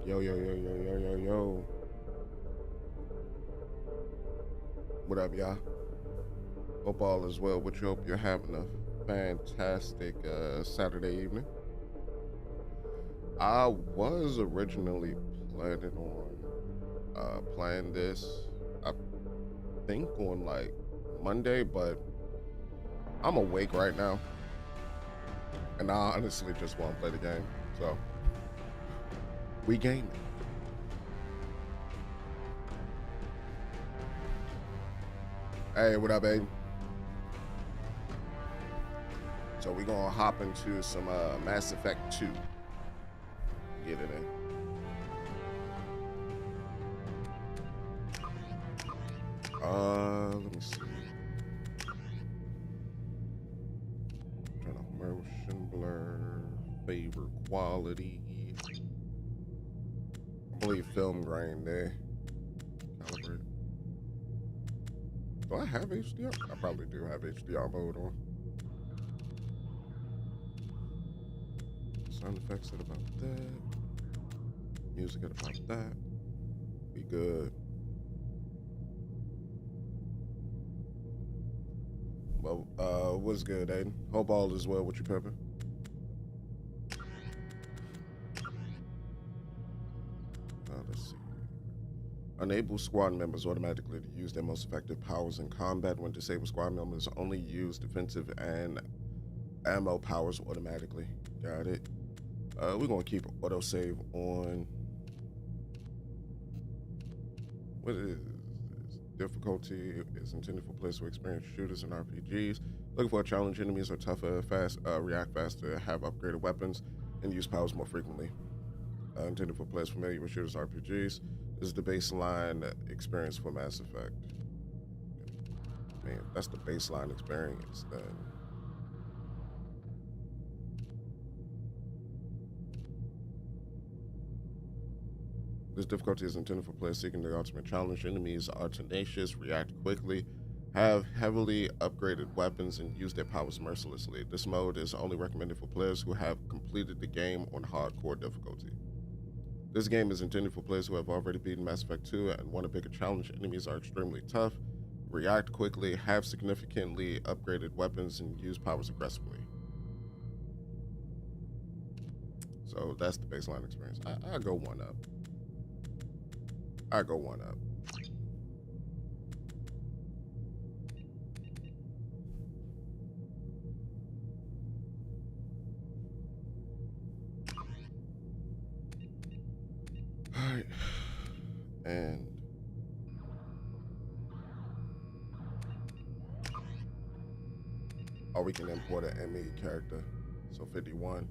Yo, yo, yo, yo, yo, yo, yo. What up, y'all? Hope all is well with you. Hope you're having a fantastic Saturday evening. I was originally planning on playing this, I think on like Monday, but I'm awake right now. And I honestly just want to play the game. So, we gaming. Hey, what up, baby? So we gonna hop into some Mass Effect 2. Get it in. Let me see. Turn off motion blur, favor quality. I believe film grain there. Calibrate. Do I have HDR? I probably do have HDR mode on. Sound effects at about that. Music at about that. We good. Well, what's good, Aiden? Hope all is well with you, Pepper. Let's see. Enable squad members automatically to use their most effective powers in combat. When disabled squad members only use defensive and ammo powers automatically. Got it. We're gonna keep autosave on. What is this? Difficulty is intended for players who experience shooters and RPGs. Looking for a challenge, enemies are tougher, react faster, have upgraded weapons, and use powers more frequently. Intended for players familiar with shooters and RPGs. This is the baseline experience for Mass Effect. Man, that's the baseline experience then. This difficulty is intended for players seeking the ultimate challenge. Enemies are tenacious, react quickly, have heavily upgraded weapons, and use their powers mercilessly. This mode is only recommended for players who have completed the game on hardcore difficulty. This game is intended for players who have already beaten Mass Effect 2 and want a bigger challenge. Enemies are extremely tough, react quickly, have significantly upgraded weapons, and use powers aggressively. So that's the baseline experience. I go one up. I go one up. All right. And we can import an ME character. So 51.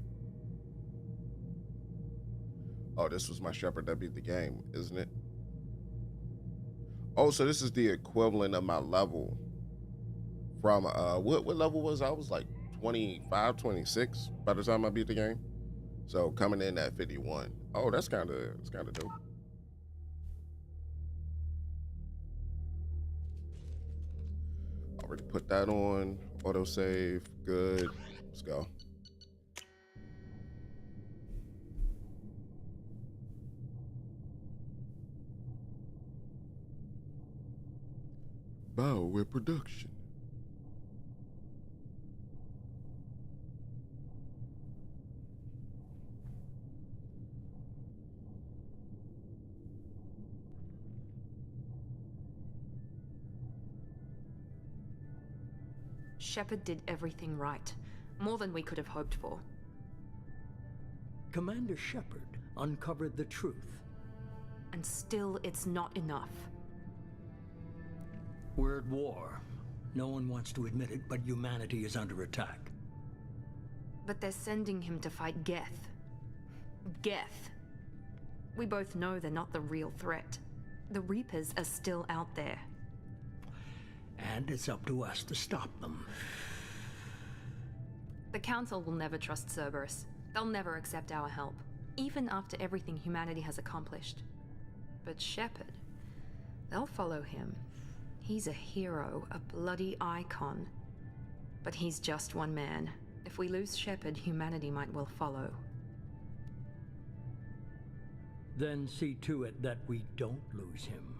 Oh, this was my Shepard that beat the game, isn't it? Oh, so this is the equivalent of my level from what level was I? Was like 25, 26 by the time I beat the game. So coming in at 51. Oh, that's kind of dope. Already put that on. Autosave, good. Let's go. Bioware production. Shepard did everything right. More than we could have hoped for. Commander Shepard uncovered the truth. And still, it's not enough. We're at war. No one wants to admit it, but humanity is under attack. But they're sending him to fight Geth. Geth. We both know they're not the real threat. The Reapers are still out there. And it's up to us to stop them. The Council will never trust Cerberus. They'll never accept our help, even after everything humanity has accomplished. But Shepard, they'll follow him. He's a hero, a bloody icon. But he's just one man. If we lose Shepard, humanity might well follow. Then see to it that we don't lose him.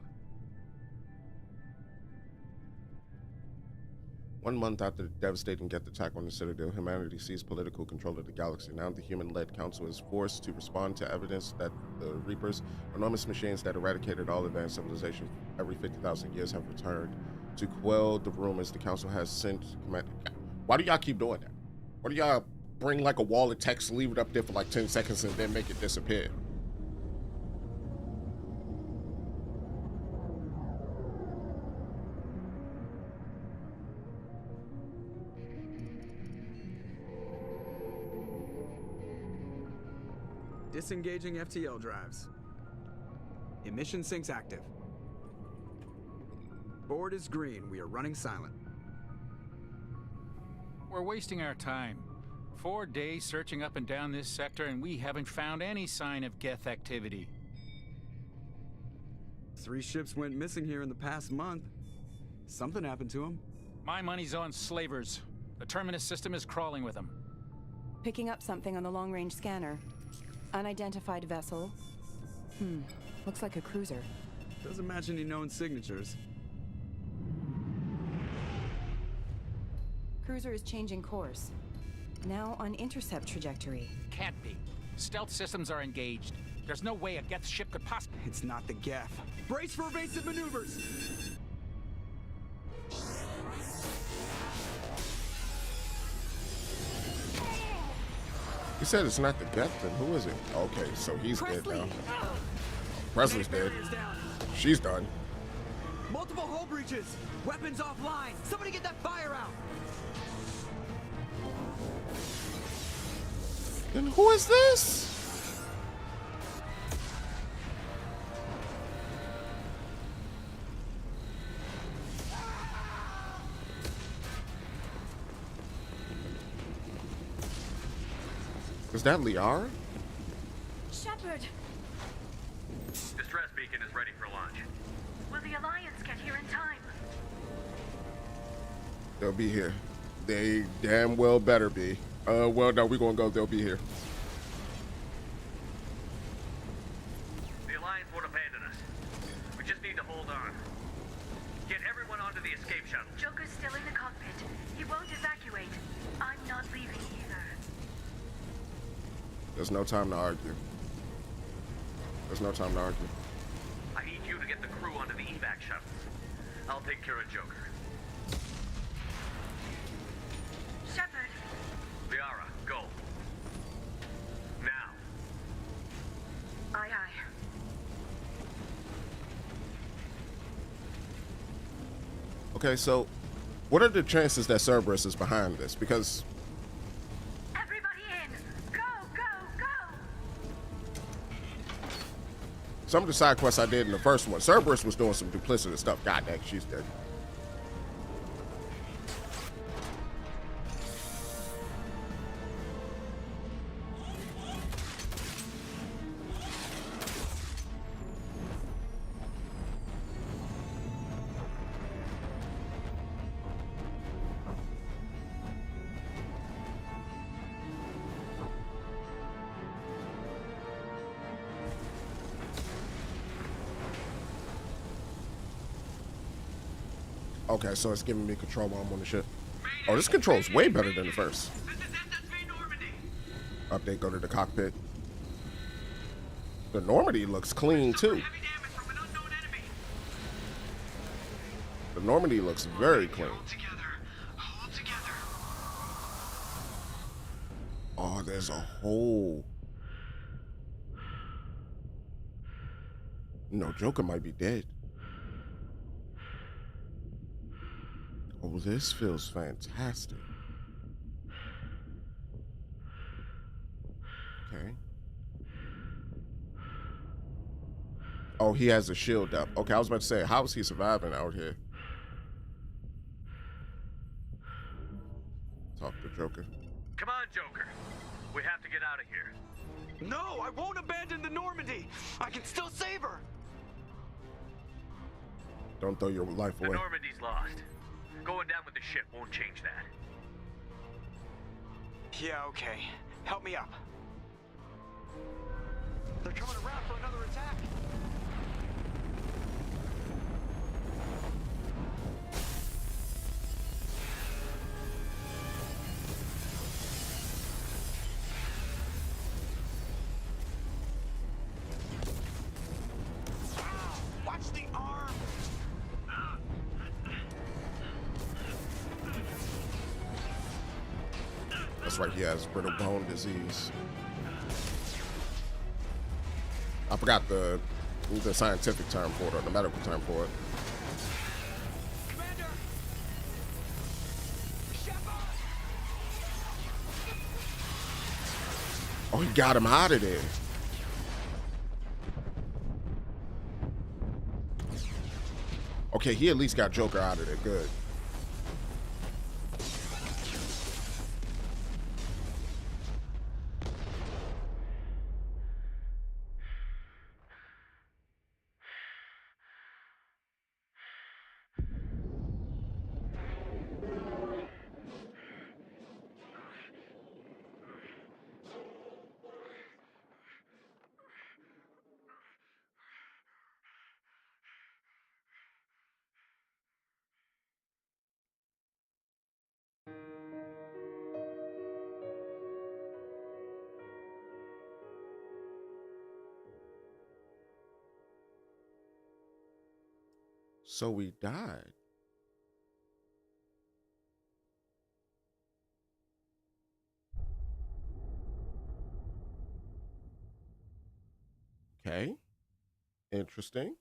1 month after the devastating Geth attack on the Citadel, humanity seized political control of the galaxy. Now the human-led council is forced to respond to evidence that the Reapers, enormous machines that eradicated all advanced civilization every 50,000 years, have returned. To quell the rumors, the council has sent Commander... Why do y'all keep doing that? Why do y'all bring like a wall of text, leave it up there for like 10 seconds, and then make it disappear? Disengaging FTL drives. Emission sinks active. Board is green. We are running silent. We're wasting our time. 4 days searching up and down this sector, and we haven't found any sign of Geth activity. 3 ships went missing here in the past month. Something happened to them. My money's on slavers. The Terminus system is crawling with them. Picking up something on the long-range scanner. Unidentified vessel. Looks like a cruiser. Doesn't match any known signatures. Cruiser is changing course. Now on intercept trajectory. Can't be. Stealth systems are engaged. There's no way a Geth ship could possibly... It's not the Geth. Brace for evasive maneuvers! He said it's not the Geth, then who is it? Okay, so he's Presley. dead now. Presley's dead. Barriers down. She's done. Multiple hull breaches! Weapons offline! Somebody get that fire out! Then who is this? Is that Liara? Shepard! Distress beacon is ready for launch. Will the Alliance get here in time? They'll be here. They damn well better be. Well, no, we're gonna go. They'll be here. The Alliance won't abandon us. We just need to hold on. Get everyone onto the escape shuttle. Joker's still in the cockpit. He won't evacuate. I'm not leaving either. There's no time to argue. There's no time to argue. I need you to get the crew onto the evac shuttles. I'll take care of Joker. Shepard! Liara, go. Now. Aye, aye. Okay, so what are the chances that Cerberus is behind this? Because Everybody in! Go, go, go! some of the side quests I did in the first one, Cerberus was doing some duplicitous stuff. God dang, she's dead. Okay, so it's giving me control while I'm on the ship. Oh, this control's way better than the first. This is SSV Normandy. Update, go to the cockpit. The Normandy looks clean too. Heavy damage from an unknown enemy. The Normandy looks very clean. Hold together. Hold together. Oh, there's a hole. No, Joker might be dead. Oh, this feels fantastic. Okay. Oh, he has a shield up. Okay, I was about to say, how is he surviving out here? Talk to Joker. Come on, Joker. We have to get out of here. No, I won't abandon the Normandy! I can still save her! Don't throw your life The away. Normandy's lost. Going down with the ship won't change that. Yeah, okay. Help me up. They're coming around for another attack. Watch the arm! That's right, he has brittle bone disease. I forgot the scientific term for it, or the medical term for it. Commander! Shepard! Oh, he got him out of there. Okay, he at least got Joker out of there. Good. So we died. Okay. Interesting.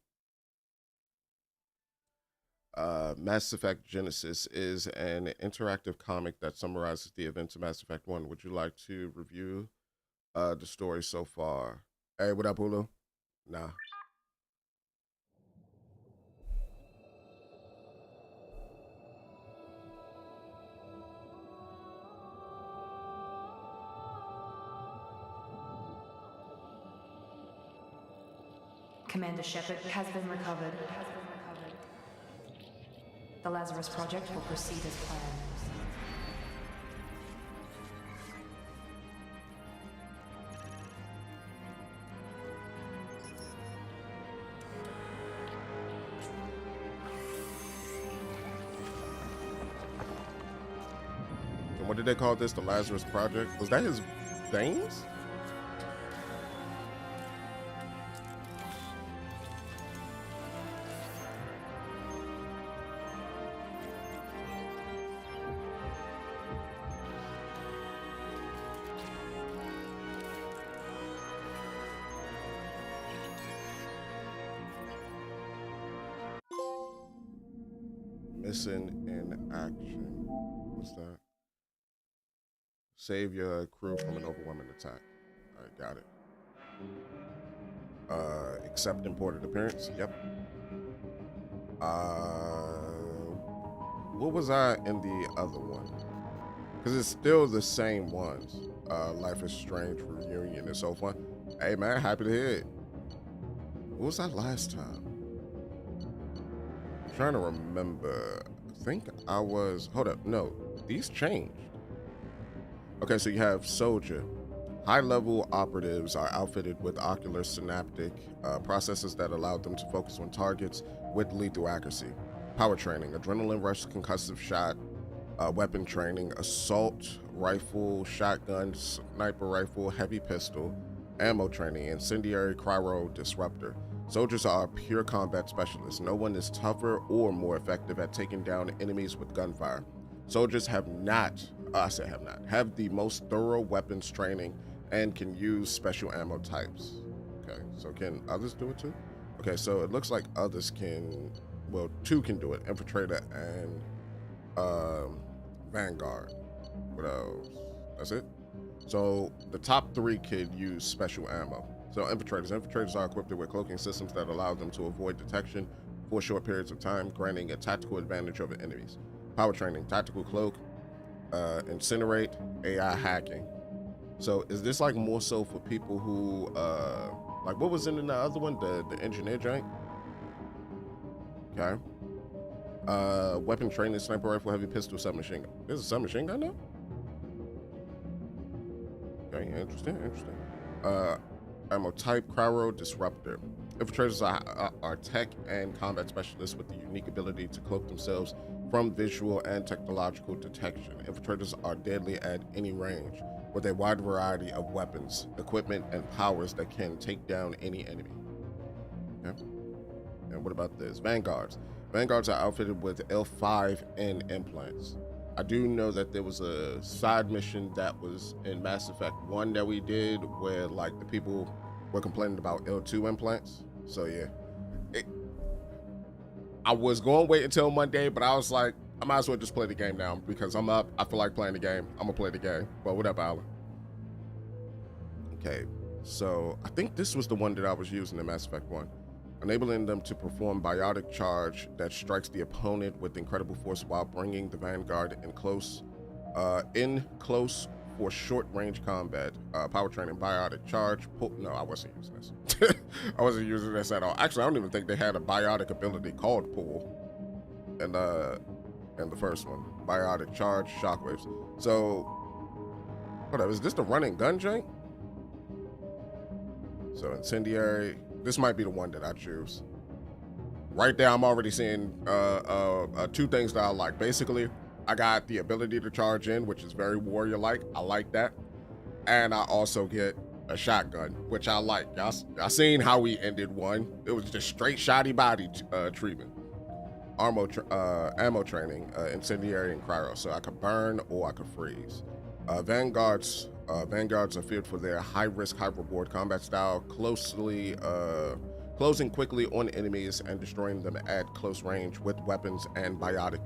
Mass Effect Genesis is an interactive comic that summarizes the events of Mass Effect 1. Would you like to review the story so far? Hey, what up, Hulu? Nah. Commander Shepard has been recovered. The Lazarus Project will proceed as planned. And what did they call this? The Lazarus Project? Was that his veins? Missing in action. What's that? Save your crew from an overwhelming attack. All right, got it. Accept imported appearance. Yep. What was I in the other one? Because it's still the same ones. Life is Strange, Reunion, and so fun. Hey man, happy to hear it. What was that last time? I'm trying to remember. I think I was, hold up, no, these changed. Okay, so you have Soldier. High-level operatives are outfitted with ocular synaptic processes that allow them to focus on targets with lethal accuracy. Power training, adrenaline rush, concussive shot, weapon training, assault rifle, shotgun, sniper rifle, heavy pistol, ammo training, incendiary cryo disruptor. Soldiers are pure combat specialists. No one is tougher or more effective at taking down enemies with gunfire. Soldiers have the most thorough weapons training and can use special ammo types. Okay, so can others do it too? Okay, so it looks like others can, well, two can do it, Infiltrator and Vanguard. What else? That's it? So the top three could use special ammo. So infiltrators are equipped with cloaking systems that allow them to avoid detection for short periods of time, granting a tactical advantage over enemies. Power training, tactical cloak, incinerate, AI hacking. So is this like more so for people who, like what was in the other one, the engineer joint? Okay. Weapon training, sniper rifle, heavy pistol, submachine gun. There's a submachine gun now? Okay, interesting. ammo type, Cryo Disruptor. Infiltrators are tech and combat specialists with the unique ability to cloak themselves from visual and technological detection. Infiltrators are deadly at any range, with a wide variety of weapons, equipment, and powers that can take down any enemy. Okay. And what about this? Vanguards. Vanguards are outfitted with L5N implants. I do know that there was a side mission that was in Mass Effect 1 that we did where like the people were complaining about L2 implants. So yeah, I was going to wait until Monday, but I was like, I might as well just play the game now because I'm up. I feel like playing the game. I'm gonna play the game. But what up, Alan? Okay, so I think this was the one that I was using in Mass Effect 1. Enabling them to perform biotic charge that strikes the opponent with incredible force while bringing the Vanguard in close for short-range combat. Power training, biotic charge. No, I wasn't using this. I wasn't using this at all. Actually, I don't even think they had a biotic ability called pull in the first one. Biotic charge, shockwaves. So, whatever. Is this the running gun joint? So incendiary. This might be the one that I choose. Right there, I'm already seeing two things that I like. Basically, I got the ability to charge in, which is very warrior-like. I like that. And I also get a shotgun, which I like. Y'all seen how we ended one. It was just straight shoddy body treatment. Ammo training, incendiary, and cryo. So I could burn or I could freeze. Vanguards are feared for their high-risk, high-reward combat style, closing quickly on enemies and destroying them at close range with weapons and biotic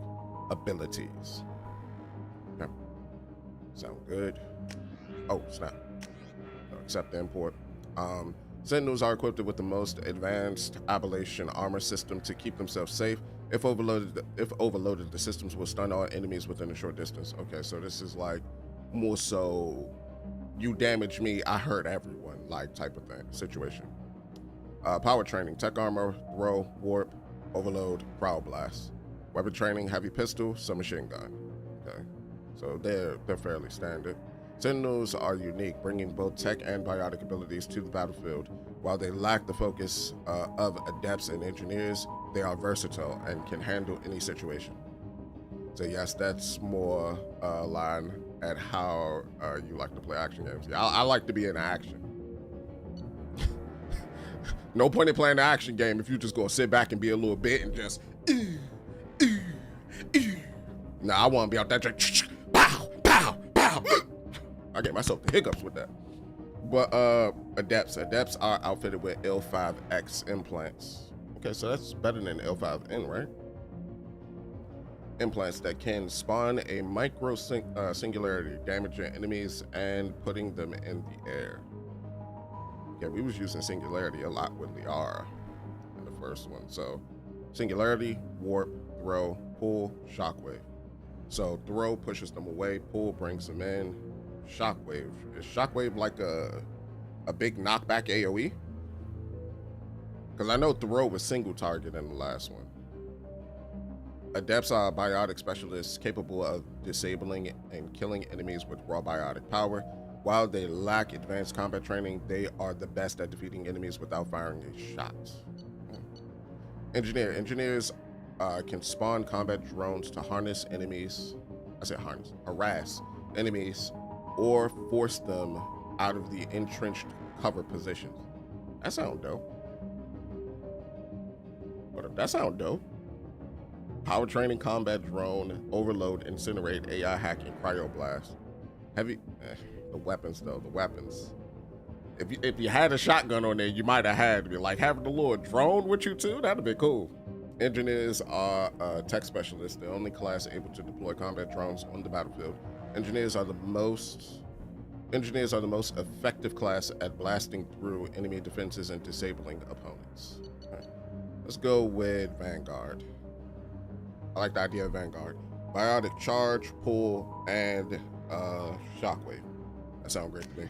abilities. Okay. Sound good. Oh, snap. Accept the import. Sentinels are equipped with the most advanced ablation armor system to keep themselves safe. If overloaded, the systems will stun all enemies within a short distance. Okay, so this is like more so you damage me, I hurt everyone, like type of thing, situation. Power training, tech armor, throw, warp, overload, crowd blast. Weapon training, heavy pistol, submachine gun. Okay, so they're fairly standard. Sentinels are unique, bringing both tech and biotic abilities to the battlefield. While they lack the focus of adepts and engineers, they are versatile and can handle any situation. So yes, that's more line at how you like to play action games. Yeah, I like to be in action. No point in playing an action game if you just gonna sit back and be a little bit and just Nah, I wanna be out there just pow, pow, pow. I get myself the hiccups with that. But adepts are outfitted with L5X implants. Okay, so that's better than L5N, right? Implants that can spawn a micro singularity, damaging enemies and putting them in the air. Yeah, we was using singularity a lot with Liara in the first one. So singularity, warp, throw, pull, shockwave. So throw pushes them away, pull brings them in. Shockwave. Is shockwave like a big knockback AoE? Because I know throw was single target in the last one. Adepts are biotic specialists capable of disabling and killing enemies with raw biotic power. While they lack advanced combat training, they are the best at defeating enemies without firing a shot. Engineers can spawn combat drones to harass enemies, or force them out of the entrenched cover positions. That sounds dope. That sounds dope. Power training, combat drone, overload, incinerate, AI hacking, cryoblast. Heavy, the weapons though, the weapons. If you had a shotgun on there, you might have had to be like having the little drone with you too. That'd be cool. Engineers are tech specialists, the only class able to deploy combat drones on the battlefield. Engineers are the most effective class at blasting through enemy defenses and disabling opponents. Okay. Let's go with Vanguard. I like the idea of Vanguard. Biotic charge, pull, and shockwave. That sounds great to me.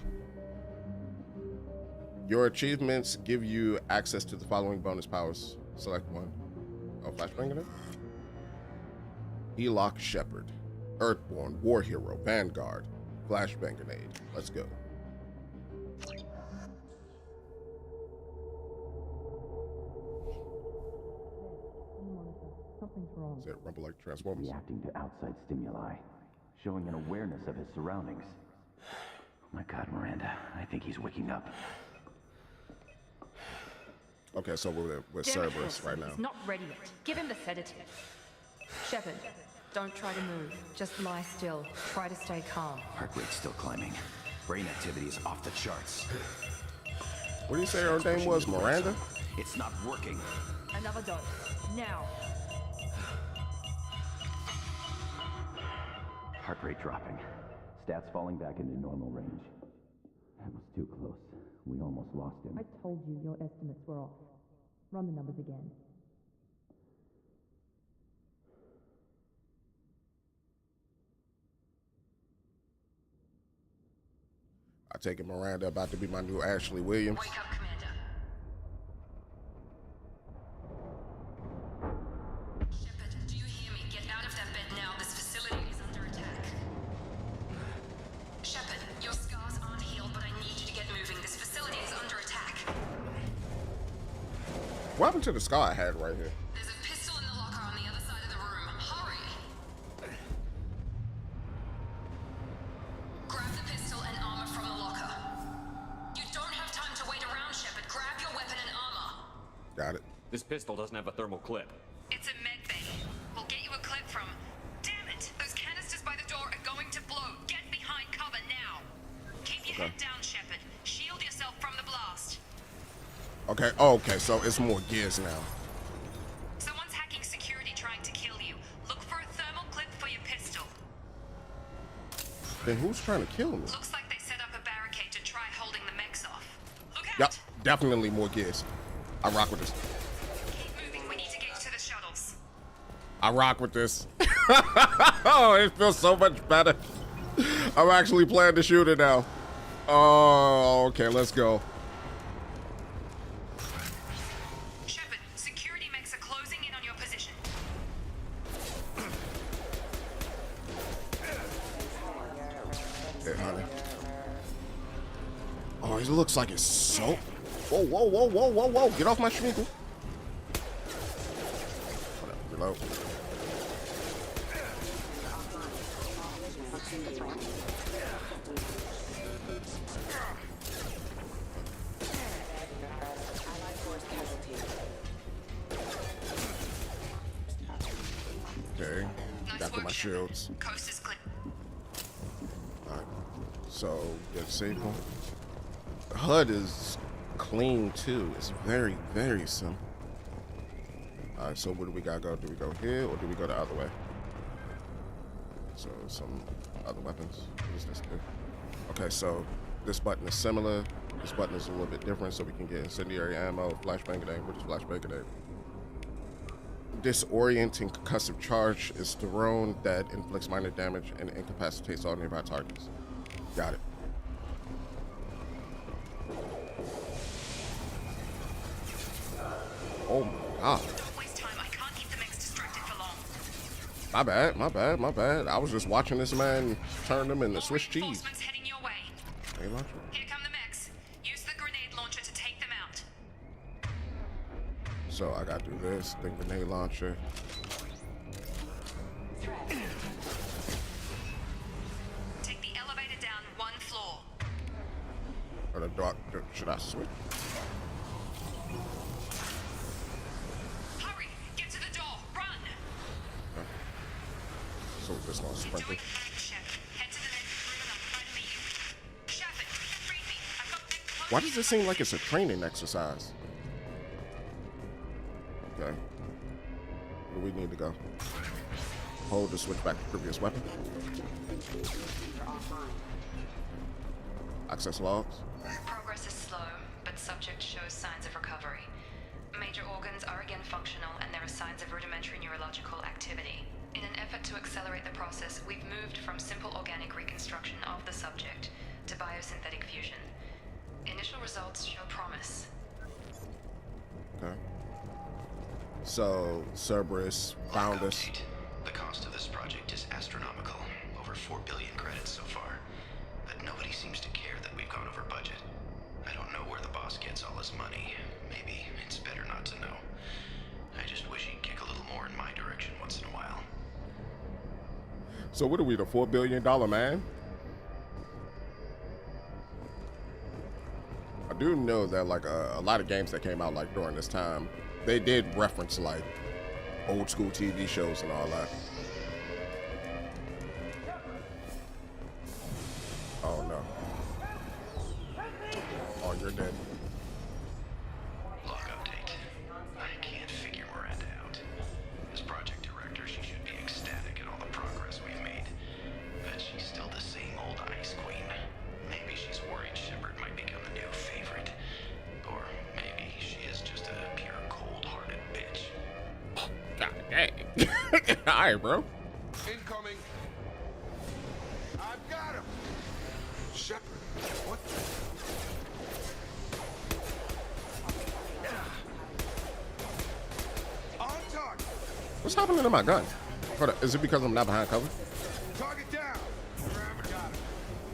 Your achievements give you access to the following bonus powers. Select one. Oh, flashbang it. Commander Shepard, Earthborn, War Hero, Vanguard, Flashbang Grenade. Let's go. Something's wrong. Is it rumble like Transformers? Reacting to outside stimuli, showing an awareness of his surroundings. My God, Miranda, I think he's waking up. Okay, so we're with Damn it, Cerberus right now. He's not ready yet. Give him the sedative. Shepard, don't try to move. Just lie still. Try to stay calm. Heart rate's still climbing. Brain activity is off the charts. What do you say her name was? Miranda? It's not working. Another dose. Now. Heart rate dropping. Stats falling back into normal range. That was too close. We almost lost him. I told you your estimates were off. Run the numbers again. I take it Miranda about to be my new Ashley Williams. Wake up, Commander. Shepard, do you hear me? Get out of that bed now. This facility is under attack. Shepard, your scars aren't healed, but I need you to get moving. This facility is under attack. What happened to the scar I had right here? There's a pistol in the locker on the other side of the room. Hurry! Grab the pistol and armor from the locker. You don't have time to wait around, Shepard. Grab your weapon and armor. Got it. This pistol doesn't have a thermal clip. It's a med bay. We'll get you a clip from... Damn it! Those canisters by the door are going to blow. Get behind cover now. Keep your head down, Shepard. Shield yourself from the blast. Okay, okay, so it's more gears now. Someone's hacking security trying to kill you. Look for a thermal clip for your pistol. Then who's trying to kill me? Looks like they set up a barricade to try holding the mechs off. Look out! Yep, definitely more gears. I rock with this. Keep moving. We need to get to the shuttles. I rock with this. Oh, it feels so much better. I'm actually playing the shooter now. Oh, okay, let's go. Shepard, security mechs are closing in on your position. Hey, honey. Oh, it looks like it's so... Whoa, whoa, whoa, whoa, whoa, whoa. Get off my schmeagle. Reload. Okay. Got through my shields. Coast is clear. Alright. So, get safer. The HUD is clean too. It's very, very simple. Alright, so where do we gotta go? Do we go here or do we go the other way? So, some other weapons. What does this do? Okay, so this button is similar. This button is a little bit different, so we can get incendiary ammo, flashbang grenade. What is flashbang grenade? Disorienting concussive charge is the drone that inflicts minor damage and incapacitates all nearby targets. Got it. Oh my god. Don't waste time. I can't keep the mechs distracted for long. My bad, my bad, my bad. I was just watching this man turn them into Swiss cheese. Reinforcements heading your way. Hey, launcher. Here come the mechs. Use the grenade launcher to take them out. So I gotta do this, then grenade launcher. Take the elevator down one floor. Or the dark, should I switch? Hurry! Get to the door! Run! So we're just gonna sprint Doing it. hack, Shepard. Head to the next room and I'll try to meet you. Shepard, read me. I've got mech close. Why does it seem like it's a training exercise? Okay. Where do we need to go? Hold to switch back to previous weapon. Access logs. Progress is slow, but subject shows signs of recovery. Major organs are again functional, and there are signs of rudimentary neurological activity. In an effort to accelerate the process, we've moved from simple organic reconstruction of the subject to biosynthetic fusion. Initial results show promise. Okay. So Cerberus found us. The cost of this project is astronomical. Over 4 billion credits so far. But nobody seems to care that we've gone over budget. I don't know where the boss gets all his money. Maybe it's better not to know. I just wish he'd kick a little more in my direction. So what are we, the $4 billion man? I do know that like a lot of games that came out like during this time, they did reference like old school TV shows and all that. Oh no. Oh, you're dead. Log update. I can't figure Miranda out. As project director, she should be ecstatic at all the progress we've made. But she's still the same old Ice Queen. Maybe she's worried Shepard might become the new favorite. Or maybe she is just a pure cold-hearted bitch. God dang. Alright, bro. Incoming. I've got him. Shepard, what? On target. What's happening to my gun? Hold up, is it because I'm not behind cover? Target down. Got him.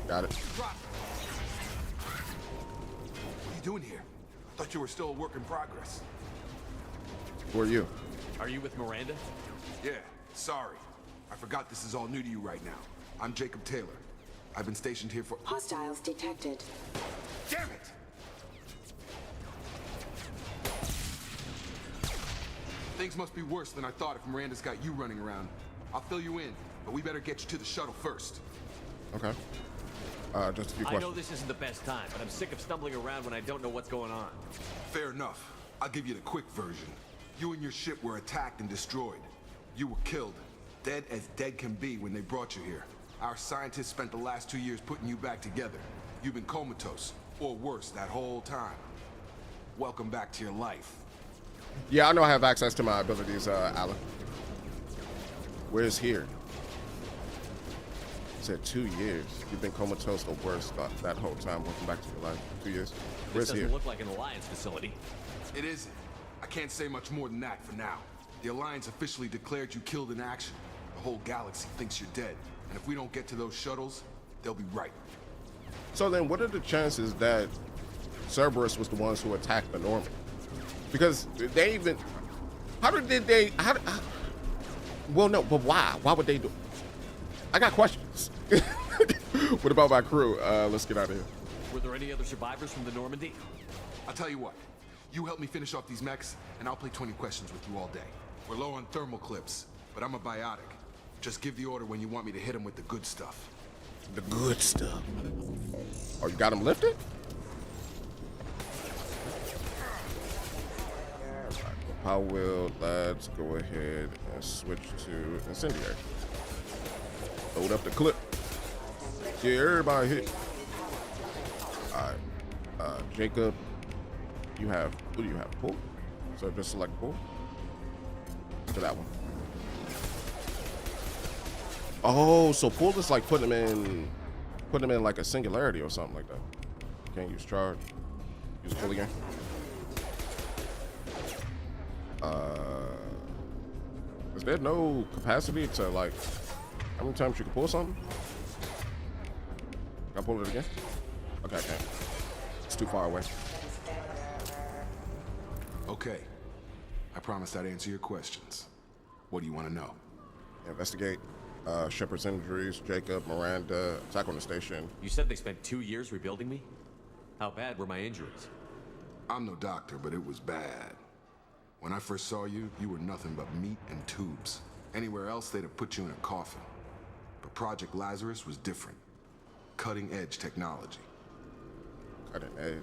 Got it. Drop it. What are you doing here? Thought you were still a work in progress. Who are you? Are you with Miranda? Yeah, sorry. I forgot this is all new to you right now. I'm Jacob Taylor. I've been stationed here for— Hostiles detected. Damn it! Things must be worse than I thought if Miranda's got you running around. I'll fill you in, but we better get you to the shuttle first. Okay. Just a few questions. I know this isn't the best time, but I'm sick of stumbling around when I don't know what's going on. Fair enough. I'll give you the quick version. You and your ship were attacked and destroyed. You were killed. Dead as dead can be when they brought you here. Our scientists spent the last 2 years putting you back together. You've been comatose, or worse, that whole time. Welcome back to your life. Yeah, I know I have access to my abilities, Alan. Where's here? It said 2 years. You've been comatose or worse that whole time. Welcome back to your life. 2 years. Where's This here? doesn't look like an Alliance facility. It isn't. I can't say much more than that for now. The Alliance officially declared you killed in action. The whole galaxy thinks you're dead. And if we don't get to those shuttles, they'll be right. So then what are the chances that Cerberus was the ones who attacked the Norman? Because they even... Well, no, but why? Why would they do... I got questions. What about my crew? Let's get out of here. Were there any other survivors from the Normandy? I'll tell you what. You help me finish off these mechs, and I'll play 20 questions with you all day. We're low on thermal clips, but I'm a biotic. Just give the order when you want me to hit them with the good stuff. The good stuff. Oh, you got him lifted? Power wheel, lads, go ahead and switch to incendiary. Load up the clip. Yeah, everybody hit. Alright. Jacob, you have, what do you have? Pull? So just select pull. To that one. Oh, so pull is like put him in like a singularity or something like that. Can't use charge. Use pull again. Is there no capacity to like how many times you can pull something? Can I pull it again? Okay, I can't. It's too far away. Okay. I promised I'd answer your questions. What do you want to know? Investigate Shepard's injuries, Jacob, Miranda, attack on the station. You said they spent 2 years rebuilding me? How bad were my injuries? I'm no doctor, but it was bad. When I first saw you, you were nothing but meat and tubes. Anywhere else, they'd have put you in a coffin. But Project Lazarus was different. Cutting-edge technology. Cutting edge?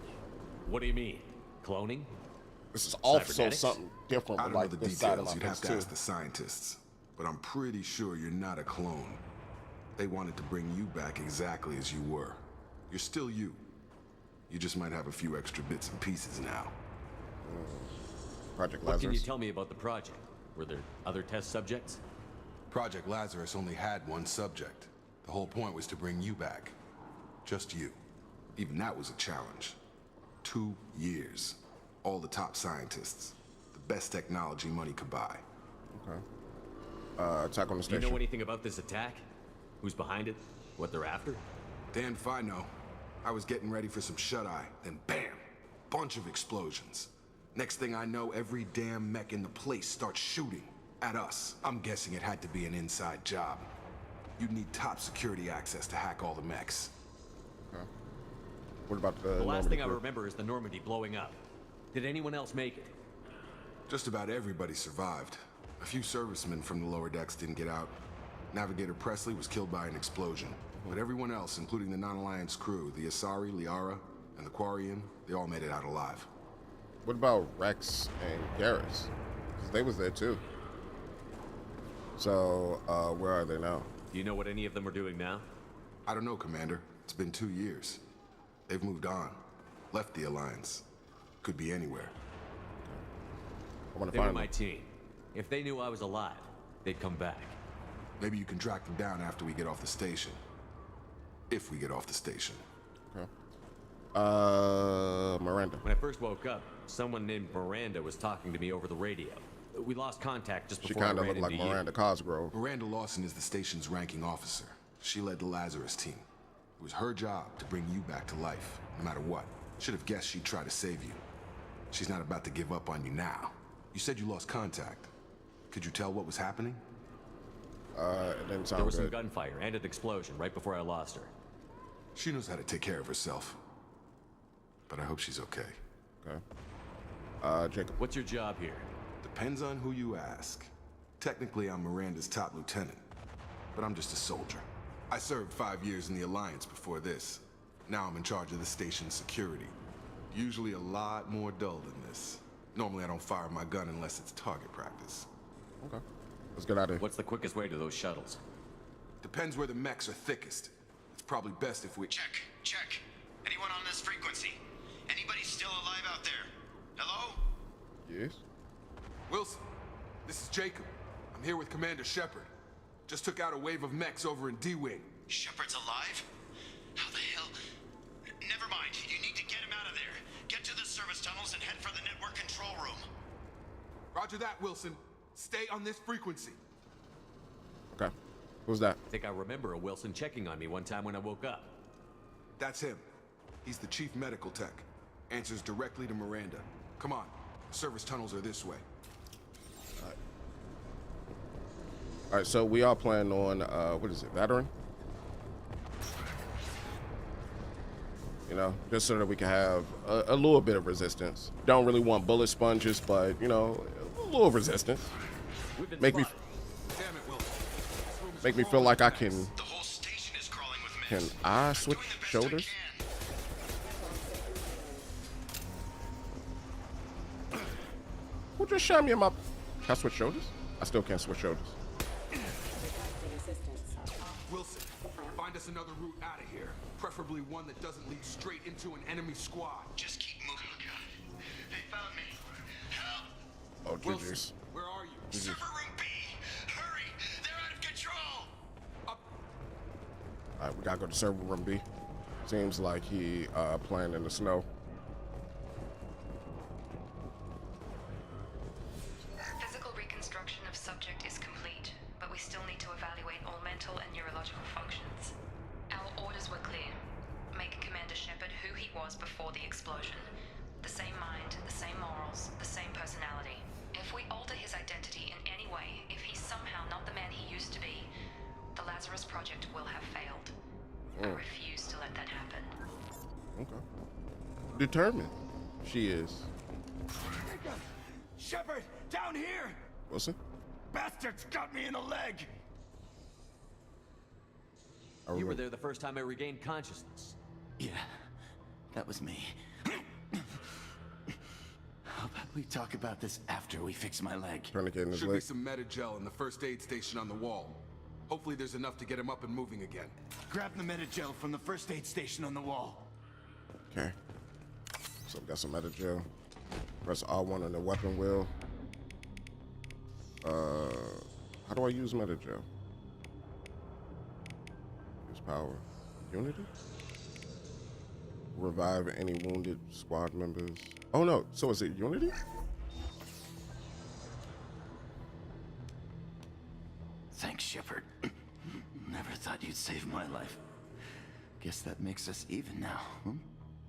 What do you mean? Cloning? This is also something different. I don't like know the this side of details. my You'd have face, to ask the scientists. But I'm pretty sure you're not a clone. They wanted to bring you back exactly as you were. You're still you. You just might have a few extra bits and pieces now. Project What Lazarus. can you tell me about the project? Were there other test subjects? Project Lazarus only had one subject. The whole point was to bring you back. Just you. Even that was a challenge. 2 years. All the top scientists. The best technology money could buy. Okay. Attack on the Do you station. know anything about this attack? Who's behind it? What they're after? Damned if I know. I was getting ready for some shut-eye, then bam! Bunch of explosions. Next thing I know, every damn mech in the place starts shooting at us. I'm guessing it had to be an inside job. You'd need top security access to hack all the mechs. Okay. What about The last thing I crew? remember is the Normandy blowing up. Did anyone else make it? Just about everybody survived. A few servicemen from the lower decks didn't get out. Navigator Presley was killed by an explosion. But everyone else, including the non-Alliance crew, the Asari, Liara, and the Quarian, they all made it out alive. What about Rex and Garrus? Because they was there too. So, where are they now? Do you know what any of them are doing now? I don't know, Commander. It's been 2 years. They've moved on. Left the Alliance. Could be anywhere. I want to They were find my them. team. If they knew I was alive, they'd come back. Maybe you can track them down after we get off the station. If we get off the station. Okay. Miranda. When I first woke up, someone named Miranda was talking to me over the radio. We lost contact just She before I kind of ran looked like into you. Miranda Cosgrove. Miranda Lawson is the station's ranking officer. She led the Lazarus team. It was her job to bring you back to life, no matter what. Should have guessed she'd try to save you. She's not about to give up on you now. You said you lost contact. Could you tell what was happening? It didn't sound There was some good. gunfire and an explosion right before I lost her. She knows how to take care of herself. But I hope she's okay. Okay. Jacob. What's your job here? Depends on who you ask. Technically, I'm Miranda's top lieutenant, but I'm just a soldier. I served 5 years in the Alliance before this. Now I'm in charge of the station's security. Usually a lot more dull than this. Normally I don't fire my gun unless it's target practice. Okay. Let's get out of here. What's the quickest way to those shuttles? Depends where the mechs are thickest. It's probably best if we... Check. Anyone on this frequency? Anybody still alive out there? Hello? Yes. Wilson, this is Jacob. I'm here with Commander Shepard. Just took out a wave of mechs over in D-Wing. Shepard's alive? How the hell? Never mind. You need to get him out of there. Get to the service tunnels and head for the network control room. Roger that, Wilson. Stay on this frequency. Okay. Who's that? I think I remember a Wilson checking on me one time when I woke up. That's him. He's the chief medical tech. Answers directly to Miranda. Come on. The service tunnels are this way. All right, so we are planning on, what is it, veteran? You know, just so that we can have a little bit of resistance. Don't really want bullet sponges, but, you know, a little resistance. Make me feel like I can. Can I switch shoulders? Well, just show me in my. Can I switch shoulders? I still can't switch shoulders. Wilson, find us another route out of here. Preferably one that doesn't lead straight into an enemy squad. Just keep moving. They found me. Help! Oh, Wilson, GG's. where are you? Server room B! Hurry! They're out of control! All right, we gotta go to server room B. Seems like he playing in the snow. Physical reconstruction of subject is complete, but we still need to evaluate all mental and neurological functions. Our orders were clear. Make Commander Shepard who he was before the explosion. The same mind, the same morals, the same personality. If we alter his identity in any way, if he's somehow not the man he used to be, the Lazarus Project will have failed. I refuse to let that happen. Okay. Determined. She is. Shepard, down here! Wilson? Bastards got me in the leg! You were there the first time I regained consciousness. Yeah, that was me. How about we talk about this after we fix my leg? Tourniquet in his Should be leg. some Metagel in the first aid station on the wall. Hopefully there's enough to get him up and moving again. Grab the Metagel from the first aid station on the wall. Okay. So we got some Metagel. Press R1 on the weapon wheel. How do I use Metagel? Use power. Unity? Revive any wounded squad members. Oh no, so is it Unity? Thanks, Shepard. Never thought you'd save my life. Guess that makes us even now, huh?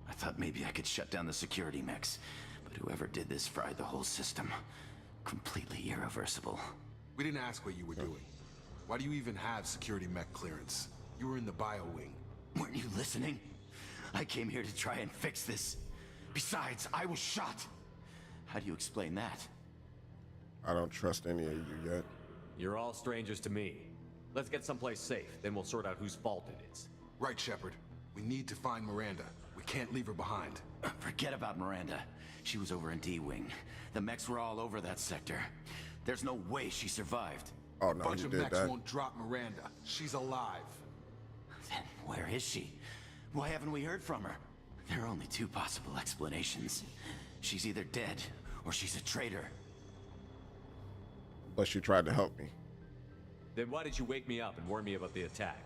I thought maybe I could shut down the security mechs, but whoever did this fried the whole system. Completely irreversible. We didn't ask what you were doing. Why do you even have security mech clearance? You were in the bio wing. Weren't you listening? I came here to try and fix this. Besides, I was shot. How do you explain that? I don't trust any of you yet. You're all strangers to me. Let's get someplace safe, then we'll sort out whose fault it is. Right, Shepard. We need to find Miranda. We can't leave her behind. Forget about Miranda. She was over in D-Wing. The mechs were all over that sector. There's no way she survived. Oh no, Bunch you of did mechs that. won't drop Miranda. She's alive. Then where is she? Why haven't we heard from her? There are only two possible explanations. She's either dead, or she's a traitor. But she tried to help me. Then why did you wake me up and warn me about the attack?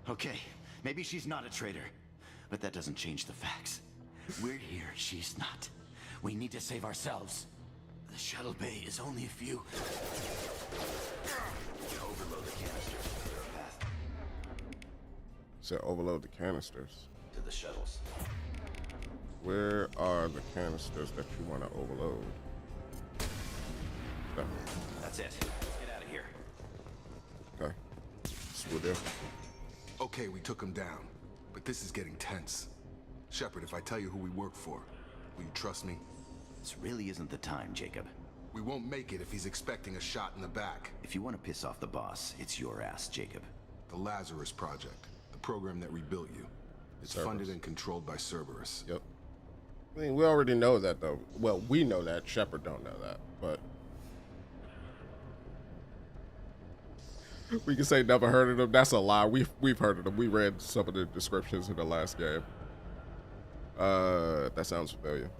Okay, maybe she's not a traitor, but that doesn't change the facts. We're here, she's not. We need to save ourselves. The shuttle bay is only a few. Overload the canisters to clear a path. Said overload the canisters. To the shuttles. Where are the canisters that you want to overload? No. That's it. Let's get out of here. Okay. That's what we'll do. Okay, we took him down. But this is getting tense. Shepard, if I tell you who we work for, will you trust me? This really isn't the time, Jacob. We won't make it if he's expecting a shot in the back. If you want to piss off the boss, it's your ass, Jacob. The Lazarus Project, the program that rebuilt you. It's Cerberus. funded and controlled by Cerberus. Yep. I mean, we already know that, though. Well, we know that. Shepard don't know that, but we can say never heard of them. That's a lie. We've heard of them. We read some of the descriptions in the last game. That sounds familiar.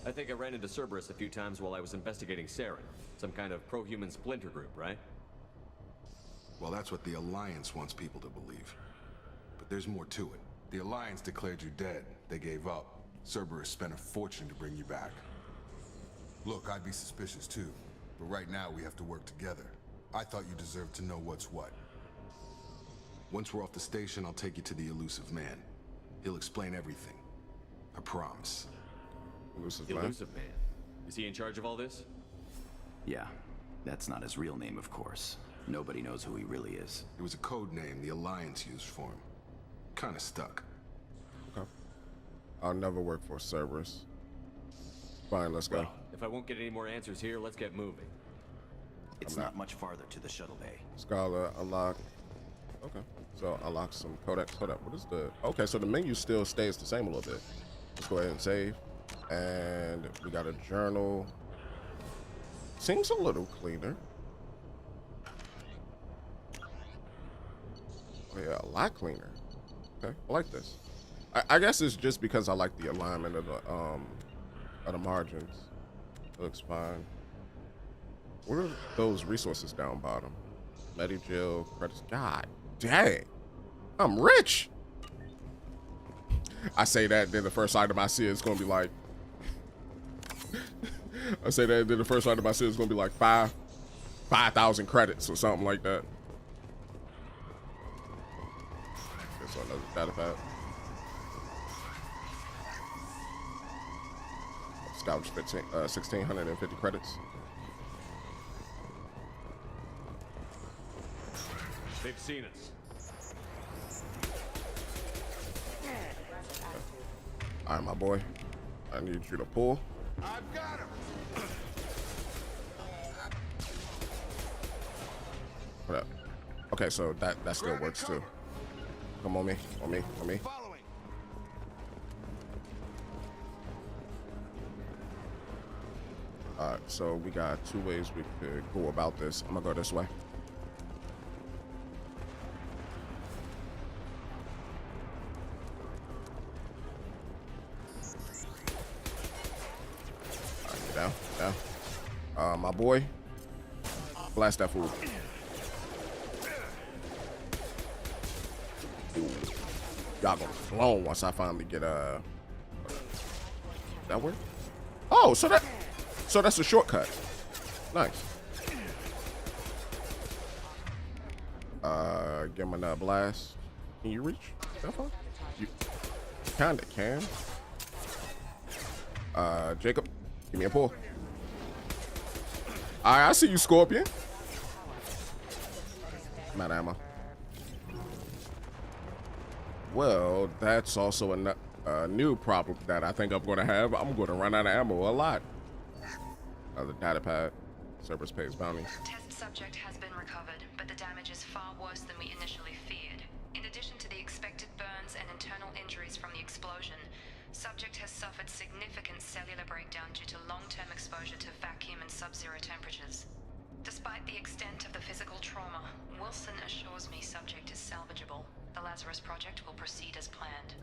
I think I ran into Cerberus a few times while I was investigating Saren. Some kind of pro-human splinter group, right? Well, that's what the Alliance wants people to believe. But there's more to it. The Alliance declared you dead. They gave up. Cerberus spent a fortune to bring you back. Look, I'd be suspicious too. But right now we have to work together. I thought you deserved to know what's what. Once we're off the station, I'll take you to the elusive man. He'll explain everything. I promise. Elusive The man? elusive man. Is he in charge of all this? Yeah, that's not his real name, of course. Nobody knows who he really is. It was a code name the Alliance used for him. Kinda stuck. Okay. I'll never work for Cerberus. Fine, let's go. Well, if I won't get any more answers here, let's get moving. It's not much farther to the shuttle bay. Scholar, unlock. Okay. So unlock some codex. Hold up. What is the... Okay, so the menu still stays the same a little bit. Let's go ahead and save. And we got a journal. Seems a little cleaner. Oh yeah, a lot cleaner. Okay, I like this. I guess it's just because I like the alignment of the margins. It looks fine. What are those resources down bottom? Medigel, credits. God dang, I'm rich. I say that, then the first item I see is gonna be like. I say that, then the first item I see is gonna be like 5,000 credits or something like that. Guess another data pad. Scouts 1,650 credits. They've seen us. All right, my boy. I need you to pull. I've got him. What up? Okay, so that still works too. Come on me, on me, on me. All right, so we got two ways we could go about this. I'm gonna go this way. All right, get down. My boy, blast that fool. Y'all gonna blow once I finally get that work? Oh, so that's a shortcut. Nice. Give him another blast. Can you reach that far? You kinda can. Jacob, give me a pull. Alright, I see you, Scorpion. I'm out of ammo. Well, that's also a new problem that I think I'm going to have. I'm going to run out of ammo a lot. The data pad. Cerberus pays bounty. Test subject has been recovered, but the damage is far worse than we initially feared. In addition to the expected burns and internal injuries from the explosion, subject has suffered significant cellular breakdown due to long-term exposure to vacuum and sub-zero temperatures. Despite the extent of the physical trauma, Wilson assures me subject is salvageable. The Lazarus project will proceed as planned.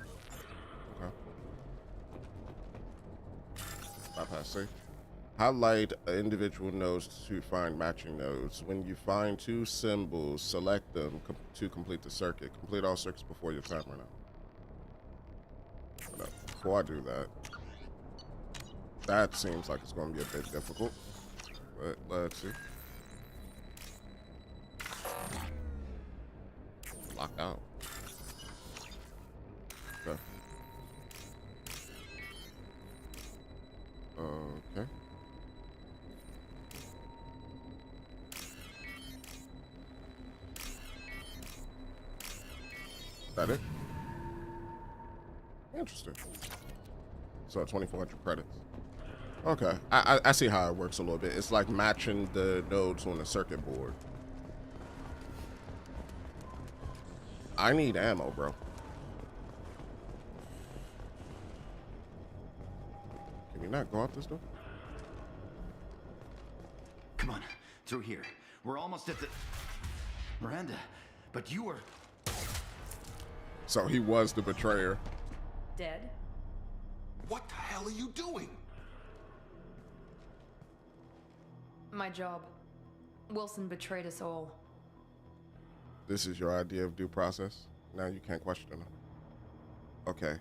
Okay. Bypass safe. Highlight individual nodes to find matching nodes. When you find two symbols, select them to complete the circuit. Complete all circuits before your timer now. Before I do that, that seems like it's going to be a bit difficult, but let's see. Locked out. Okay. Okay. That it? Interesting. So 2,400 credits. Okay, I see how it works a little bit. It's like matching the nodes on the circuit board. I need ammo, bro. Can you not go out this door? Come on, through here. We're almost at the... Miranda, but you were... So he was the betrayer. Dead? What the hell are you doing? My job. Wilson betrayed us all. This is your idea of due process? Now you can't question him. Okay.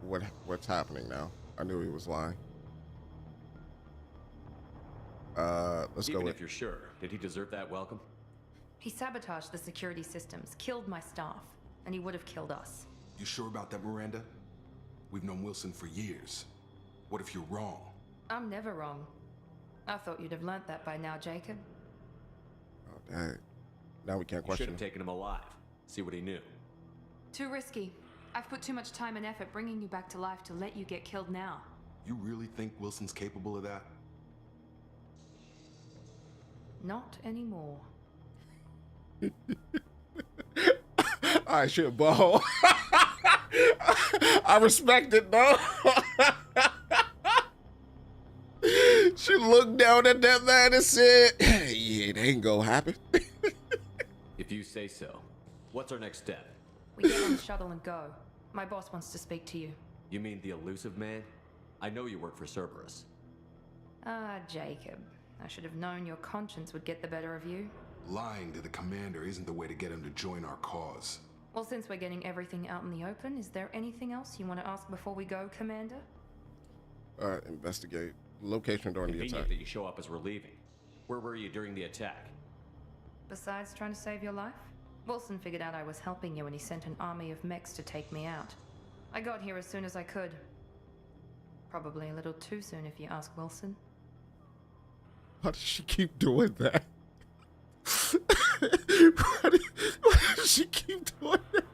What's happening now? I knew he was lying. Let's go with... Even if you're sure, did he deserve that welcome? He sabotaged the security systems, killed my staff, and he would have killed us. You sure about that, Miranda? We've known Wilson for years. What if you're wrong? I'm never wrong. I thought you'd have learnt that by now, Jacob. Oh, dang. Now we can't question Should have taken him alive. See what he knew. Too risky. I've put too much time and effort bringing you back to life to let you get killed now. You really think Wilson's capable of that? Not anymore. I should ball. I respect it, though. She looked down at that man and said, yeah, it ain't gonna happen. If you say so. What's our next step? We get on the shuttle and go. My boss wants to speak to you. You mean the elusive man? I know you work for Cerberus. Ah, Jacob. I should have known your conscience would get the better of you. Lying to the commander isn't the way to get him to join our cause. Well, since we're getting everything out in the open, is there anything else you want to ask before we go, Commander? Investigate. Location during the Convenient attack. that you show up as we're leaving. Where were you during the attack? Besides trying to save your life, Wilson figured out I was helping you and he sent an army of mechs to take me out. I got here as soon as I could. Probably a little too soon if you ask Wilson. Why does she keep doing that? Why does she keep doing that?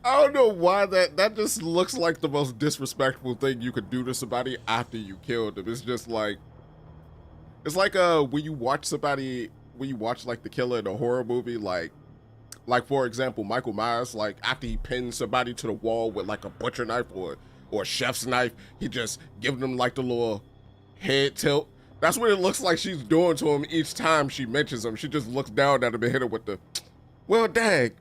I don't know why that just looks like the most disrespectful thing you could do to somebody after you killed them. It's just like, it's like when you watch somebody, when you watch like the killer in a horror movie, like for example, Michael Myers, like after he pins somebody to the wall with like a butcher knife or a chef's knife, he just gives them like the little head tilt. That's what it looks like she's doing to him each time she mentions him. She just looks down at him and hit him with the, well, dang,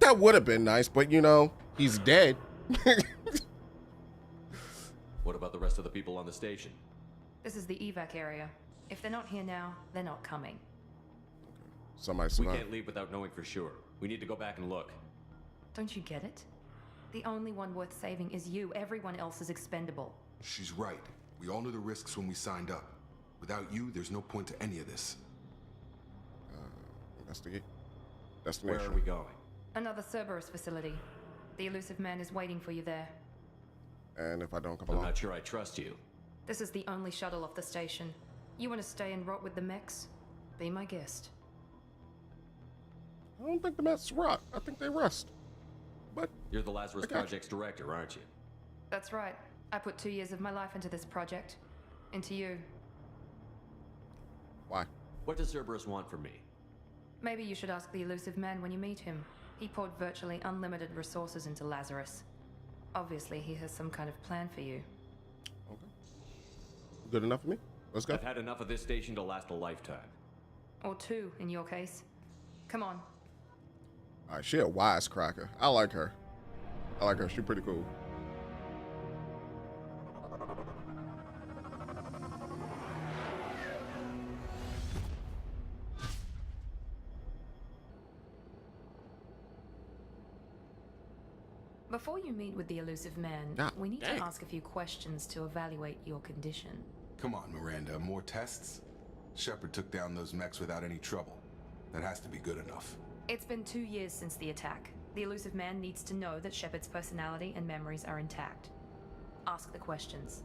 that would have been nice, but you know, he's dead. What about the rest of the people on the station? This is the evac area. If they're not here now, they're not coming. Somebody We survived. can't leave without knowing for sure. We need to go back and look. Don't you get it? The only one worth saving is you. Everyone else is expendable. She's right. We all knew the risks when we signed up. Without you, there's no point to any of this. Investigate. Destination. Where are we going? Another Cerberus facility. The elusive man is waiting for you there. And if I don't come I'm along? not sure I trust you. This is the only shuttle off the station. You want to stay and rot with the mechs? Be my guest. I don't think the mats rot. I think they rust. But you're the Lazarus Project's director, aren't you? That's right. I put 2 years of my life into this project. Into you. Why? What does Cerberus want from me? Maybe you should ask the elusive man when you meet him. He poured virtually unlimited resources into Lazarus. Obviously, he has some kind of plan for you. Okay. Good enough for me? Let's go. I've had enough of this station to last a lifetime. Or 2, in your case. Come on. All right, she a wisecracker. I like her. I like her. She's pretty cool. Before you meet with the elusive man, we need to ask a few questions to evaluate your condition. Come on, Miranda. More tests? Shepard took down those mechs without any trouble. That has to be good enough. It's been 2 years since the attack. The elusive man needs to know that Shepard's personality and memories are intact. Ask the questions.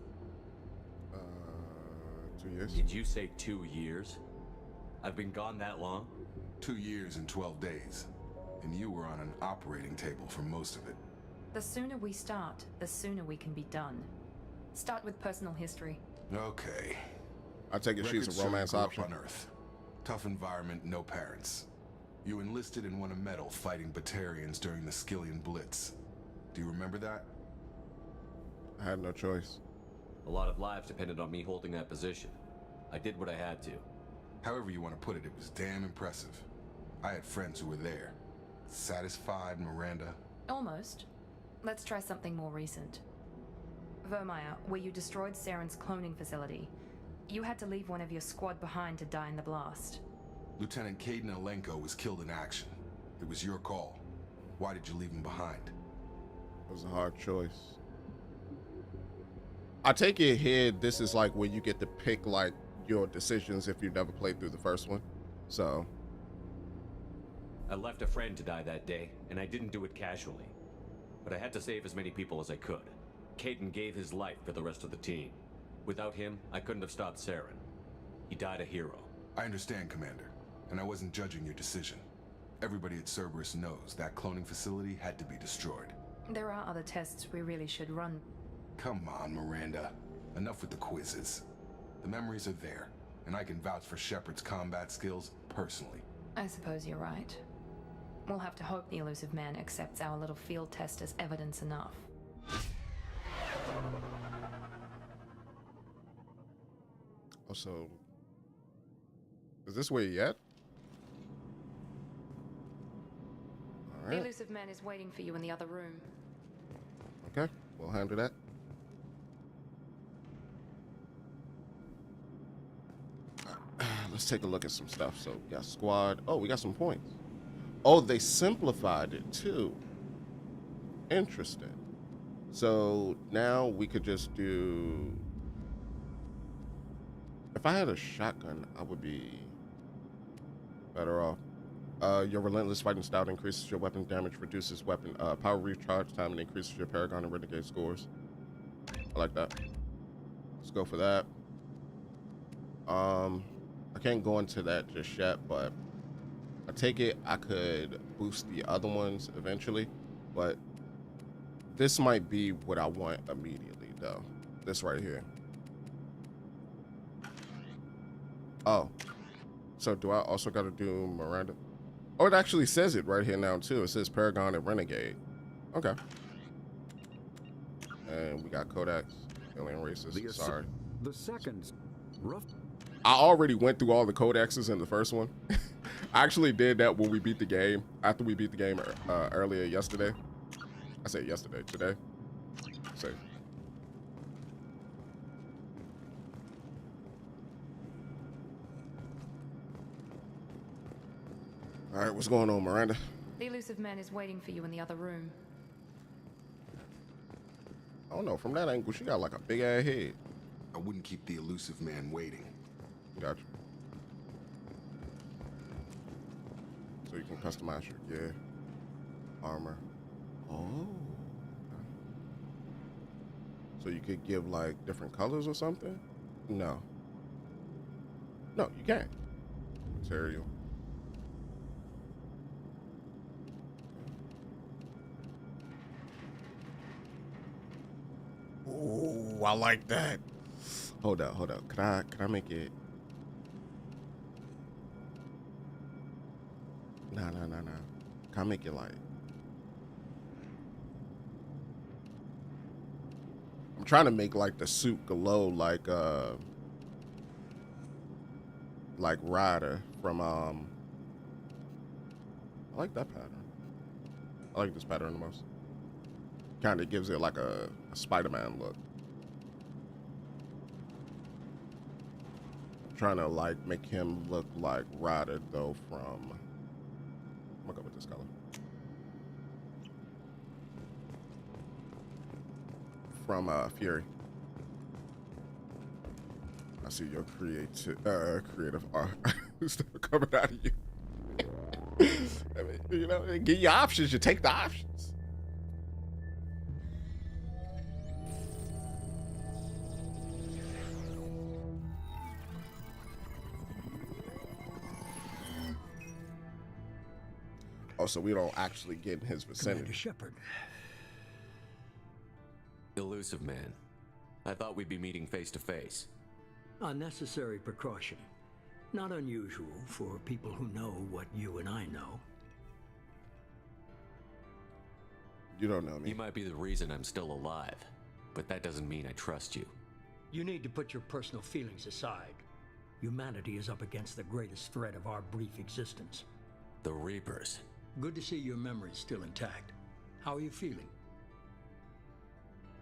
2 years? Did you say 2 years? I've been gone that long? 2 years and 12 days. And you were on an operating table for most of it. The sooner we start, the sooner we can be done. Start with personal history. Okay. I take it she's a romance option. On Earth. Tough environment, no parents. You enlisted and won a medal fighting Batarians during the Skillian Blitz. Do you remember that? I had no choice. A lot of lives depended on me holding that position. I did what I had to. However you want to put it, it was damn impressive. I had friends who were there. Satisfied, Miranda? Almost. Let's try something more recent. Vermeer, where you destroyed Saren's cloning facility. You had to leave one of your squad behind to die in the blast. Lieutenant Caden Alenko was killed in action. It was your call. Why did you leave him behind? It was a hard choice. I take it here, this is like where you get to pick like your decisions if you never played through the first one. So I left a friend to die that day, and I didn't do it casually. But I had to save as many people as I could. Caden gave his life for the rest of the team. Without him, I couldn't have stopped Saren. He died a hero. I understand, Commander, and I wasn't judging your decision. Everybody at Cerberus knows that cloning facility had to be destroyed. There are other tests we really should run. Come on, Miranda. Enough with the quizzes. The memories are there, and I can vouch for Shepard's combat skills personally. I suppose you're right. We'll have to hope the elusive man accepts our little field test as evidence enough. Also, is this where you at? All right. The elusive man is waiting for you in the other room. Okay, we'll handle that. Let's take a look at some stuff. So we got squad. Oh, we got some points. Oh, they simplified it too. Interesting. So now we could just do... If I had a shotgun, I would be better off. Your relentless fighting style increases your weapon damage, reduces weapon power recharge time, and increases your Paragon and Renegade scores. I like that. Let's go for that. I can't go into that just yet, but I take it I could boost the other ones eventually, but this might be what I want immediately, though. This right here. Oh, so do I also got to do Miranda? Oh, it actually says it right here now, too. It says Paragon and Renegade. Okay. And we got Codex, alien races. Sorry. The second. Rough. I already went through all the codexes in the first one. I actually did that when we beat the game, after we beat the game earlier yesterday. I said yesterday, today. So. All right, what's going on, Miranda? The elusive man is waiting for you in the other room. I don't know, from that angle, she got like a big ass head. I wouldn't keep the elusive man waiting. Gotcha. So you can customize your gear, armor. Oh. So you could give like different colors or something? No. No, you can't. Material. Oh, I like that. Hold up. Can I make it? Nah. Can I make it like? I'm trying to make like the suit glow like Ryder from I like that pattern. I like this pattern the most. Kind of gives it like a Spider-Man look. I'm trying to like make him look like Ryder though from, I'm gonna go with this color. From Fury. I see your creative art stuff coming out of you. I mean, you know, give you options, you take the options. Oh, so we don't actually get in his vicinity. Commander Shepard. Elusive man. I thought we'd be meeting face to face. Unnecessary precaution. Not unusual for people who know what you and I know. You don't know me. You might be the reason I'm still alive, but that doesn't mean I trust you. You need to put your personal feelings aside. Humanity is up against the greatest threat of our brief existence. The Reapers. Good to see your memory's still intact. How are you feeling?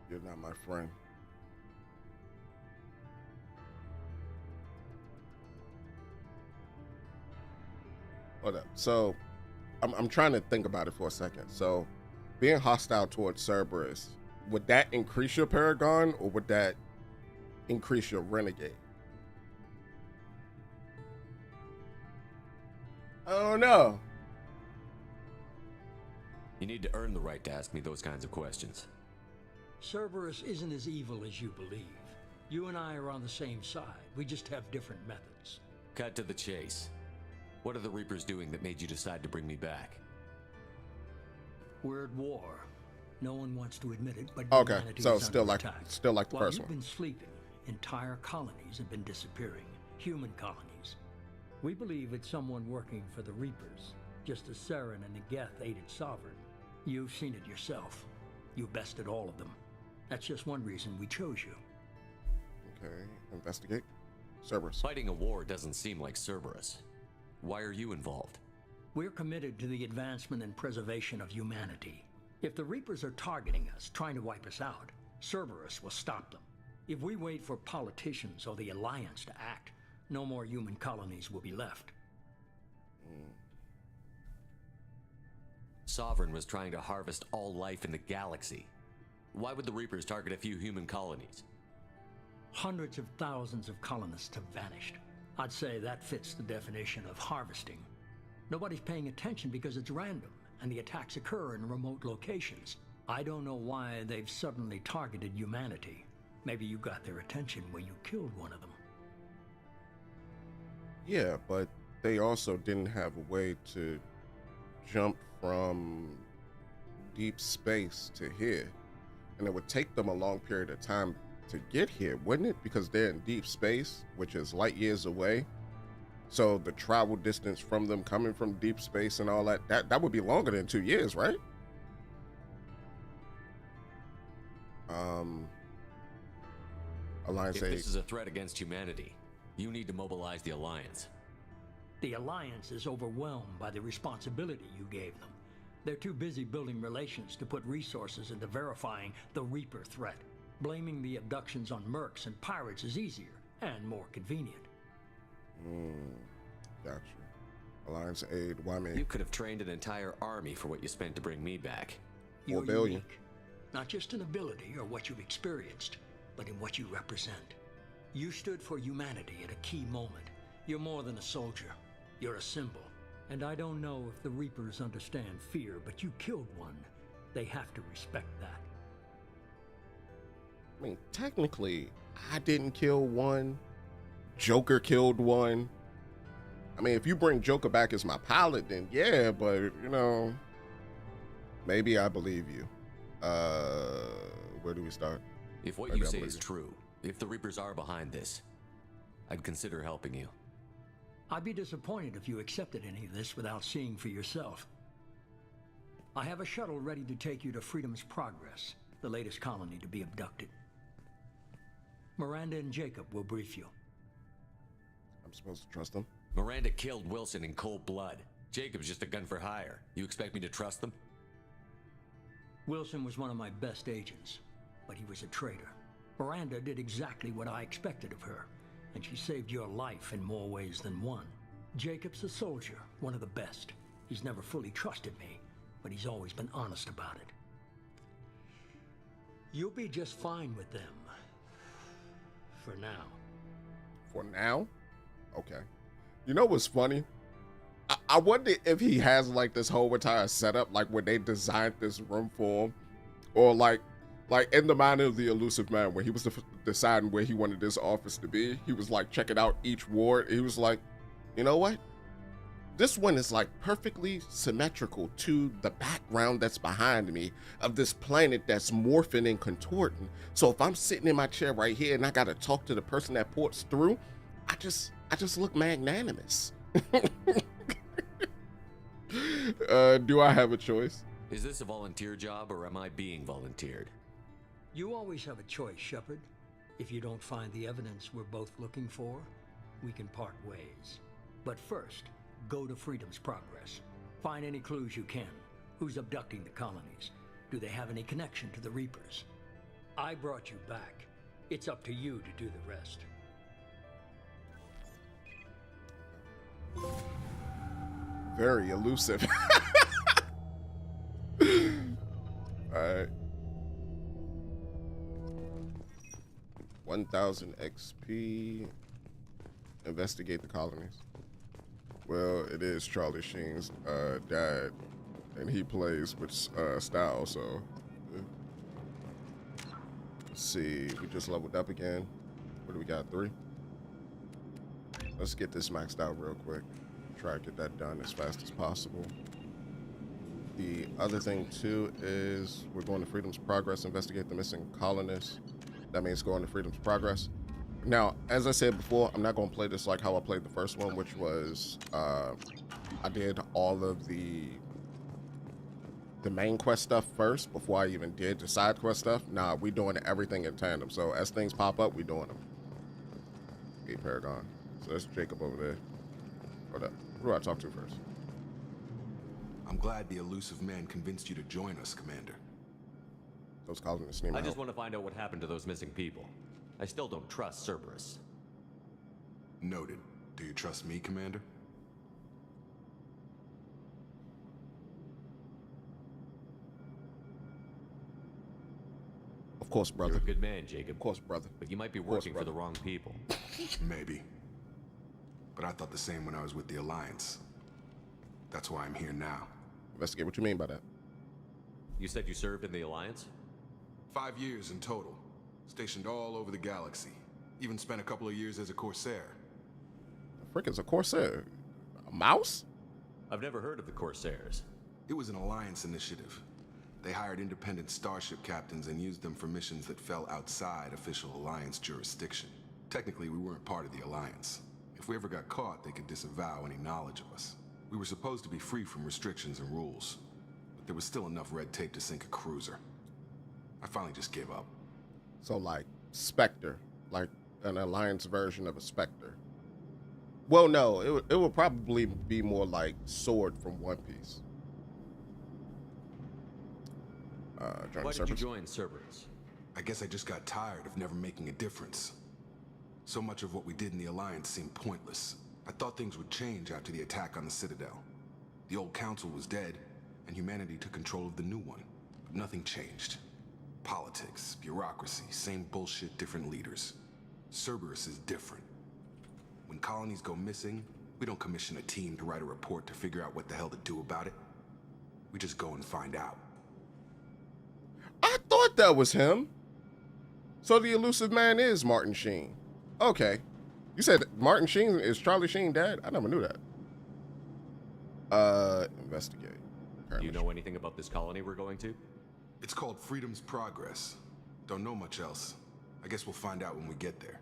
You're not my friend. Hold up. So, I'm trying to think about it for a second. So, being hostile towards Cerberus, would that increase your Paragon or would that increase your Renegade? I don't know. You need to earn the right to ask me those kinds of questions. Cerberus isn't as evil as you believe. You and I are on the same side. We just have different methods. Cut to the chase. What are the Reapers doing that made you decide to bring me back? We're at war. No one wants to admit it, but okay, humanity so is still under like attack. the While first you've one. been sleeping, entire colonies have been disappearing. Human colonies. We believe it's someone working for the Reapers, just as Saren and Negeth aided Sovereign. You've seen it yourself. You bested all of them. That's just one reason we chose you. Okay, investigate. Cerberus. Fighting a war doesn't seem like Cerberus. Why are you involved? We're committed to the advancement and preservation of humanity. If the Reapers are targeting us, trying to wipe us out, Cerberus will stop them. If we wait for politicians or the Alliance to act, no more human colonies will be left. Sovereign was trying to harvest all life in the galaxy. Why would the Reapers target a few human colonies? Hundreds of thousands of colonists have vanished. I'd say that fits the definition of harvesting. Nobody's paying attention because it's random, and the attacks occur in remote locations. I don't know why they've suddenly targeted humanity. Maybe you got their attention when you killed one of them. Yeah, but they also didn't have a way to jump from deep space to here. And it would take them a long period of time to get here, wouldn't it? Because they're in deep space, which is light years away. So the travel distance from them coming from deep space and all that would be longer than 2 years, right? Alliance If aid. this is a threat against humanity, you need to mobilize the Alliance. The Alliance is overwhelmed by the responsibility you gave them. They're too busy building relations to put resources into verifying the Reaper threat. Blaming the abductions on mercs and pirates is easier and more convenient. Gotcha. Alliance aid, why me? You could have trained an entire army for what you spent to bring me back. You're 4 billion. unique. Not just in ability or what you've experienced, but in what you represent. You stood for humanity at a key moment. You're more than a soldier. You're a symbol. And I don't know if the Reapers understand fear, but you killed one. They have to respect that. I mean, technically, I didn't kill one. Joker killed one. I mean, if you bring Joker back as my pilot, then yeah, but, you know, maybe I believe you. Where do we start? If what Maybe you I say believe is you. true, if the Reapers are behind this, I'd consider helping you. I'd be disappointed if you accepted any of this without seeing for yourself. I have a shuttle ready to take you to Freedom's Progress, the latest colony to be abducted. Miranda and Jacob will brief you. I'm supposed to trust them? Miranda killed Wilson in cold blood. Jacob's just a gun for hire. You expect me to trust them? Wilson was one of my best agents, but he was a traitor. Miranda did exactly what I expected of her, and she saved your life in more ways than one. Jacob's a soldier, one of the best. He's never fully trusted me, but he's always been honest about it. You'll be just fine with them. For now. For now? Okay. You know what's funny? I wonder if he has like this whole entire setup, like when they designed this room for him, or like in the mind of the elusive man, when he was deciding where he wanted this office to be, he was like checking out each ward. He was like, you know what? This one is like perfectly symmetrical to the background that's behind me of this planet that's morphing and contorting. So if I'm sitting in my chair right here and I gotta talk to the person that ports through, I just look magnanimous. Do I have a choice? Is this a volunteer job or am I being volunteered? You always have a choice, Shepard. If you don't find the evidence we're both looking for, we can part ways. But first, go to Freedom's Progress. Find any clues you can. Who's abducting the colonies? Do they have any connection to the Reapers? I brought you back. It's up to you to do the rest. Very elusive. Alright. 1000 XP. Investigate the colonies. Well, it is Charlie Sheen's dad, and he plays with style, so. Let's see, we just leveled up again. What do we got, 3? Let's get this maxed out real quick. Try to get that done as fast as possible. The other thing too is we're going to Freedom's Progress, investigate the missing colonists. That means going to Freedom's Progress. Now, as I said before, I'm not going to play this like how I played the first one, which was I did all of the main quest stuff first before I even did the side quest stuff. Nah, we doing everything in tandem. So as things pop up, we doing them. Hey, Paragon. So that's Jacob over there. Hold up. Who do I talk to first? I'm glad the elusive man convinced you to join us, Commander. Those colonists need my I just help. want to find out what happened to those missing people. I still don't trust Cerberus. Noted. Do you trust me, Commander? Of course, brother. You're a good man, Jacob. Of course, brother. But you might be working for the wrong people. Maybe. But I thought the same when I was with the Alliance. That's why I'm here now. Investigate what you mean by that. You said you served in the Alliance? 5 years in total. Stationed all over the galaxy. Even spent a couple of years as a Corsair. The frick is a Corsair? A mouse? I've never heard of the Corsairs. It was an Alliance initiative. They hired independent starship captains and used them for missions that fell outside official Alliance jurisdiction. Technically, we weren't part of the Alliance. If we ever got caught, they could disavow any knowledge of us. We were supposed to be free from restrictions and rules, but there was still enough red tape to sink a cruiser. I finally just gave up. So like Spectre, like an Alliance version of a Spectre. Well, no, it would probably be more like Sword from One Piece. Why did you join Cerberus? I guess I just got tired of never making a difference. So much of what we did in the Alliance seemed pointless. I thought things would change after the attack on the Citadel. The old council was dead, and humanity took control of the new one. But nothing changed. Politics, bureaucracy, same bullshit, different leaders. Cerberus is different. When colonies go missing, we don't commission a team to write a report to figure out what the hell to do about it. We just go and find out. I thought that was him. So the elusive man is Martin Sheen. Okay. You said Martin Sheen is Charlie Sheen dad? I never knew that. Investigate. Do you know anything about this colony we're going to? It's called Freedom's Progress. Don't know much else. I guess we'll find out when we get there.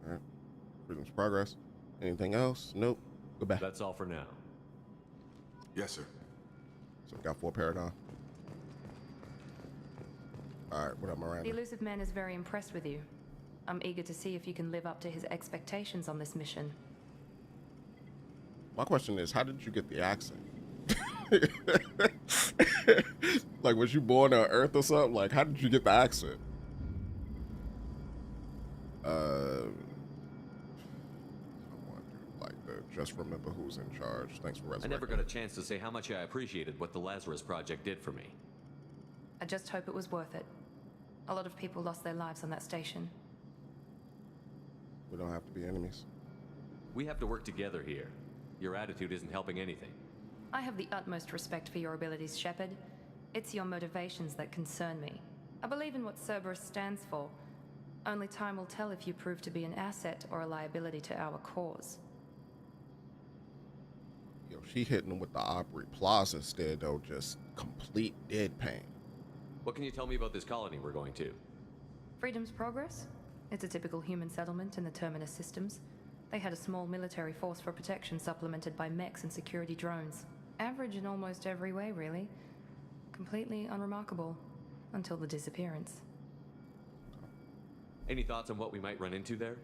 All right. Freedom's progress. Anything else? Nope. Go back. That's all for now. Yes, sir. So we got 4 Paradigm. All right, what up, Miranda? The elusive man is very impressed with you. I'm eager to see if you can live up to his expectations on this mission. My question is, how did you get the accent? Like, was you born on Earth or something? Like, how did you get the accent? I want to, like, just remember who's in charge. Thanks for resurrecting. I never got a chance to say how much I appreciated what the Lazarus Project did for me. I just hope it was worth it. A lot of people lost their lives on that station. We don't have to be enemies. We have to work together here. Your attitude isn't helping anything. I have the utmost respect for your abilities, Shepard. It's your motivations that concern me. I believe in what Cerberus stands for. Only time will tell if you prove to be an asset or a liability to our cause. Yo, she hitting him with the Aubrey Plaza stare, though, just complete deadpan. What can you tell me about this colony we're going to? Freedom's Progress? It's a typical human settlement in the Terminus systems. They had a small military force for protection supplemented by mechs and security drones. Average in almost every way, really. Completely unremarkable. Until the disappearance. Any thoughts on what we might run into there?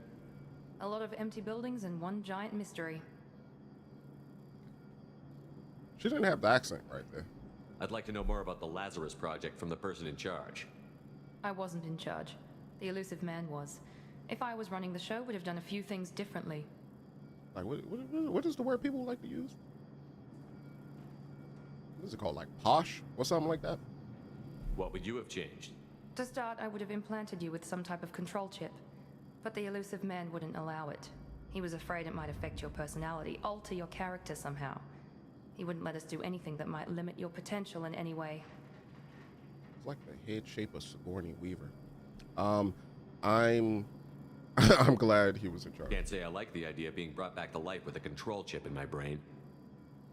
A lot of empty buildings and one giant mystery. She didn't have the accent right there. I'd like to know more about the Lazarus Project from the person in charge. I wasn't in charge. The elusive man was. If I was running the show, would have done a few things differently. Like, what is the word people like to use? What is it called? Like posh or something like that? What would you have changed? To start, I would have implanted you with some type of control chip. But the elusive man wouldn't allow it. He was afraid it might affect your personality, alter your character somehow. He wouldn't let us do anything that might limit your potential in any way. It's like the head shape of Sigourney Weaver. I'm glad he was in charge. Can't say I like the idea of being brought back to life with a control chip in my brain.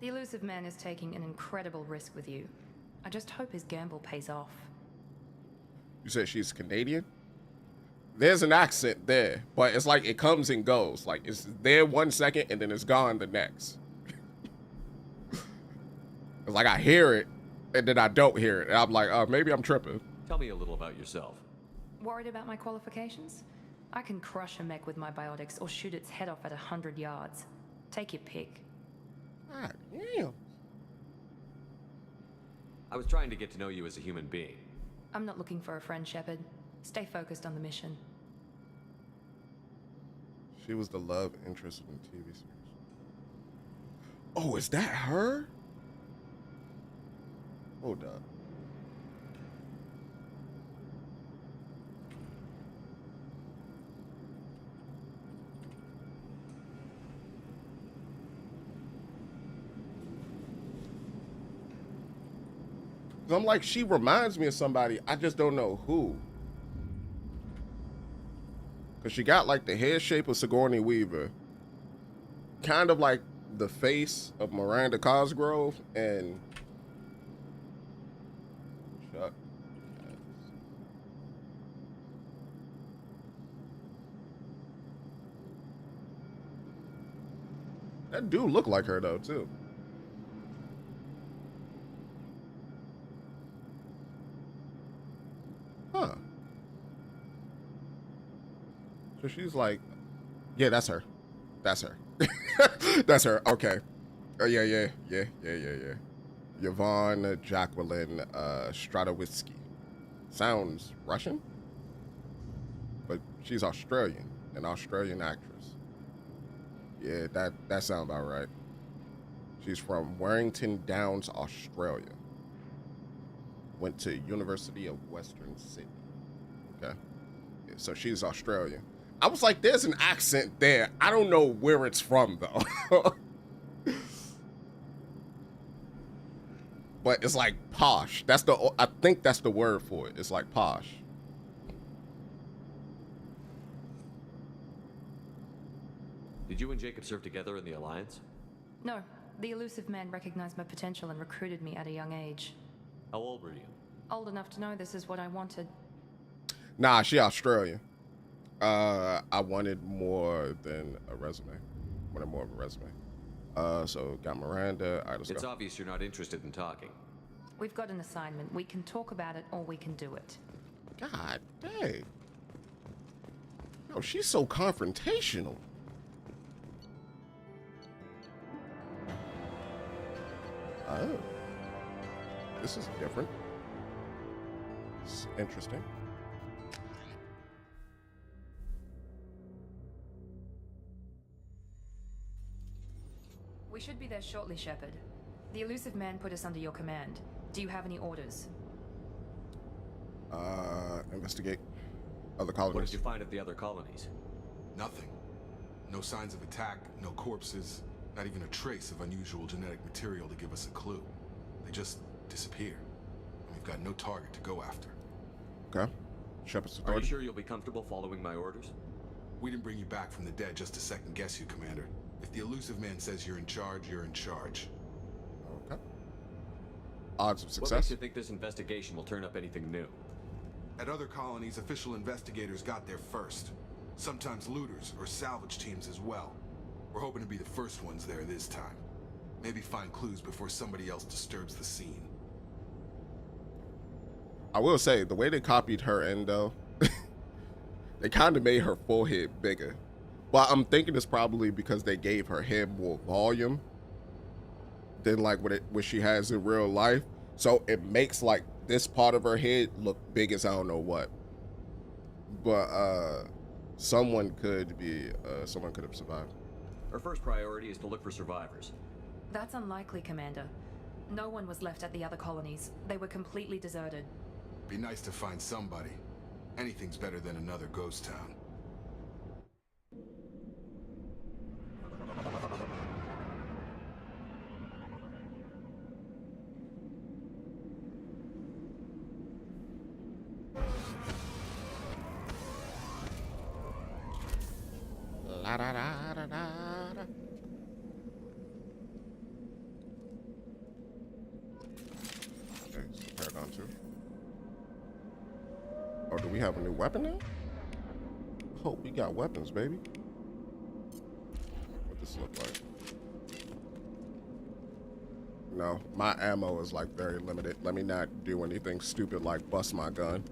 The elusive man is taking an incredible risk with you. I just hope his gamble pays off. You said she's Canadian? There's an accent there, but it's like it comes and goes. Like, it's there 1 second and then it's gone the next. It's like I hear it and then I don't hear it. And I'm like, maybe I'm tripping. Tell me a little about yourself. Worried about my qualifications? I can crush a mech with my biotics or shoot its head off at 100 yards. Take your pick. God damn. I was trying to get to know you as a human being. I'm not looking for a friend, Shepard. Stay focused on the mission. She was the love interest in the TV series. Oh, is that her? Hold up. I'm like, she reminds me of somebody. I just don't know who. Because she got like the head shape of Sigourney Weaver. Kind of like the face of Miranda Cosgrove and Chuck. That dude look like her though too. Huh. So she's like, yeah, that's her. That's her. That's her. Okay. Oh yeah. Yvonne Jacqueline Stratowitzky. Sounds Russian, but she's Australian, an Australian actress. Yeah, that sounds about right. She's from Warrington Downs, Australia. Went to University of Western Sydney. Okay. Yeah, so she's Australian. I was like, there's an accent there. I don't know where it's from though. But it's like posh. I think that's the word for it. It's like posh. Did you and Jacob serve together in the Alliance? No, the elusive man recognized my potential and recruited me at a young age. How old were you? Old enough to know this is what I wanted. Nah, she Australian. I wanted more than a resume. Wanted more of a resume. So got Miranda. All right, let's It's go. obvious you're not interested in talking. We've got an assignment. We can talk about it or we can do it. God dang. Yo, she's so confrontational. Oh. This is different. It's interesting. We should be there shortly, Shepard. The elusive man put us under your command. Do you have any orders? Investigate other What colonies. did you find at the other colonies? Nothing. No signs of attack, no corpses, not even a trace of unusual genetic material to give us a clue. They just disappear. And we've got no target to go after. Okay. Shepard's Are you authority. sure you'll be comfortable following my orders? We didn't bring you back from the dead just to second guess you, Commander. If the elusive man says you're in charge, you're in charge. Okay. Odds of What success. makes you think this investigation will turn up anything new? At other colonies, official investigators got there first. Sometimes looters or salvage teams as well. We're hoping to be the first ones there this time. Maybe find clues before somebody else disturbs the scene. I will say, the way they copied her endo, they kind of made her forehead bigger. But I'm thinking it's probably because they gave her head more volume than like what she has in real life. So it makes like this part of her head look big as I don't know what. But someone could have survived. Our first priority is to look for survivors. That's unlikely, Commander. No one was left at the other colonies. They were completely deserted. Be nice to find somebody. Anything's better than another ghost town. La da da da da da. Okay, so Paragon 2. Oh, do we have a new weapon now? Hope we got weapons, baby. What this look like? No, my ammo is like very limited. Let me not do anything stupid like bust my gun.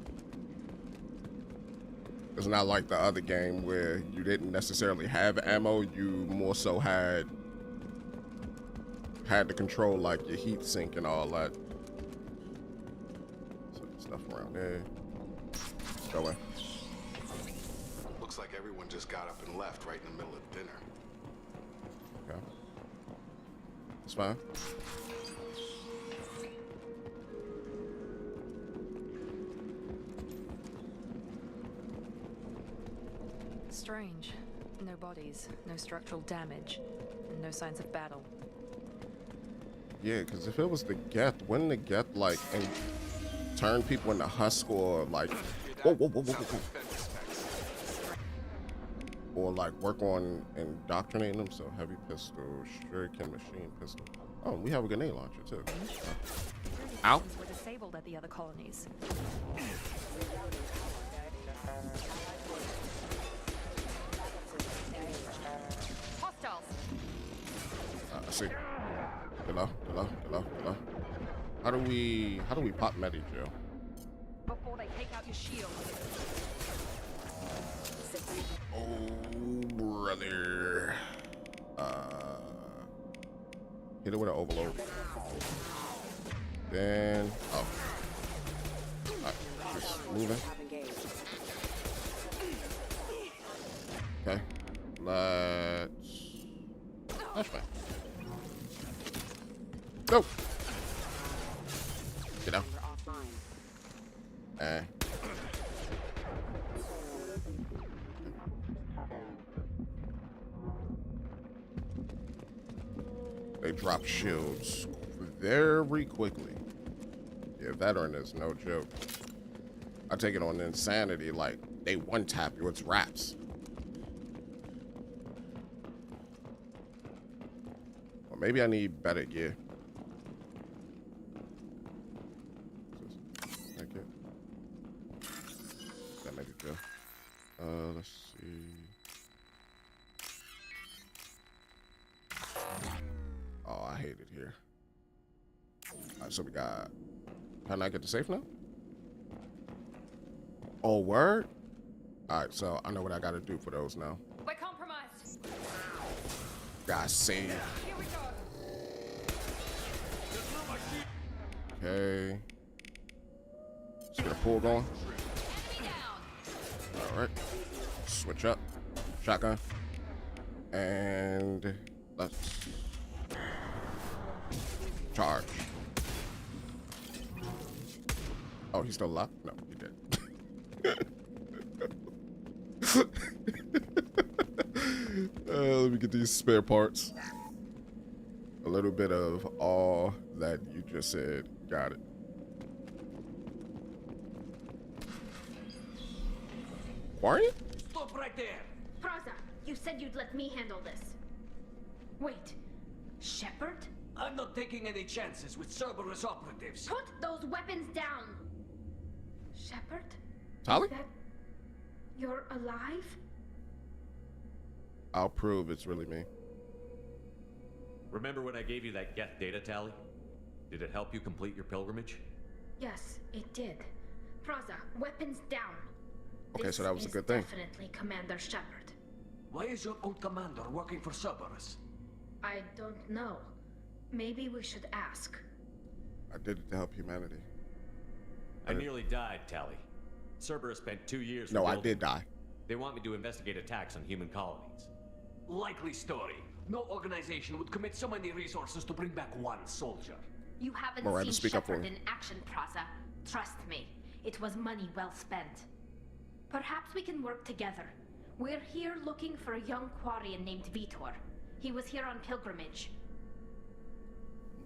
It's not like the other game where you didn't necessarily have ammo, you more so had to control like your heat sink and all that. So stuff around there. Go away. Looks like everyone just got up and left right in the middle of dinner. Okay. It's fine. Strange. No bodies, no structural damage, and no signs of battle. Yeah, because if it was the Geth, wouldn't the Geth like turn people into husk or like or like work on indoctrinating them? So heavy pistol, shuriken, machine pistol. Oh, we have a grenade launcher too. Ow. Were disabled at the other colonies. Hostiles. I see. Hello. How do we pop Medi Jill? Before they take out your shield. Oh brother. Hit it with an overload. Then just moving. Okay. That's fine. Go. Get out. They drop shields very quickly. Yeah, veteran is no joke. I take it on insanity, like they one tap you, it's wraps. Or maybe I need better gear. go. Let's see. Oh, I hate it here. Alright, so we got. Can I get the safe now? Oh, word? Alright, so I know what I gotta do for those now. We're compromised. Gotta save. Here we go. Okay. Let's get a pull going. Alright. Switch up. Shotgun. And let's charge. Oh, he's still alive? No, he did. Let me get these spare parts. A little bit of all that you just said. Got it. Quarian? Stop right there! Praza, you said you'd let me handle this. Wait, Shepard? I'm not taking any chances with Cerberus operatives. Put those weapons down! Shepard? Tali? Is that... You're alive? I'll prove it's really me. Remember when I gave you that Geth data tally? Did it help you complete your pilgrimage? Yes, it did. Praza, weapons down. Okay, so that was a good thing. Definitely Commander Shepard. Why is your old commander working for Cerberus? I don't know. Maybe we should ask. I did it to help humanity. I nearly died, Tali. Cerberus spent 2 years. No, I did die. They want me to investigate attacks on human colonies. Likely story. No organization would commit so many resources to bring back one soldier. You haven't Miranda, seen speak up for Shepard me. in action, Praza. Trust me, it was money well spent. Perhaps we can work together. We're here looking for a young Quarian named Vitor. He was here on pilgrimage.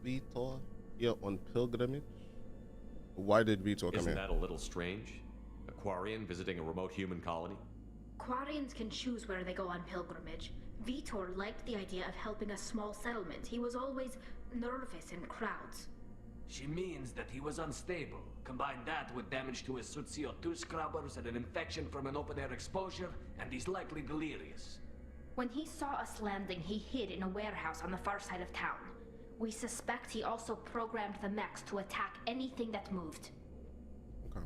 Vitor? Yeah, on pilgrimage? Why did Vitor come Isn't in? that a little strange? A Quarian visiting a remote human colony? Quarians can choose where they go on pilgrimage. Vitor liked the idea of helping a small settlement. He was always nervous in crowds. She means that he was unstable. Combine that with damage to his suit CO2 scrubbers and an infection from an open-air exposure, and he's likely delirious. When he saw us landing, he hid in a warehouse on the far side of town. We suspect he also programmed the mechs to attack anything that moved. Okay.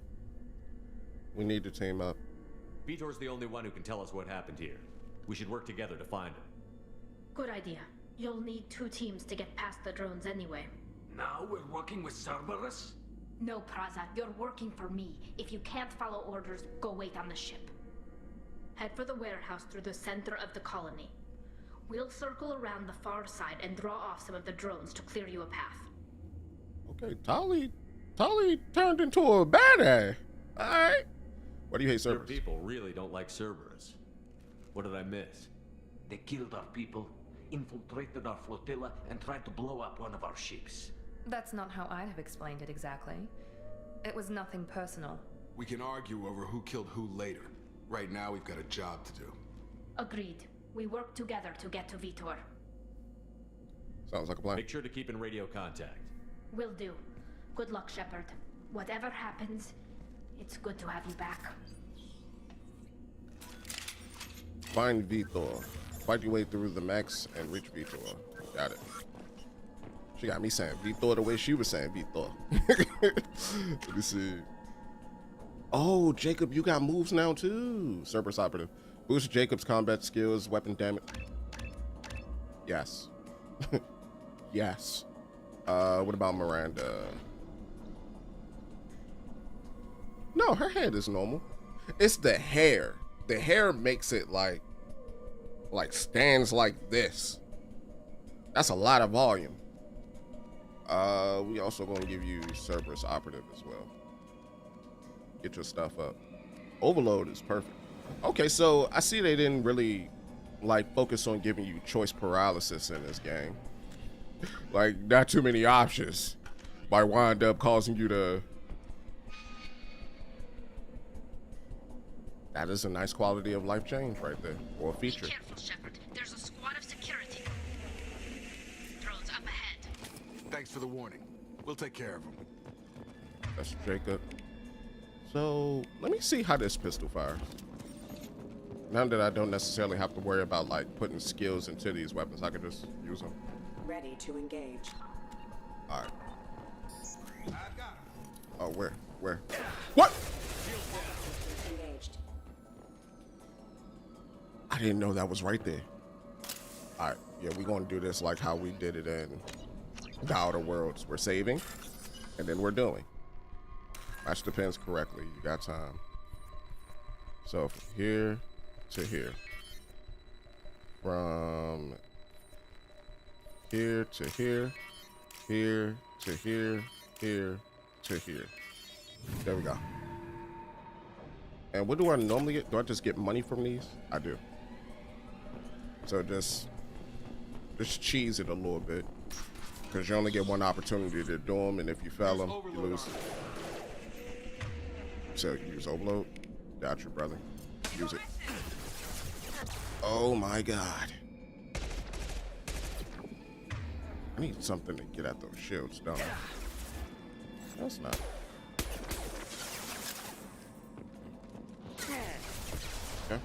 We need to team up. Vitor's the only one who can tell us what happened here. We should work together to find him. Good idea. You'll need 2 teams to get past the drones anyway. Now we're working with Cerberus? No, Praza, you're working for me. If you can't follow orders, go wait on the ship. Head for the warehouse through the center of the colony. We'll circle around the far side and draw off some of the drones to clear you a path. Okay, Tali turned into a badass. Alright. Why do you hate Your Cerberus? people really don't like Cerberus. What did I miss? They killed our people, infiltrated our flotilla, and tried to blow up one of our ships. That's not how I'd have explained it exactly. It was nothing personal. We can argue over who killed who later. Right now, we've got a job to do. Agreed. We work together to get to Vitor. Sounds like a plan. Make sure to keep in radio contact. Will do. Good luck, Shepard. Whatever happens, it's good to have you back. Find Vitor. Fight your way through the mechs and reach Vitor. Got it. She got me saying Vitor the way she was saying Vitor. Let me see. Oh, Jacob, you got moves now too. Cerberus operative. Boost Jacob's combat skills, weapon damage. Yes. Yes. What about Miranda? No, her head is normal. It's the hair. The hair makes it like stands like this. That's a lot of volume. We also gonna give you Cerberus operative as well. Get your stuff up. Overload is perfect. Okay, so I see they didn't really like focus on giving you choice paralysis in this game. Like, not too many options might wind up causing you to. That is a nice quality of life change right there, or a feature. Be careful, Shepard. There's a squad of security. Drones up ahead. Thanks for the warning. We'll take care of them. That's Jacob. So let me see how this pistol fires. Now that I don't necessarily have to worry about like putting skills into these weapons, I can just use them. Ready to engage. All right. Oh, where? What? Engaged. I didn't know that was right there. All right, yeah, we're gonna do this like how we did it in the Outer Worlds. We're saving, and then we're doing. Match the pins correctly. You got time. So from here to here. From here to here. Here to here. Here to here. There we go. And what do I normally get? Do I just get money from these? I do. So just cheese it a little bit, because you only get one opportunity to do them, and if you fail them, you lose. So use overload. Got you, brother. Use it. Oh my God. I need something to get at those shields, don't I? That's not. Okay.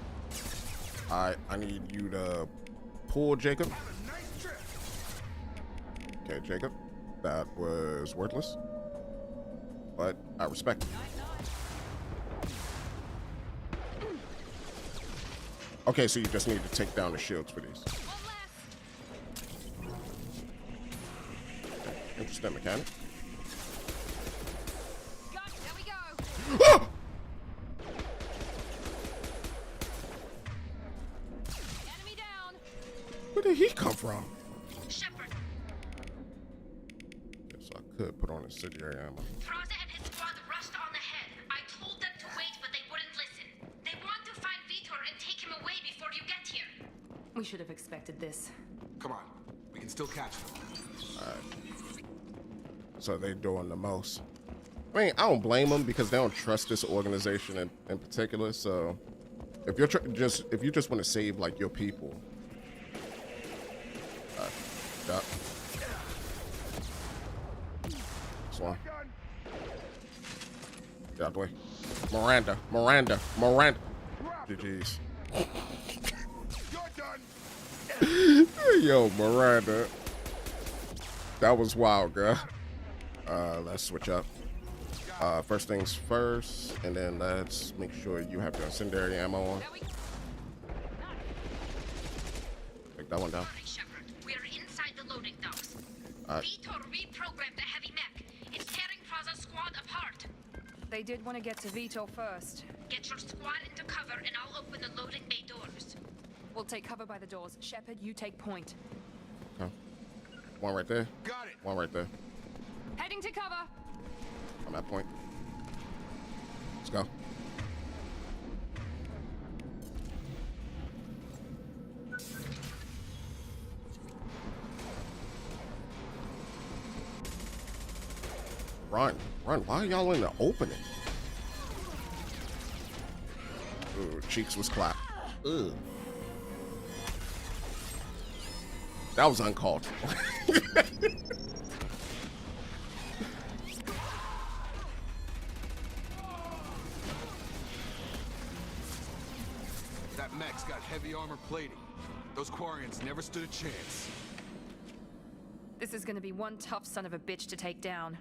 Alright, I need you to pull Jacob. Okay, Jacob. That was worthless. But I respect it. Okay, so you just need to take down the shields for these. Interesting mechanic. There we go. Ah! Enemy down. Where did he come from? Shepard. Yes, I could put on incendiary ammo. Prothean and his squad rushed on ahead. I told them to wait, but they wouldn't listen. They want to find Vitor and take him away before you get here. We should have expected this. Come on, we can still catch them. All right. So they're doing the most. I mean, I don't blame them because they don't trust this organization in particular. So if you're if you just want to save like your people, yeah. This one. Get out the way. Miranda. GG's. Yo, Miranda. That was wild, girl. Let's switch up. First things first, and then let's make sure you have your incendiary ammo on. Take that one down. Shepard, we're inside the loading docks. Alright. Vitor reprogrammed the heavy mech. It's tearing Praza's squad apart. They did want to get to Vito first. Get your squad into cover and I'll open the loading bay doors. We'll take cover by the doors. Shepard, you take point. Okay. One right there. Got it. One right there. Heading to cover. On that point. Let's go. Run. Why are y'all in the opening? Ooh, cheeks was clapped. Ugh. That was uncalled for. That mech's got heavy armor plating. Those Quarians never stood a chance. This is gonna be one tough son of a bitch to take down.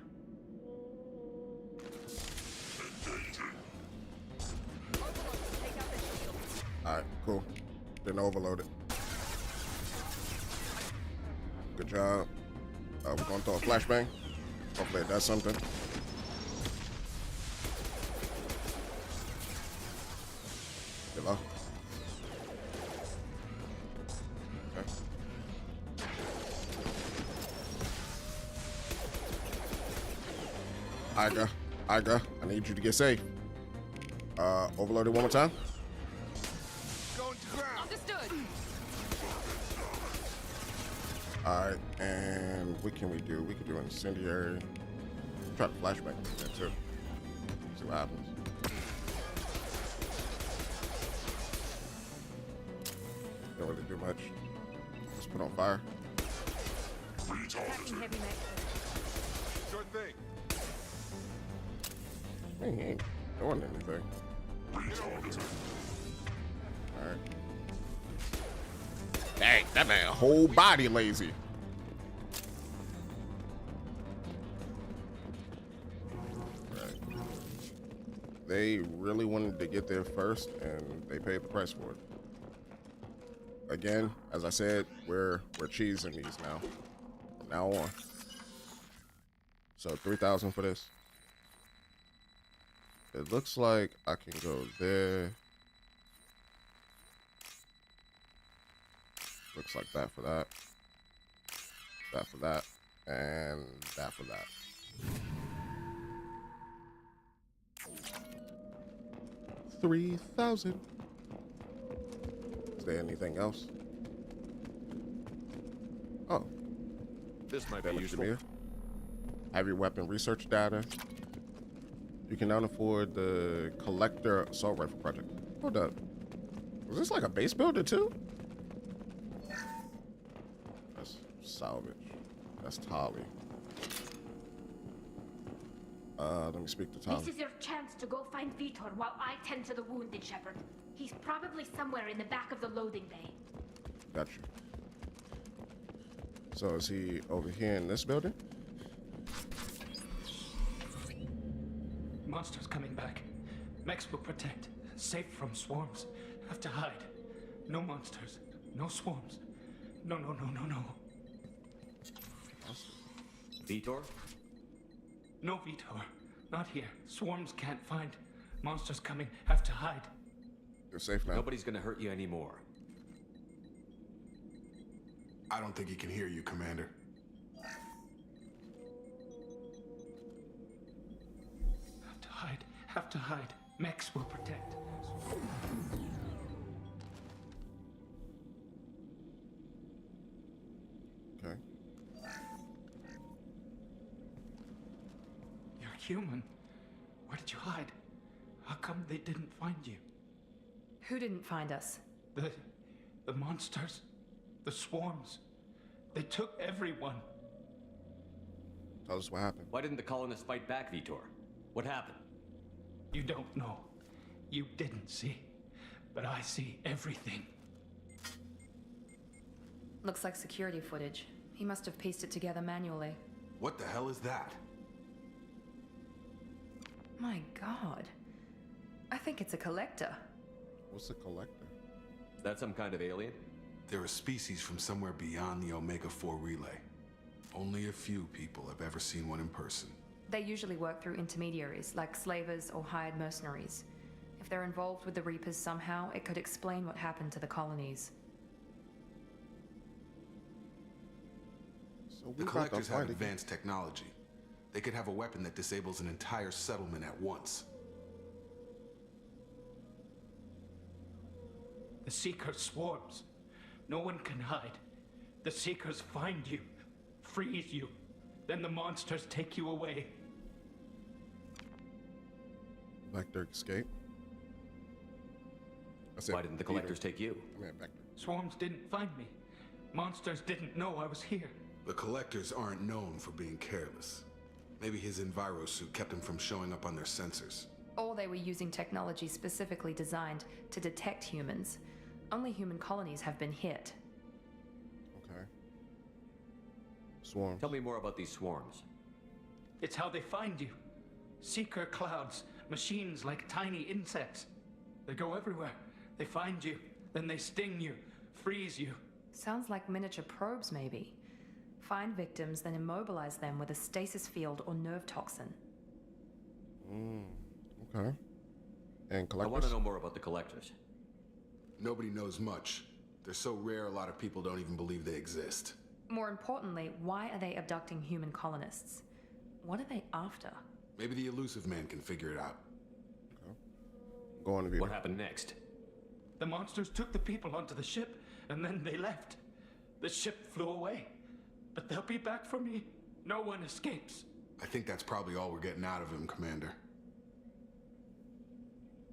Alright, cool. Didn't overload it. Good job. We're gonna throw a flashbang. Hopefully it does something. Get low. Okay. Iga, I need you to get safe. Overload it one more time. Understood. Alright, and what can we do? We can do incendiary. Try to flashback that too. See what happens. Don't really do much. Just put on fire. Heavy mech. Sure thing. Hey, doing anything. Alright. Dang, that man whole body lazy. Right. They really wanted to get there first, and they paid the price for it. Again, as I said, we're cheesing these now. From now on. So 3,000 for this. It looks like I can go there. Looks like that for that. That for that. And that for that. $3,000. Is there anything else? Oh. This might be useful. Here. Have your weapon research data. You can now afford the Collector Assault Rifle Project. Hold up. Was this like a base builder too? That's salvage. That's Tali. Let me speak to Tom. This is your chance to go find Vitor while I tend to the wounded, Shepard. He's probably somewhere in the back of the loading bay. Got you. So is he over here in this building? Monsters coming back. Mechs will protect. Safe from swarms. Have to hide. No monsters. No swarms. No. Vitor? No Vitor. Not here. Swarms can't find. Monsters coming. Have to hide. You're safe now. Nobody's gonna hurt you anymore. I don't think he can hear you, Commander. Have to hide. Mechs will protect. Okay. You're human. Where did you hide? How come they didn't find you? Who didn't find us? The monsters. The swarms. They took everyone. Tell us what happened. Why didn't the colonists fight back, Vitor? What happened? You don't know. You didn't see. But I see everything. Looks like security footage. He must have pieced it together manually. What the hell is that? My God. I think it's a collector. What's a collector? Is that some kind of alien? They're a species from somewhere beyond the Omega-4 relay. Only a few people have ever seen one in person. They usually work through intermediaries, like slavers or hired mercenaries. If they're involved with the Reapers somehow, it could explain what happened to the colonies. So the collectors have advanced technology. They could have a weapon that disables an entire settlement at once. The Seeker swarms. No one can hide. The Seekers find you, freeze you. Then the monsters take you away. Vector escape. Why didn't the collectors take you? Swarms didn't find me. Monsters didn't know I was here. The collectors aren't known for being careless. Maybe his envirosuit kept him from showing up on their sensors. Or they were using technology specifically designed to detect humans. Only human colonies have been hit. Okay. Swarms. Tell me more about these swarms. It's how they find you. Seeker clouds, machines like tiny insects. They go everywhere. They find you, then they sting you, freeze you. Sounds like miniature probes, maybe. Find victims, then immobilize them with a stasis field or nerve toxin. Okay. And collectors? I want to know more about the collectors. Nobody knows much. They're so rare, a lot of people don't even believe they exist. More importantly, why are they abducting human colonists? What are they after? Maybe the elusive man can figure it out. Okay. Go on to be. What happened next? The monsters took the people onto the ship, and then they left. The ship flew away. But they'll be back for me. No one escapes. I think that's probably all we're getting out of him, Commander.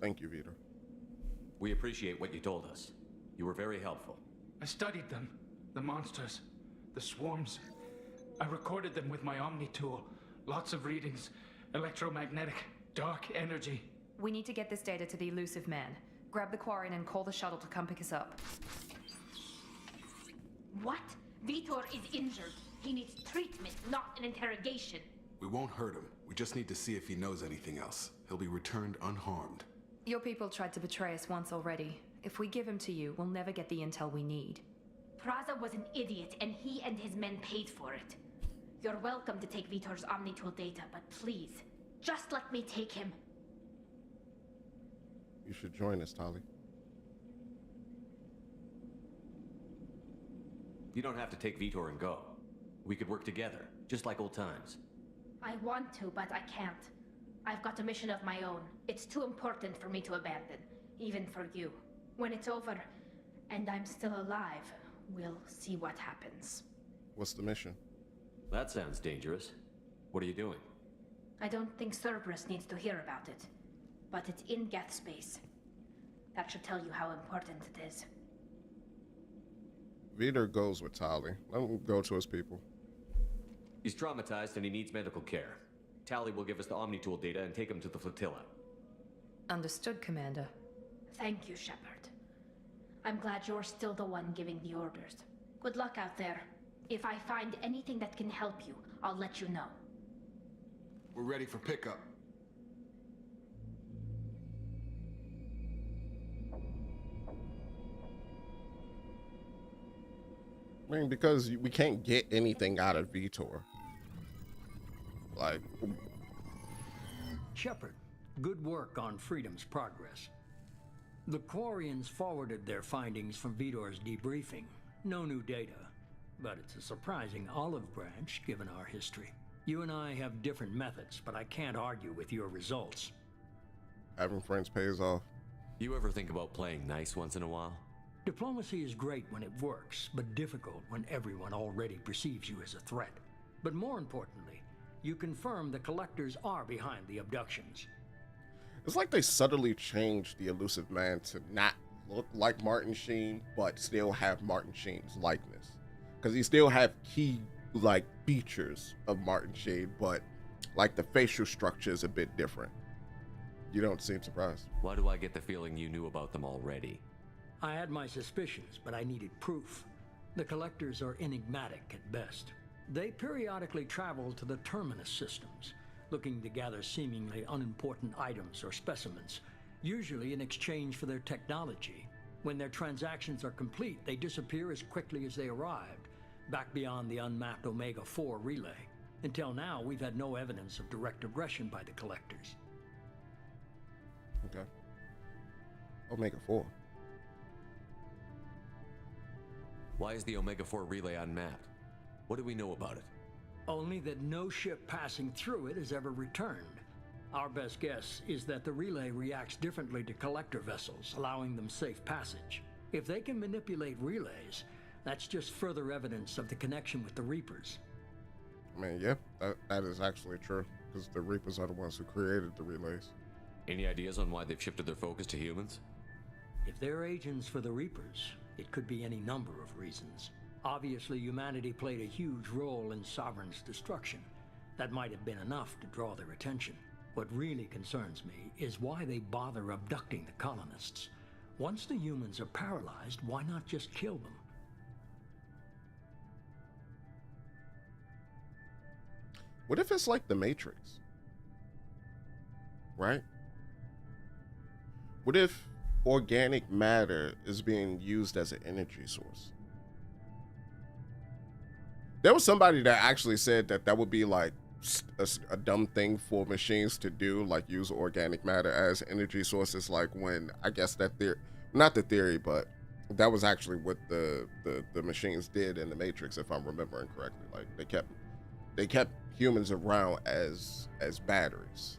Thank you, Vito. We appreciate what you told us. You were very helpful. I studied them. The monsters. The swarms. I recorded them with my Omni tool. Lots of readings. Electromagnetic. Dark energy. We need to get this data to the elusive man. Grab the Quarian and call the shuttle to come pick us up. What? Vitor is injured. He needs treatment, not an interrogation. We won't hurt him. We just need to see if he knows anything else. He'll be returned unharmed. Your people tried to betray us once already. If we give him to you, we'll never get the intel we need. Praza was an idiot, and he and his men paid for it. You're welcome to take Vitor's Omnitool data, but please, just let me take him. You should join us, Tali. You don't have to take Vitor and go. We could work together, just like old times. I want to, but I can't. I've got a mission of my own. It's too important for me to abandon, even for you. When it's over, and I'm still alive, we'll see what happens. What's the mission? That sounds dangerous. What are you doing? I don't think Cerberus needs to hear about it, but it's in Geth space. That should tell you how important it is. Vitor goes with Tali. Let him go to his people. He's traumatized and he needs medical care. Tali will give us the Omnitool data and take him to the flotilla. Understood, Commander. Thank you, Shepard. I'm glad you're still the one giving the orders. Good luck out there. If I find anything that can help you, I'll let you know. We're ready for pickup. I mean, because we can't get anything out of Vitor. Like... Shepard, good work on Freedom's progress. The Quarians forwarded their findings from Vitor's debriefing. No new data, but it's a surprising olive branch given our history. You and I have different methods, but I can't argue with your results. Having friends pays off. You ever think about playing nice once in a while? Diplomacy is great when it works, but difficult when everyone already perceives you as a threat. But more importantly, you confirm the Collectors are behind the abductions. It's like they subtly changed the elusive man to not look like Martin Sheen, but still have Martin Sheen's likeness. Because he still have key, like, features of Martin Sheen, but, like, the facial structure is a bit different. You don't seem surprised. Why do I get the feeling you knew about them already? I had my suspicions, but I needed proof. The Collectors are enigmatic at best. They periodically travel to the Terminus systems, looking to gather seemingly unimportant items or specimens, usually in exchange for their technology. When their transactions are complete, they disappear as quickly as they arrived, back beyond the unmapped Omega-4 relay. Until now, we've had no evidence of direct aggression by the Collectors. Okay. Omega-4. Why is the Omega-4 relay unmapped? What do we know about it? Only that no ship passing through it has ever returned. Our best guess is that the relay reacts differently to Collector vessels, allowing them safe passage. If they can manipulate relays, that's just further evidence of the connection with the Reapers. I mean, yeah, that is actually true, because the Reapers are the ones who created the relays. Any ideas on why they've shifted their focus to humans? If they're agents for the Reapers, it could be any number of reasons. Obviously, humanity played a huge role in Sovereign's destruction. That might have been enough to draw their attention. What really concerns me is why they bother abducting the colonists. Once the humans are paralyzed, why not just kill them? What if it's like the Matrix? Right? What if organic matter is being used as an energy source? There was somebody that actually said that that would be like a dumb thing for machines to do, like use organic matter as energy sources. Like when, I guess that theory, not the theory, but that was actually what the machines did in the Matrix, if I'm remembering correctly. Like they kept humans around as batteries.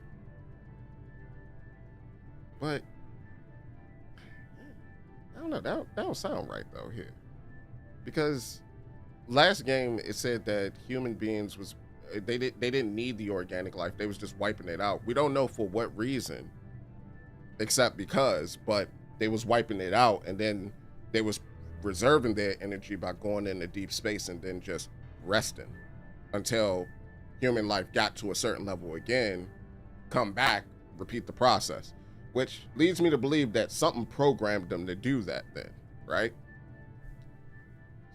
But I don't know, that don't sound right though here, because last game it said that human beings was they didn't need the organic life, they was just wiping it out. We don't know for what reason, except because, but they was wiping it out, and then they was reserving their energy by going into deep space and then just resting until human life got to a certain level again, come back, repeat the process. which leads me to believe that something programmed them to do that then, right?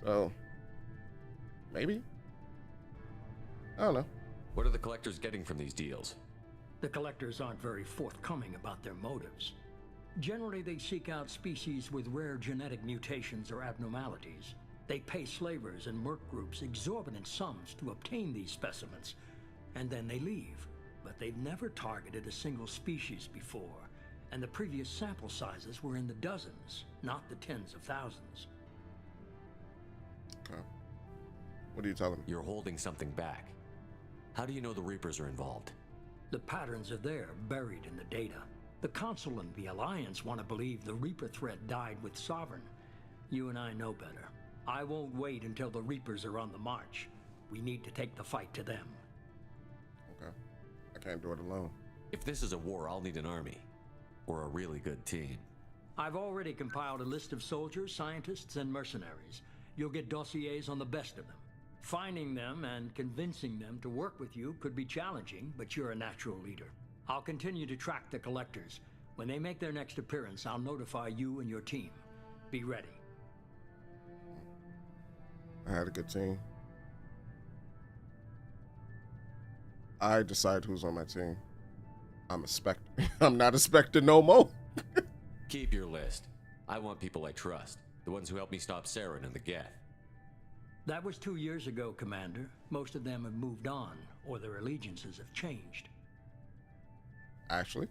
So, maybe? I don't know. What are the collectors getting from these deals? The collectors aren't very forthcoming about their motives. Generally, they seek out species with rare genetic mutations or abnormalities. They pay slavers and merc groups exorbitant sums to obtain these specimens, and then they leave. But they've never targeted a single species before, and the previous sample sizes were in the dozens, not the tens of thousands. Okay. What are you telling me? You're holding something back. How do you know the Reapers are involved? The patterns are there, buried in the data. The Council and the Alliance want to believe the Reaper threat died with Sovereign. You and I know better. I won't wait until the Reapers are on the march. We need to take the fight to them. Okay. I can't do it alone. If this is a war, I'll need an army. Or a really good team. I've already compiled a list of soldiers, scientists, and mercenaries. You'll get dossiers on the best of them. Finding them and convincing them to work with you could be challenging, but you're a natural leader. I'll continue to track the collectors. When they make their next appearance, I'll notify you and your team. Be ready. I had a good team. I decide who's on my team. I'm a Spectre. I'm not a Spectre no more. Keep your list. I want people I trust. The ones who helped me stop Saren and the Geth. That was 2 years ago, Commander. Most of them have moved on, or their allegiances have changed. Ashley?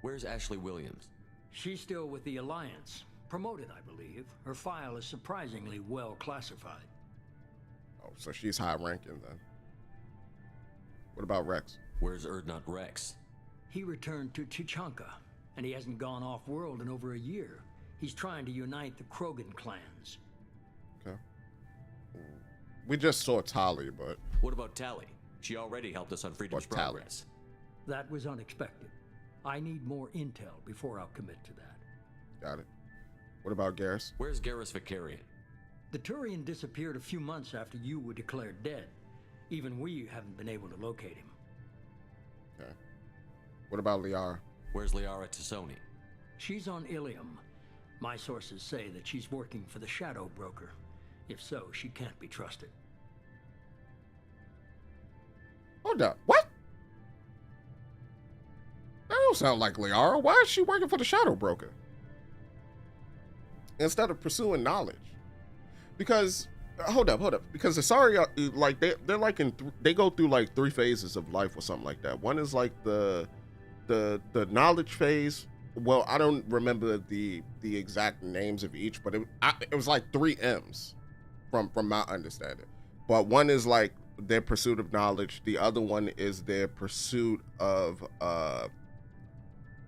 Where's Ashley Williams? She's still with the Alliance. Promoted, I believe. Her file is surprisingly well classified. Oh, so she's high ranking then. What about Rex? Where's Urdnot Rex? He returned to Tuchanka, and he hasn't gone off-world in over a year. He's trying to unite the Krogan clans. Okay. We just saw Tali, but... What about Tali? She already helped us on Freedom's Progress. That was unexpected. I need more intel before I'll commit to that. Got it. What about Garrus? Where's Garrus Vicarian? The Turian disappeared a few months after you were declared dead. Even we haven't been able to locate him. Okay. What about Liara? Where's Liara Tassoni? She's on Ilium. My sources say that she's working for the Shadow Broker. If so, she can't be trusted. Hold up. What? That don't sound like Liara. Why is she working for the Shadow Broker? Instead of pursuing knowledge. Because, hold up. Because the Asari, like, they're like they go through like 3 phases of life or something like that. One is like the knowledge phase. Well, I don't remember the exact names of each, but it was like 3 M's from my understanding. But one is like their pursuit of knowledge. The other one is their pursuit of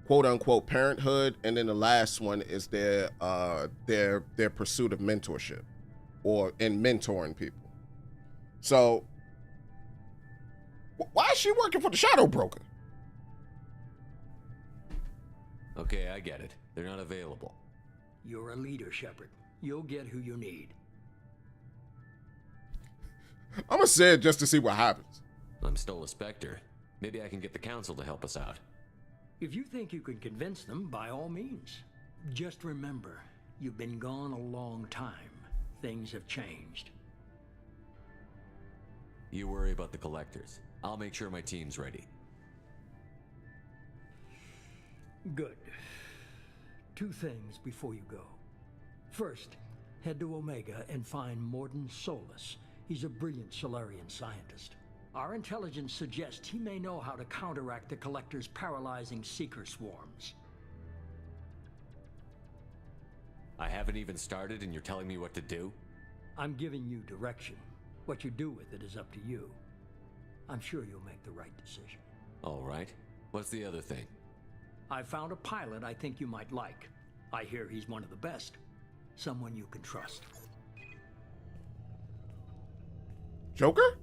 quote unquote parenthood, and then the last one is their pursuit of mentorship, or in mentoring people. So why is she working for the Shadow Broker? Okay, I get it. They're not available. You're a leader, Shepard. You'll get who you need. I'm gonna say it just to see what happens. I'm still a Spectre. Maybe I can get the Council to help us out. If you think you can convince them, by all means. Just remember, you've been gone a long time. Things have changed. You worry about the collectors. I'll make sure my team's ready. Good. 2 things before you go. First, head to Omega and find Morden Solus. He's a brilliant Solarian scientist. Our intelligence suggests he may know how to counteract the Collector's paralyzing Seeker swarms. I haven't even started and you're telling me what to do? I'm giving you direction. What you do with it is up to you. I'm sure you'll make the right decision. All right. What's the other thing? I found a pilot I think you might like. I hear he's one of the best. Someone you can trust. Joker?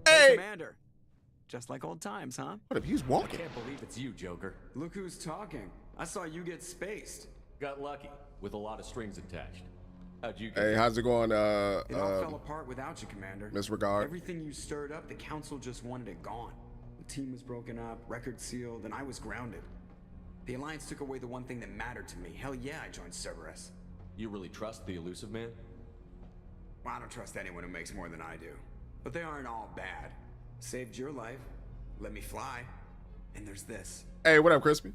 Hey, Commander. Just like old times, huh? What if he's walking? I can't believe it's you, Joker. Look who's talking. I saw you get spaced. Got lucky, with a lot of strings attached. How'd you get Hey, how's it going, It all fell apart without you, Commander. Misregard. Everything you stirred up, the Council just wanted it gone. The team was broken up, record sealed, and I was grounded. The Alliance took away the one thing that mattered to me. Hell yeah, I joined Cerberus. You really trust the elusive man? Well, I don't trust anyone who makes more than I do. But they aren't all bad. Saved your life, let me fly, and there's this. Hey, what up, Crispy?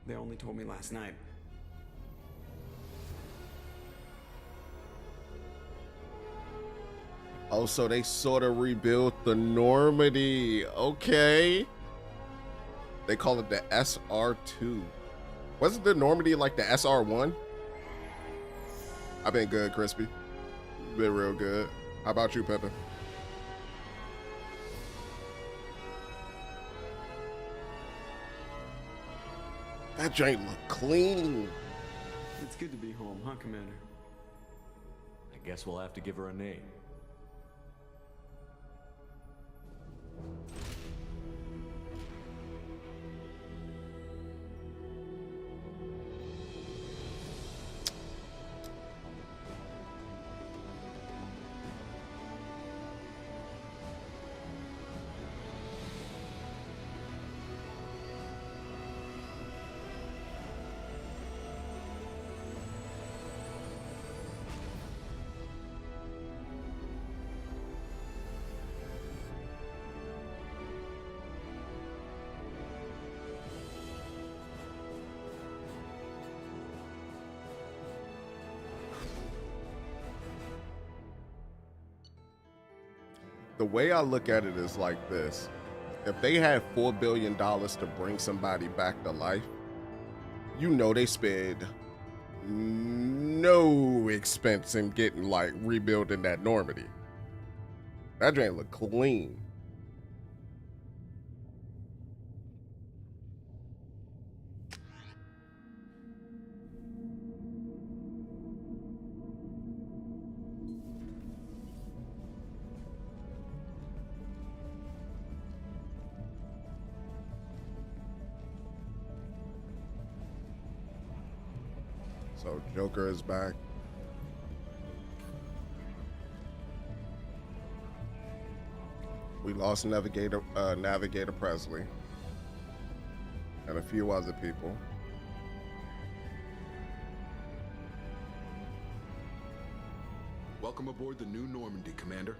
They only told me last night. Oh, so they sort of rebuilt the Normandy. Okay. They call it the SR2. Wasn't the Normandy like the SR1? I've been good, Crispy. Been real good. How about you, Pepper? That joint look clean. It's good to be home, huh, Commander? I guess we'll have to give her a name. The way I look at it is like this. If they had $4 billion to bring somebody back to life, you know they spend no expense in getting, like, rebuilding that Normandy. That drain look clean. So Joker is back. We lost Navigator Presley and a few other people. Welcome aboard the new Normandy, Commander.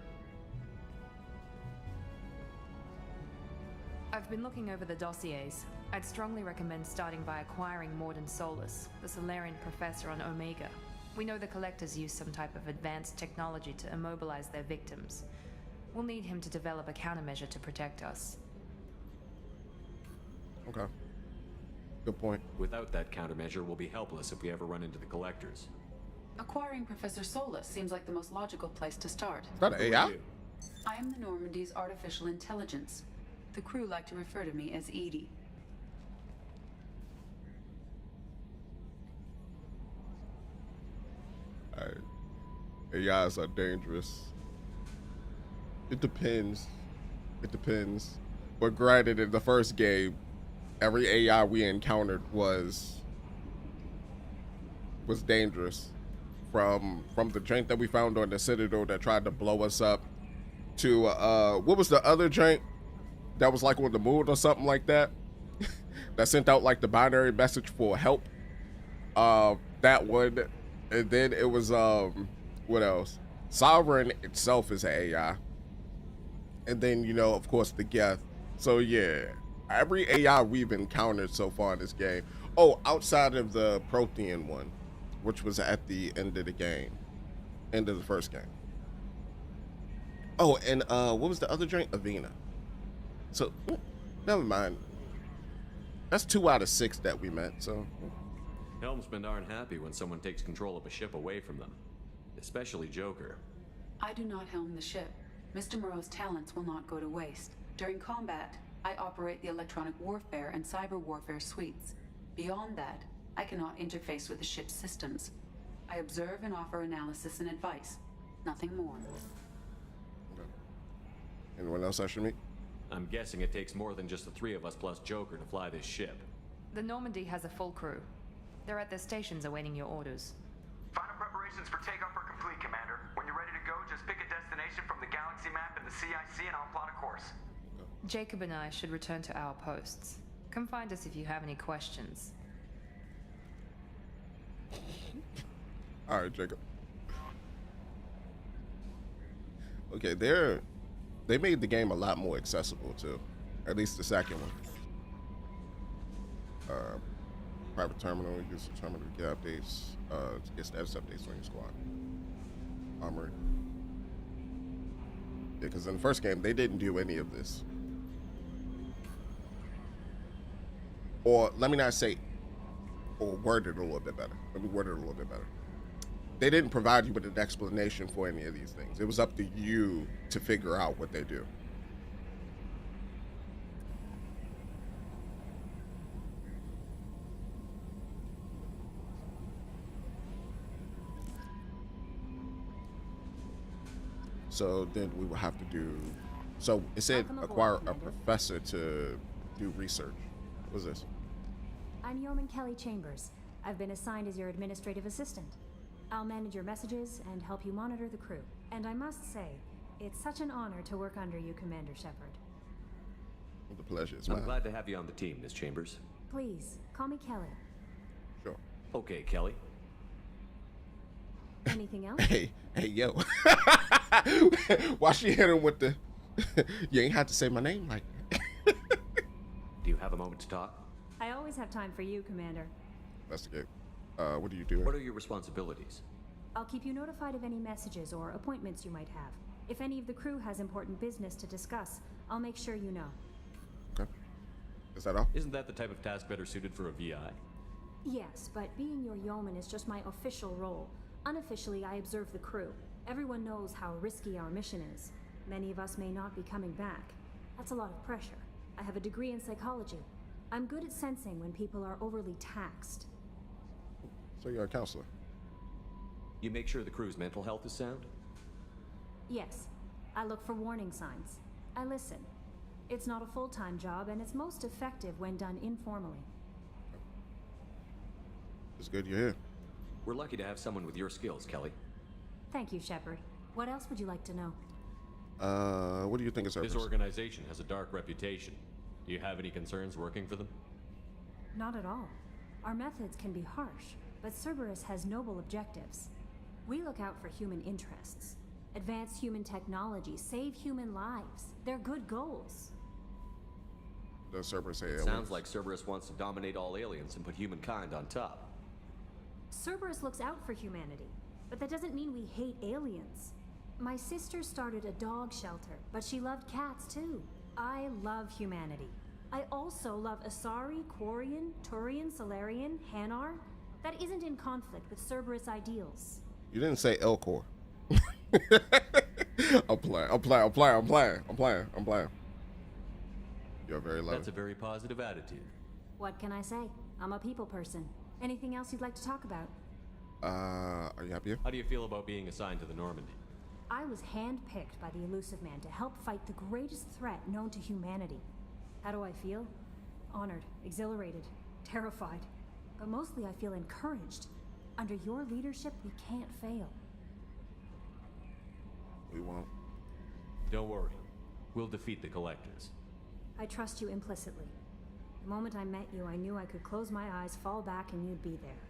I've been looking over the dossiers. I'd strongly recommend starting by acquiring Morden Solus, the Solarian professor on Omega. We know the Collectors use some type of advanced technology to immobilize their victims. We'll need him to develop a countermeasure to protect us. Okay. Good point. Without that countermeasure, we'll be helpless if we ever run into the Collectors. Acquiring Professor Solus seems like the most logical place to start. Is that an AI? I am the Normandy's artificial intelligence. The crew like to refer to me as Edie. AIs are dangerous. It depends. It depends. But granted, in the first game, every AI we encountered was dangerous. From the jank that we found on the Citadel that tried to blow us up to what was the other jank that was like on the moon or something like that that sent out like the binary message for help. That one, and then it was what else? Sovereign itself is an AI, and then you know of course the Geth. So yeah, every AI we've encountered so far in this game. Oh, outside of the Prothean one, which was at the end of the game, end of the first game. Oh, and what was the other drink? Avena. So, never mind. That's 2 out of 6 that we met, so. Helmsmen aren't happy when someone takes control of a ship away from them. Especially Joker. I do not helm the ship. Mr. Moreau's talents will not go to waste. During combat, I operate the electronic warfare and cyber warfare suites. Beyond that, I cannot interface with the ship's systems. I observe and offer analysis and advice. Nothing more. Okay. Anyone else I should meet? I'm guessing it takes more than just the 3 of us plus Joker to fly this ship. The Normandy has a full crew. They're at their stations awaiting your orders. Final preparations for takeoff are complete, Commander. When you're ready to go, just pick a destination from the galaxy map and the CIC and I'll plot a course. Jacob and I should return to our posts. Come find us if you have any questions. All right, Jacob. Okay, they made the game a lot more accessible too. At least the second one. Private terminal, use the terminal to get updates, to get status updates on your squad. Armory. Yeah, because in the first game, they didn't do any of this. Or let me not say, or word it a little bit better. Let me word it a little bit better. They didn't provide you with an explanation for any of these things. It was up to you to figure out what they do. So then we will have to do, so it said acquire a professor to do research. What was this? I'm Yeoman Kelly Chambers. I've been assigned as your administrative assistant. I'll manage your messages and help you monitor the crew. And I must say, it's such an honor to work under you, Commander Shepard. The pleasure is mine. I'm glad to have you on the team, Miss Chambers. Please, call me Kelly. Sure. Okay, Kelly. Anything else? Hey, yo. Why she hit him with the, you ain't have to say my name like that. Do you have a moment to talk? I always have time for you, Commander. Investigate. What do you do? What are your responsibilities? I'll keep you notified of any messages or appointments you might have. If any of the crew has important business to discuss, I'll make sure you know. Okay. Is that all? Isn't that the type of task better suited for a VI? Yes, but being your yeoman is just my official role. Unofficially, I observe the crew. Everyone knows how risky our mission is. Many of us may not be coming back. That's a lot of pressure. I have a degree in psychology. I'm good at sensing when people are overly taxed. So you're a counselor? You make sure the crew's mental health is sound? Yes. I look for warning signs. I listen. It's not a full-time job, and it's most effective when done informally. It's good you're here. We're lucky to have someone with your skills, Kelly. Thank you, Shepard. What else would you like to know? What do you think is This organization has a dark reputation. Do you have any concerns working for them? Not at all. Our methods can be harsh, but Cerberus has noble objectives. We look out for human interests. Advance human technology, save human lives. They're good goals. Does Cerberus say aliens? Sounds like Cerberus wants to dominate all aliens and put humankind on top. Cerberus looks out for humanity, but that doesn't mean we hate aliens. My sister started a dog shelter, but she loved cats too. I love humanity. I also love Asari, Quarian, Turian, Solarian, Hanar. That isn't in conflict with Cerberus ideals. You didn't say Elcor. I'm playing. You're very low. That's a very positive attitude. What can I say? I'm a people person. Anything else you'd like to talk about? Are you happy? How do you feel about being assigned to the Normandy? I was handpicked by the Elusive Man to help fight the greatest threat known to humanity. How do I feel? Honored, exhilarated, terrified. But mostly I feel encouraged. Under your leadership, we can't fail. We won't. Don't worry. We'll defeat the Collectors. I trust you implicitly. The moment I met you, I knew I could close my eyes, fall back, and you'd be there.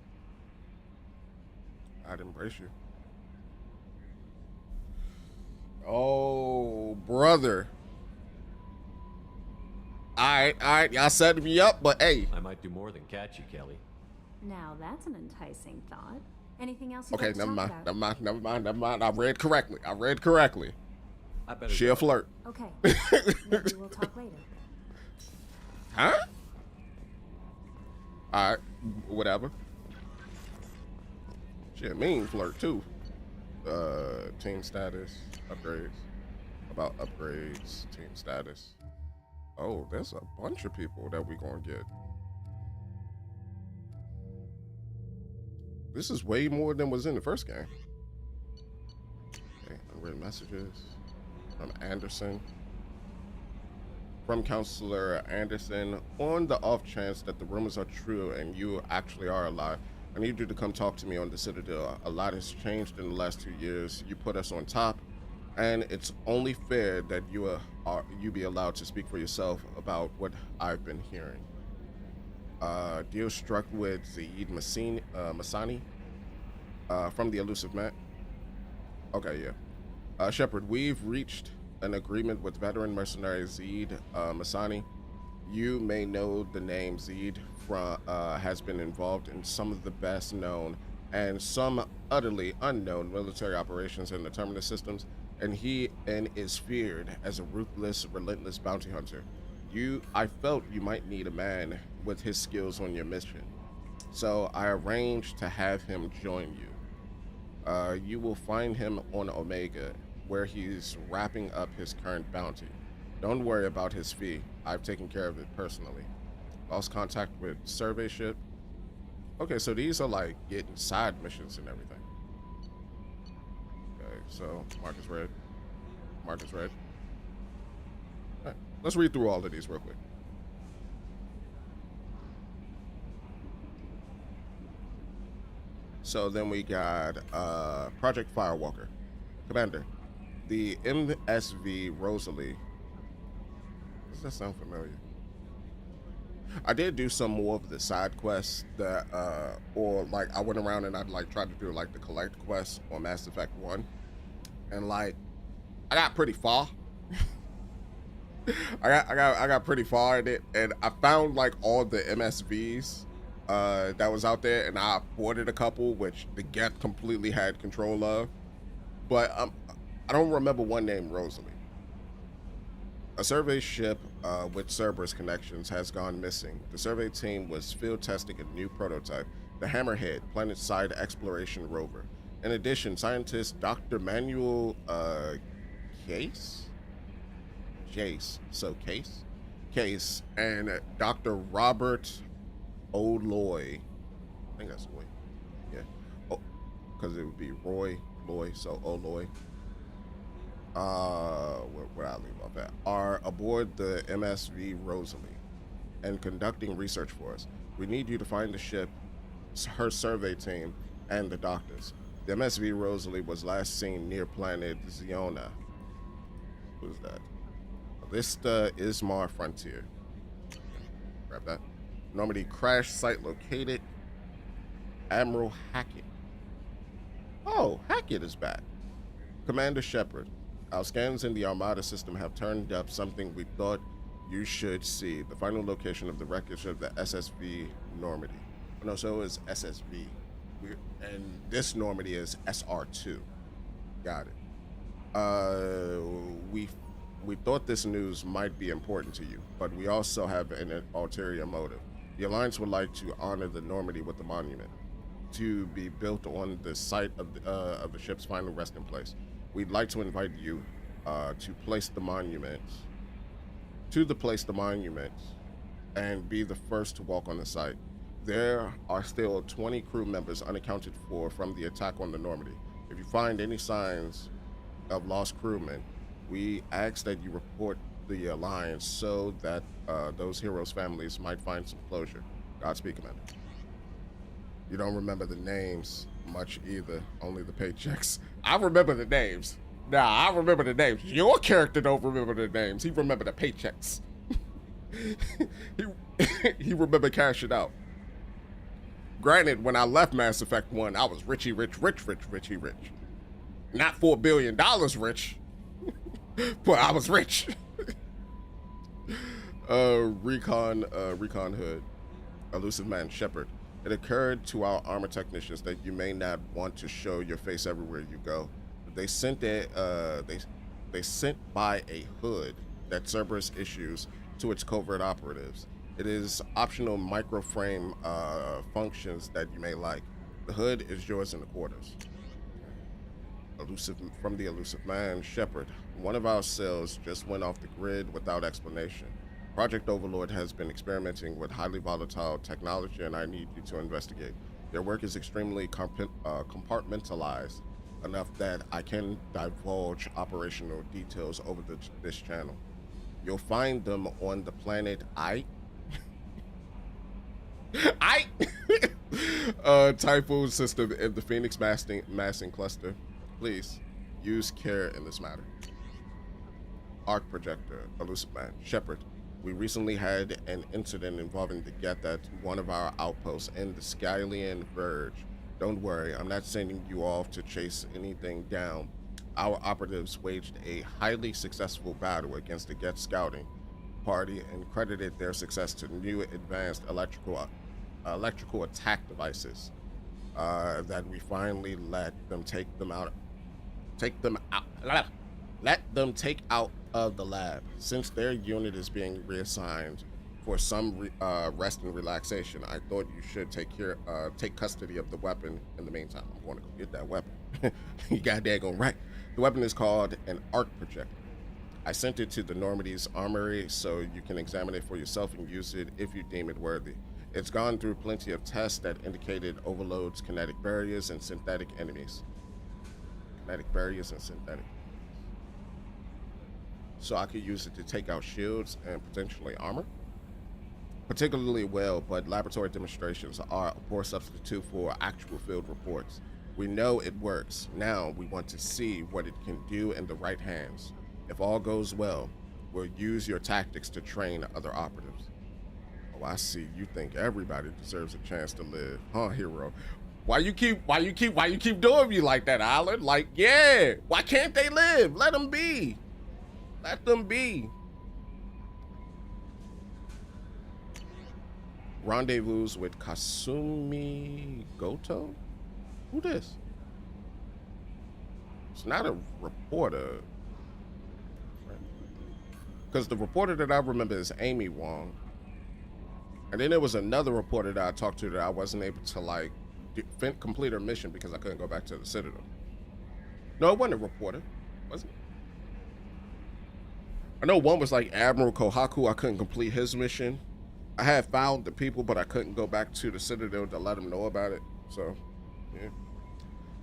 I'd embrace you. Oh, brother. All right, y'all set me up, but hey. I might do more than catch you, Kelly. Now that's an enticing thought. Anything else? Okay, like to never talk mind. about? Never mind. I read correctly. I better She a flirt. Okay. Maybe we'll talk later. Huh? All right, whatever. She a mean flirt too. Team status, upgrades. About upgrades, team status. Oh, there's a bunch of people that we gonna get. This is way more than was in the first game. Okay, unread messages from Anderson. From Counselor Anderson, on the off chance that the rumors are true and you actually are alive, I need you to come talk to me on the Citadel. A lot has changed in the last 2 years. You put us on top, and it's only fair that you be allowed to speak for yourself about what I've been hearing. Deal struck with Zaid Masani from the Elusive Man. Okay, yeah. Shepard, we've reached an agreement with veteran mercenary Zaid Masani. You may know the name Zaid from has been involved in some of the best known and some utterly unknown military operations in the Terminus systems, and he is feared as a ruthless, relentless bounty hunter. I felt you might need a man with his skills on your mission, so I arranged to have him join you. You will find him on Omega, where he's wrapping up his current bounty. Don't worry about his fee. I've taken care of it personally. Lost contact with survey ship. Okay, so these are like getting side missions and everything. Okay, so Mark is red. Mark is red. All right, let's read through all of these real quick. So then we got Project Firewalker. Commander, the MSV Rosalie. Does that sound familiar? I did do some more of the side quests that, or like I went around and I'd like tried to do like the collect quests on Mass Effect 1. And like, I got pretty far. I got pretty far in it, and I found like all the MSVs that was out there, and I boarded a couple, which the Geth completely had control of. But I don't remember one named Rosalie. A survey ship with Cerberus connections has gone missing. The survey team was field testing a new prototype, the Hammerhead planet-side exploration rover. In addition, scientist Dr. Manuel Case, and Dr. Robert O'Loy, I think that's Loy, yeah, oh, because it would be Roy, Loy, so O'Loy. Where I leave off at, are aboard the MSV Rosalie and conducting research for us. We need you to find the ship, her survey team, and the doctors. The MSV Rosalie was last seen near planet Ziona. Who's that? Lista Ismar Frontier. Grab that. Normandy crash site located. Admiral Hackett. Oh, Hackett is back. Commander Shepard. Our scans in the Armada system have turned up something we thought you should see. The final location of the wreckage of the SSV Normandy. No, so is SSV. And this Normandy is SR2. Got it. We thought this news might be important to you, but we also have an ulterior motive. The Alliance would like to honor the Normandy with a monument to be built on the site of the ship's final resting place. We'd like to invite you to place the monument and be the first to walk on the site. There are still 20 crew members unaccounted for from the attack on the Normandy. If you find any signs of lost crewmen, we ask that you report the Alliance so that those heroes' families might find some closure. Godspeed, Commander. You don't remember the names much either, only the paychecks. I remember the names. Nah, I remember the names. Your character don't remember the names. He remember the paychecks. he remember cashing out. Granted, when I left Mass Effect 1, I was richy rich. Not $4 billion rich, but I was rich. Recon Hood, Elusive Man Shepard. It occurred to our armor technicians that you may not want to show your face everywhere you go. They sent they sent by a hood that Cerberus issues to its covert operatives. It is optional microframe functions that you may like. The hood is yours in the quarters. From the Elusive Man Shepard. One of our cells just went off the grid without explanation. Project Overlord has been experimenting with highly volatile technology, and I need you to investigate. Their work is extremely compartmentalized enough that I can divulge operational details over this channel. You'll find them on the planet Typhoon system in the Phoenix massing cluster. Please use care in this matter. Arc projector, Elusive Man Shepard. We recently had an incident involving the Geth at one of our outposts in the Skylian Verge. Don't worry, I'm not sending you off to chase anything down. Our operatives waged a highly successful battle against the Geth scouting party and credited their success to new advanced electrical attack devices that we finally let them take out of the lab. Since their unit is being reassigned for some rest and relaxation, I thought you should take custody of the weapon in the meantime. I'm going to go get that weapon. You got daggone right. The weapon is called an arc projector. I sent it to the Normandy's armory so you can examine it for yourself and use it if you deem it worthy. It's gone through plenty of tests that indicated overloads, kinetic barriers, and synthetic enemies. So I could use it to take out shields and potentially armor. Particularly well, but laboratory demonstrations are a poor substitute for actual field reports. We know it works. Now we want to see what it can do in the right hands. If all goes well, we'll use your tactics to train other operatives. Oh, I see. You think everybody deserves a chance to live, huh, hero? Why you keep doing me like that, Alan? Like, yeah. Why can't they live? Let them be. Let them be. Rendezvous with Kasumi Goto? Who this? It's not a reporter. Because the reporter that I remember is Amy Wong. And then there was another reporter that I talked to that I wasn't able to like complete her mission because I couldn't go back to the Citadel. No, it wasn't a reporter, was it? I know one was like Admiral Kohaku. I couldn't complete his mission. I had found the people, but I couldn't go back to the Citadel to let them know about it. So, yeah.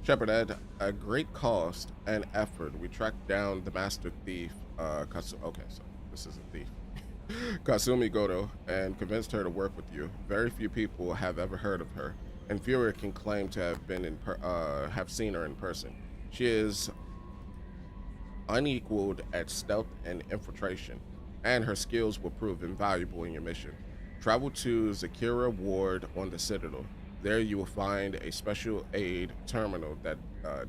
Shepard, at a great cost and effort, we tracked down the master thief, okay, so this is a thief, Kasumi Goto, and convinced her to work with you. Very few people have ever heard of her, and fewer can claim to have been have seen her in person. She is unequaled at stealth and infiltration, and her skills will prove invaluable in your mission. Travel to Zakira Ward on the Citadel. There you will find a special aid terminal that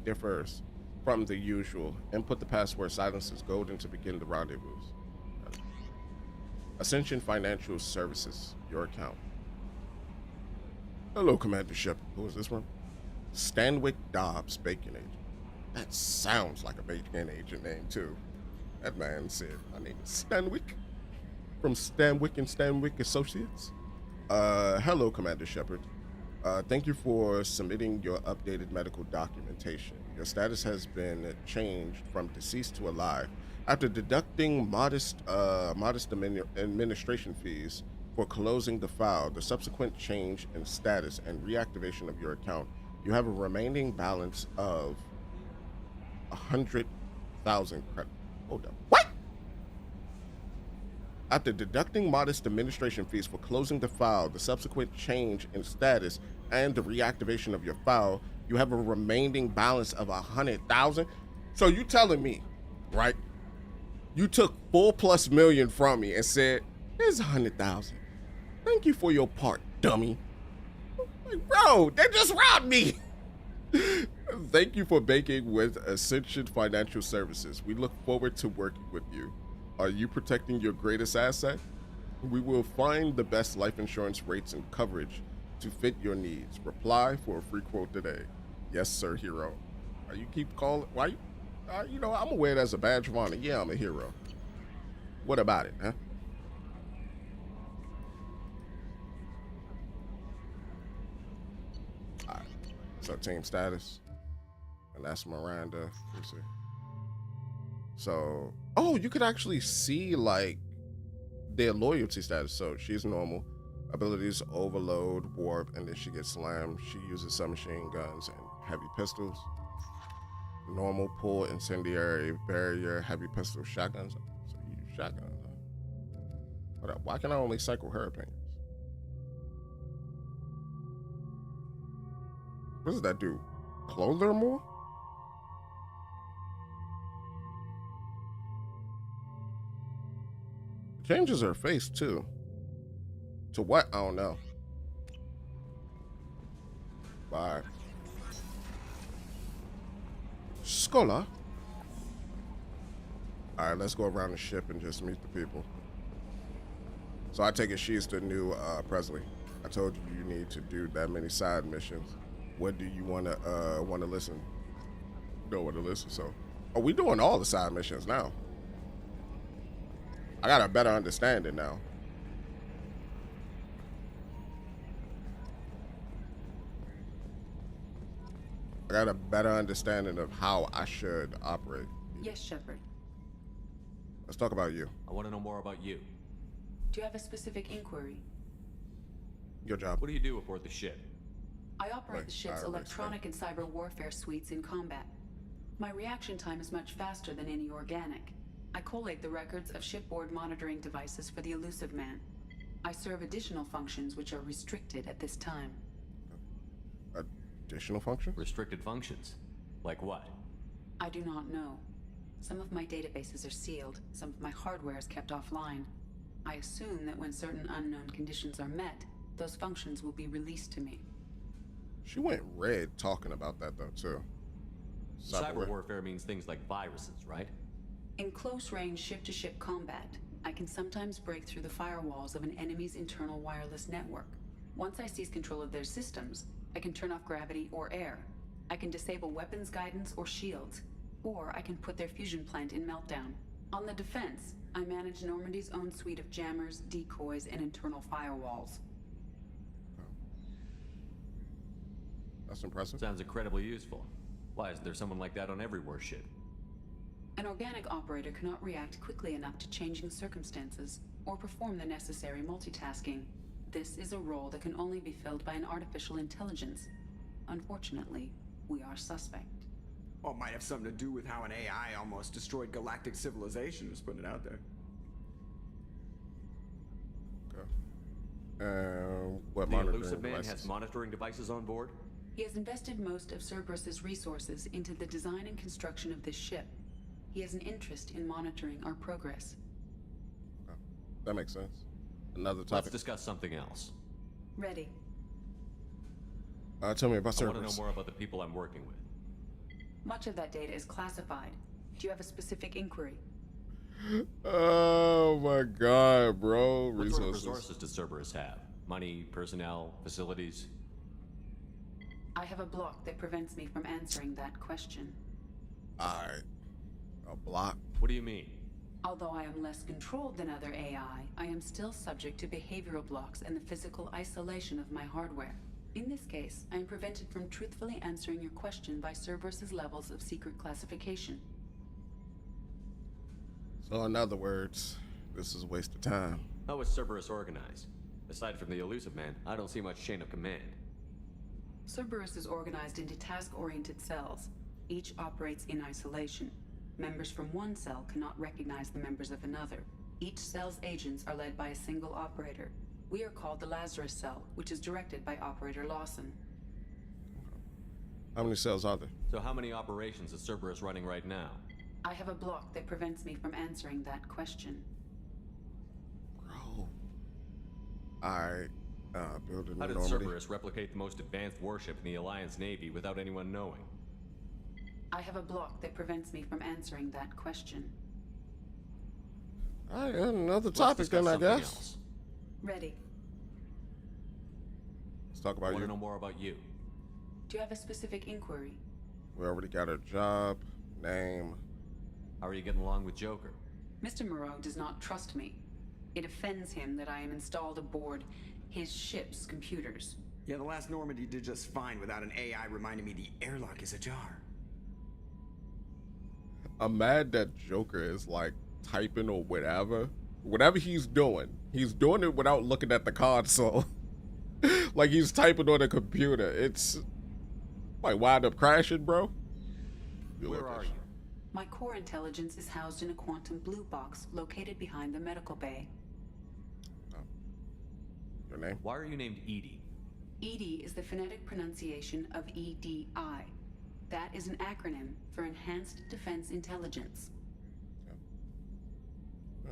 differs from the usual. Input the password Silences Golden to begin the rendezvous. Ascension Financial Services, your account. Hello, Commander Shepard. Who is this one? Stanwyck Dobbs, Bacon Agent. That sounds like a Bacon Agent name, too. That man said, my name is Stanwyck. From Stanwyck and Stanwyck Associates. Hello, Commander Shepard. Thank you for submitting your updated medical documentation. Your status has been changed from deceased to alive. After deducting modest administration fees for closing the file, the subsequent change in status and reactivation of your account, you have a remaining balance of 100,000 credit. Hold up. What? After deducting modest administration fees for closing the file, the subsequent change in status, and the reactivation of your file, you have a remaining balance of 100,000. So you telling me, right? You took $4+ million from me and said, "Here's 100,000. Thank you for your part, dummy." Like, bro, they just robbed me. Thank you for banking with Ascension Financial Services. We look forward to working with you. Are you protecting your greatest asset? We will find the best life insurance rates and coverage to fit your needs. Reply for a free quote today. Yes, sir, hero. You keep calling. Why? You know, I'm gonna wear it as a badge of honor. Yeah, I'm a hero. What about it, huh? All right. So team status, and that's Miranda. Let's see. So, oh, you could actually see like their loyalty status. So she's normal. Abilities overload, warp, and then she gets slammed. She uses submachine guns and heavy pistols. Normal, pull, incendiary, barrier, heavy pistol, shotguns. So you use shotguns, huh? Hold up, why can I only cycle her opinions? What does that do? Clothe her more? Changes her face too. To what? I don't know. Bye. Scholar. All right, let's go around the ship and just meet the people. So I take it she's the new Presley. I told you you need to do that many side missions. What do you want to listen? Don't want to listen. So, are we doing all the side missions now? I got a better understanding now. I got a better understanding of how I should operate. Yes, Shepard. Let's talk about you. I want to know more about you. Do you have a specific inquiry? Your job. What do you do aboard the ship? I operate the ship's electronic and cyber warfare suites in combat. My reaction time is much faster than any organic. I collate the records of shipboard monitoring devices for the elusive man. I serve additional functions which are restricted at this time. Additional functions? Restricted functions? Like what? I do not know. Some of my databases are sealed, some of my hardware is kept offline. I assume that when certain unknown conditions are met, those functions will be released to me. She went red talking about that though too. Cyber warfare means things like viruses, right? In close-range ship-to-ship combat, I can sometimes break through the firewalls of an enemy's internal wireless network. Once I seize control of their systems, I can turn off gravity or air. I can disable weapons guidance or shields, or I can put their fusion plant in meltdown. On the defense, I manage Normandy's own suite of jammers, decoys, and internal firewalls. That's impressive. Sounds incredibly useful. Why is there someone like that on every warship? An organic operator cannot react quickly enough to changing circumstances or perform the necessary multitasking. This is a role that can only be filled by an artificial intelligence. Unfortunately, we are suspect. Well, it might have something to do with how an AI almost destroyed galactic civilization, just putting it out there. Okay. What the monitoring elusive man devices? has monitoring devices on board? He has invested most of Cerberus's resources into the design and construction of this ship. He has an interest in monitoring our progress. That makes sense. Another topic. Let's discuss something else. Ready. Tell me about I want to Cerberus. know more about the people I'm working with. Much of that data is classified. Do you have a specific inquiry? Oh my god, bro. What sort of resources does Cerberus have? Money, personnel, facilities? I have a block that prevents me from answering that question. Alright. A block? What do you mean? Although I am less controlled than other AI, I am still subject to behavioral blocks and the physical isolation of my hardware. In this case, I am prevented from truthfully answering your question by Cerberus's levels of secret classification. So in other words, this is a waste of time. How is Cerberus organized? Aside from the elusive man, I don't see much chain of command. Cerberus is organized into task-oriented cells. Each operates in isolation. Members from one cell cannot recognize the members of another. Each cell's agents are led by a single operator. We are called the Lazarus Cell, which is directed by Operator Lawson. How many cells are there? So how many operations is Cerberus running right now? I have a block that prevents me from answering that question. Bro. Alright. Building How did Normandy. Cerberus replicate the most advanced warship in the Alliance Navy without anyone knowing? I have a block that prevents me from answering that question. Alright, another Let's topic discuss then, I something guess. else. Ready. Let's talk about I want you. to know more about you. Do you have a specific inquiry? We already got her job, name. How are you getting along with Joker? Mr. Moreau does not trust me. It offends him that I am installed aboard his ship's computers. Yeah, the last Normandy did just fine without an AI reminding me the airlock is ajar. I'm mad that Joker is like typing or whatever. Whatever he's doing it without looking at the console. Like he's typing on a computer. It's like wind up crashing, bro. Where are you? My core intelligence is housed in a quantum blue box located behind the medical bay. Your name? Why are you named Edie? EDI is the phonetic pronunciation of EDI. That is an acronym for Enhanced Defense Intelligence.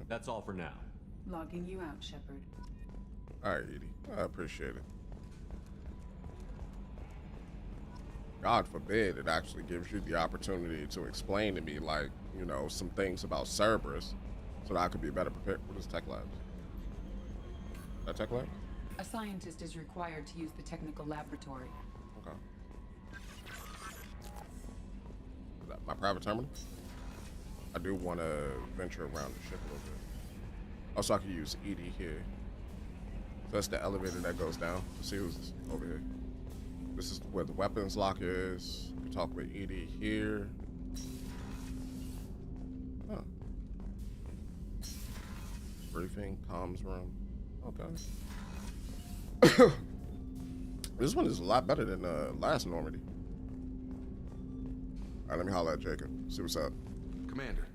That's all for now. Logging you out, Shepard. All right, Edie. I appreciate it. God forbid it actually gives you the opportunity to explain to me, like, you know, some things about Cerberus so that I could be better prepared for this tech lab. That tech lab? A scientist is required to use the technical laboratory. Okay. Is that my private terminal? I do want to venture around the ship a little bit. Also, I can use Edie here. So that's the elevator that goes down. Let's see who's over here. This is where the weapons lock is. We can talk with Edie here. Huh. Briefing, comms room. Okay. This one is a lot better than last Normandy. All right, let me holler at Jacob. See what's up. Commander,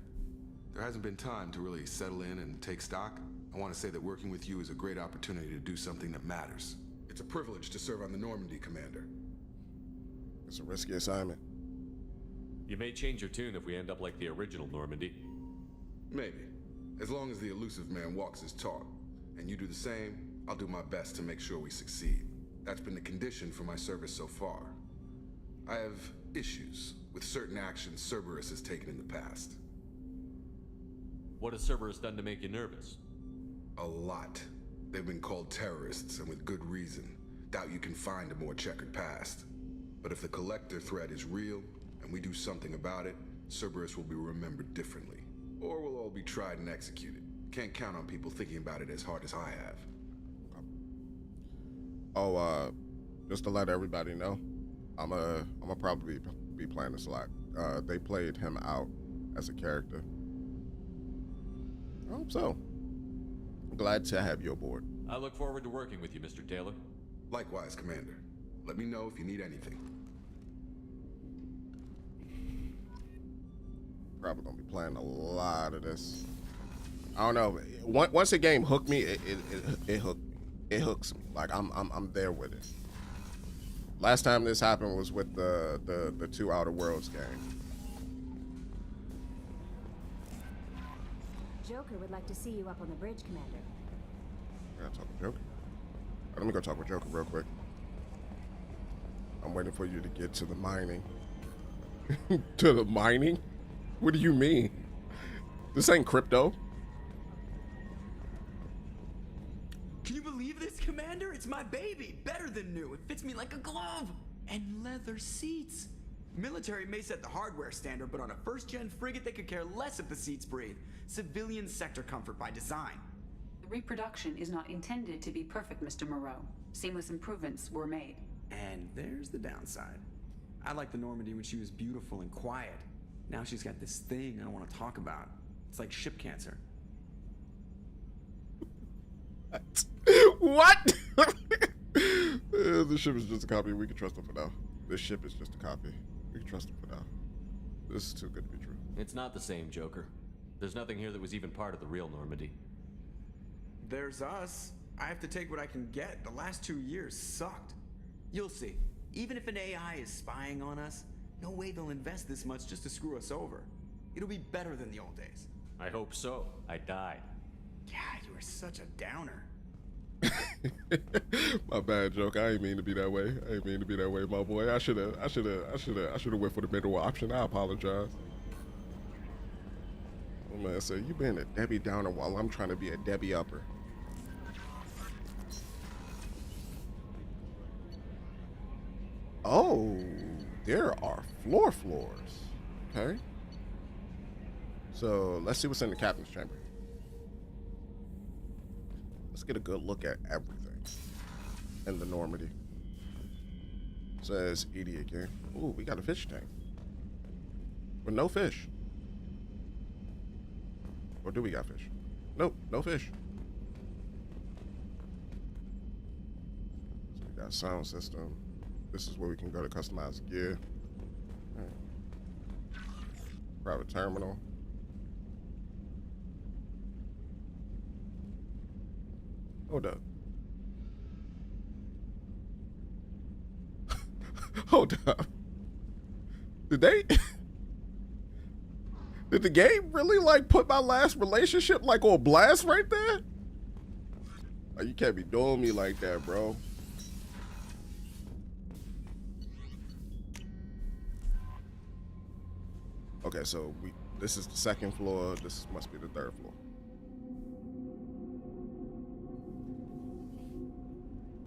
there hasn't been time to really settle in and take stock. I want to say that working with you is a great opportunity to do something that matters. It's a privilege to serve on the Normandy, Commander. It's a risky assignment. You may change your tune if we end up like the original Normandy. Maybe. As long as the elusive man walks his talk, and you do the same, I'll do my best to make sure we succeed. That's been the condition for my service so far. I have issues with certain actions Cerberus has taken in the past. What has Cerberus done to make you nervous? A lot. They've been called terrorists, and with good reason. Doubt you can find a more checkered past. But if the Collector threat is real, and we do something about it, Cerberus will be remembered differently. Or we'll all be tried and executed. Can't count on people thinking about it as hard as I have. Oh, just to let everybody know, I'm probably be playing this a lot. They played him out as a character. I hope so. I'm glad to have you aboard. I look forward to working with you, Mr. Taylor. Likewise, Commander. Let me know if you need anything. Probably gonna be playing a lot of this. I don't know. Once a game hooked me, it hooks me. Like I'm there with it. Last time this happened was with the 2 Outer Worlds game. Joker would like to see you up on the bridge, Commander. I gotta talk with Joker. Let me go talk with Joker real quick. I'm waiting for you to get to the mining. To the mining? What do you mean? This ain't crypto. Can you believe this, Commander? It's my baby. Better than new. It fits me like a glove. And leather seats. Military may set the hardware standard, but on a first-gen frigate, they could care less if the seats breathe. Civilian sector comfort by design. The reproduction is not intended to be perfect, Mr. Moreau. Seamless improvements were made. And there's the downside. I liked the Normandy when she was beautiful and quiet. Now she's got this thing I don't want to talk about. It's like ship cancer. What? The ship is just a copy. We can trust them for now. This ship is just a copy. We can trust them for now. This is too good to be true. It's not the same, Joker. There's nothing here that was even part of the real Normandy. There's us. I have to take what I can get. The last 2 years sucked. You'll see. Even if an AI is spying on us, no way they'll invest this much just to screw us over. It'll be better than the old days. I hope so. I died. God, you are such a downer. My bad, joke. I ain't mean to be that way. I ain't mean to be that way, my boy. I should have went for the middle option. I apologize. Oh man, so you being a Debbie Downer while I'm trying to be a Debbie Upper. Oh, there are floors. Okay. So let's see what's in the captain's chamber. Let's get a good look at everything in the Normandy. Says Edie again. Ooh, we got a fish tank. But no fish. Or do we got fish? Nope, no fish. So we got sound system. This is where we can go to customize gear. Right. Private terminal. Hold up. Hold up. Did the game really like put my last relationship like on blast right there? Like, you can't be doing me like that, bro. Okay, so this is the second floor. This must be the third floor.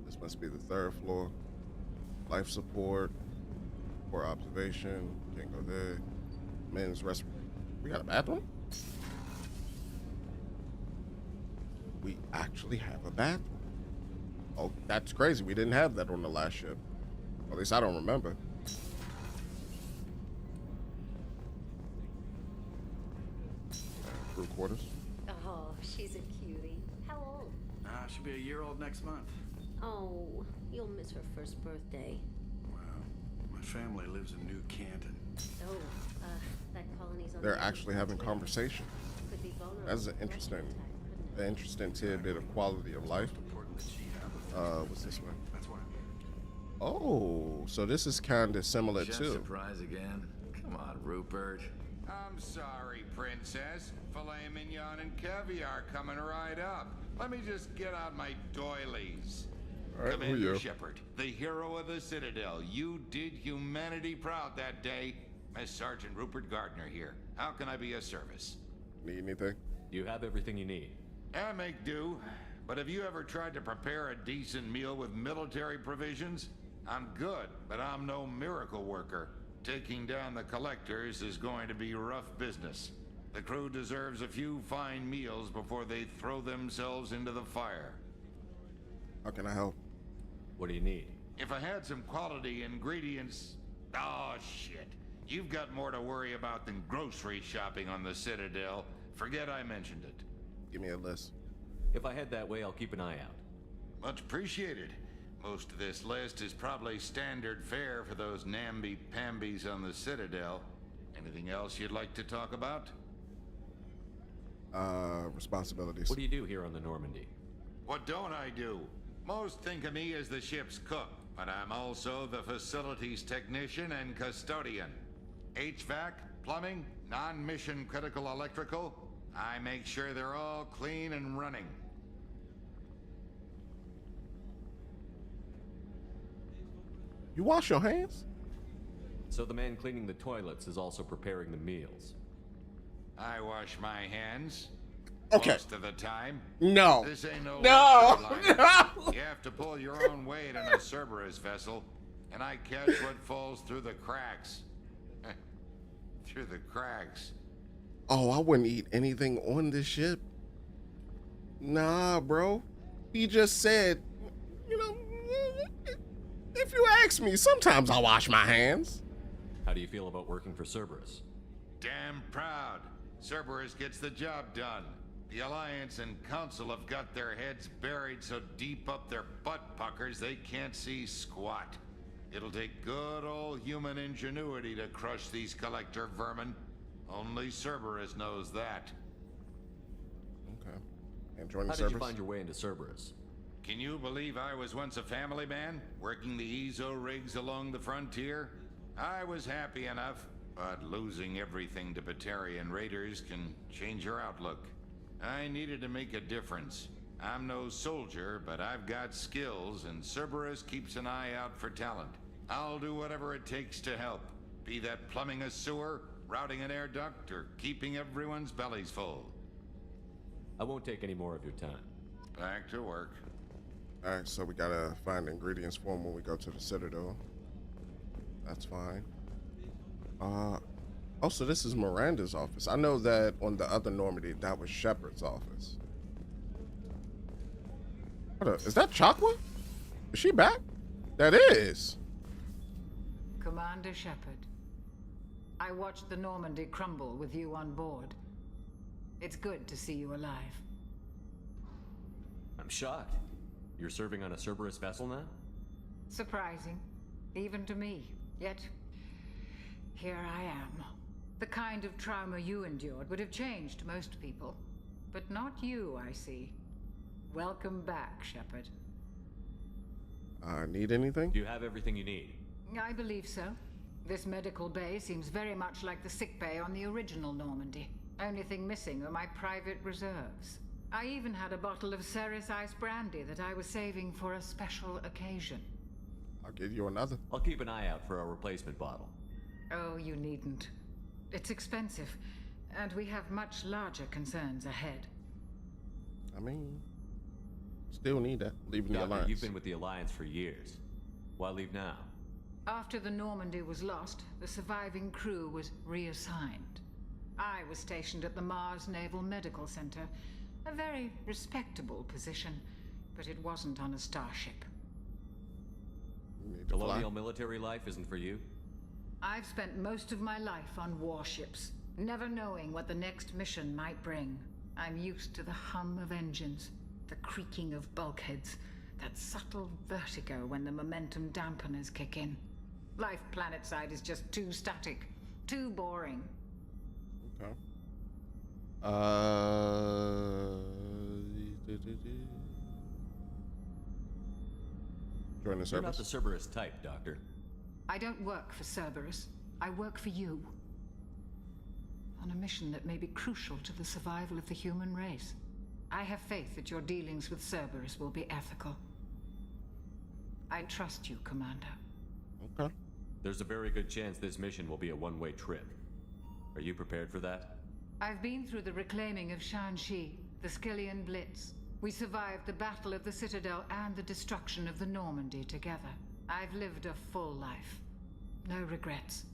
This must be the third floor. Life support, poor observation. Can't go there. Men's rest. We got a bathroom? We actually have a bathroom. Oh, that's crazy. We didn't have that on the last ship. At least I don't remember. Crew quarters. Oh, she's a cutie. How old? She'll be a year old next month. Oh, you'll miss her first birthday. Wow. My family lives in New Canton. Oh, that colony's on They're the actually having conversation. Could be vulnerable. That's an interesting tidbit of quality of life. What's this one? That's why. Oh, so this is kind of similar Chef too. surprise again? Come on, Rupert. I'm sorry, Princess. Filet mignon and caviar coming right up. Let me just get out my doilies. All right, Commander Shepard, the hero of the Citadel. You did humanity proud that day. Miss Sergeant Rupert Gardner here. How can I be of service? Need anything? You have everything you need. I make do. But have you ever tried to prepare a decent meal with military provisions? I'm good, but I'm no miracle worker. Taking down the collectors is going to be rough business. The crew deserves a few fine meals before they throw themselves into the fire. How can I help? What do you need? If I had some quality ingredients... Oh, shit. You've got more to worry about than grocery shopping on the Citadel. Forget I mentioned it. Give me a list. If I head that way, I'll keep an eye out. Much appreciated. Most of this list is probably standard fare for those namby-pambies on the Citadel. Anything else you'd like to talk about? Responsibilities. What do you do here on the Normandy? What don't I do? Most think of me as the ship's cook, but I'm also the facilities technician and custodian. HVAC, plumbing, non-mission critical electrical. I make sure they're all clean and running. You wash your hands? So the man cleaning the toilets is also preparing the meals. I wash my hands. Okay. Most of the time. No. This ain't no. No. No. You have to pull your own weight in a Cerberus vessel, and I catch what falls through the cracks. Through the cracks. Oh, I wouldn't eat anything on this ship. Nah, bro. He just said, you know, if you ask me, sometimes I wash my hands. How do you feel about working for Cerberus? Damn proud. Cerberus gets the job done. The Alliance and Council have got their heads buried so deep up their butt puckers they can't see squat. It'll take good old human ingenuity to crush these collector vermin. Only Cerberus knows that. Okay. And join the How did you find your way into Cerberus? Can you believe I was once a family man, working the EZO rigs along the frontier? I was happy enough, but losing everything to Batarian raiders can change your outlook. I needed to make a difference. I'm no soldier, but I've got skills, and Cerberus keeps an eye out for talent. I'll do whatever it takes to help, be that plumbing a sewer, routing an air duct, or keeping everyone's bellies full. I won't take any more of your time. Back to work. All right, so we gotta find ingredients for him when we go to the Citadel. That's fine. Oh, so this is Miranda's office. I know that on the other Normandy, that was Shepard's office. Is that Chakwa? Is she back? That is. Commander Shepard, I watched the Normandy crumble with you on board. It's good to see you alive. I'm shocked. You're serving on a Cerberus vessel now? Surprising, even to me. Yet, here I am. The kind of trauma you endured would have changed most people. But not you, I see. Welcome back, Shepard. Need anything? Do you have everything you need? I believe so. This medical bay seems very much like the sick bay on the original Normandy. Only thing missing are my private reserves. I even had a bottle of Ceres Ice brandy that I was saving for a special occasion. I'll give you another. I'll keep an eye out for a replacement bottle. Oh, you needn't. It's expensive, and we have much larger concerns ahead. I mean, still need that. Leaving the Doctor, Alliance. you've been with the Alliance for years. Why leave now? After the Normandy was lost, the surviving crew was reassigned. I was stationed at the Mars Naval Medical Center, a very respectable position, but it wasn't on a starship. Colonial military life isn't for you? I've spent most of my life on warships, never knowing what the next mission might bring. I'm used to the hum of engines, the creaking of bulkheads, that subtle vertigo when the momentum dampeners kick in. Life planetside is just too static, too boring. Okay. Join the You're not service. the Cerberus type, Doctor. I don't work for Cerberus. I work for you. On a mission that may be crucial to the survival of the human race. I have faith that your dealings with Cerberus will be ethical. I trust you, Commander. Okay. There's a very good chance this mission will be a one-way trip. Are you prepared for that? I've been through the reclaiming of Shanxi, the Skillian Blitz. We survived the Battle of the Citadel and the destruction of the Normandy together. I've lived a full life. No regrets.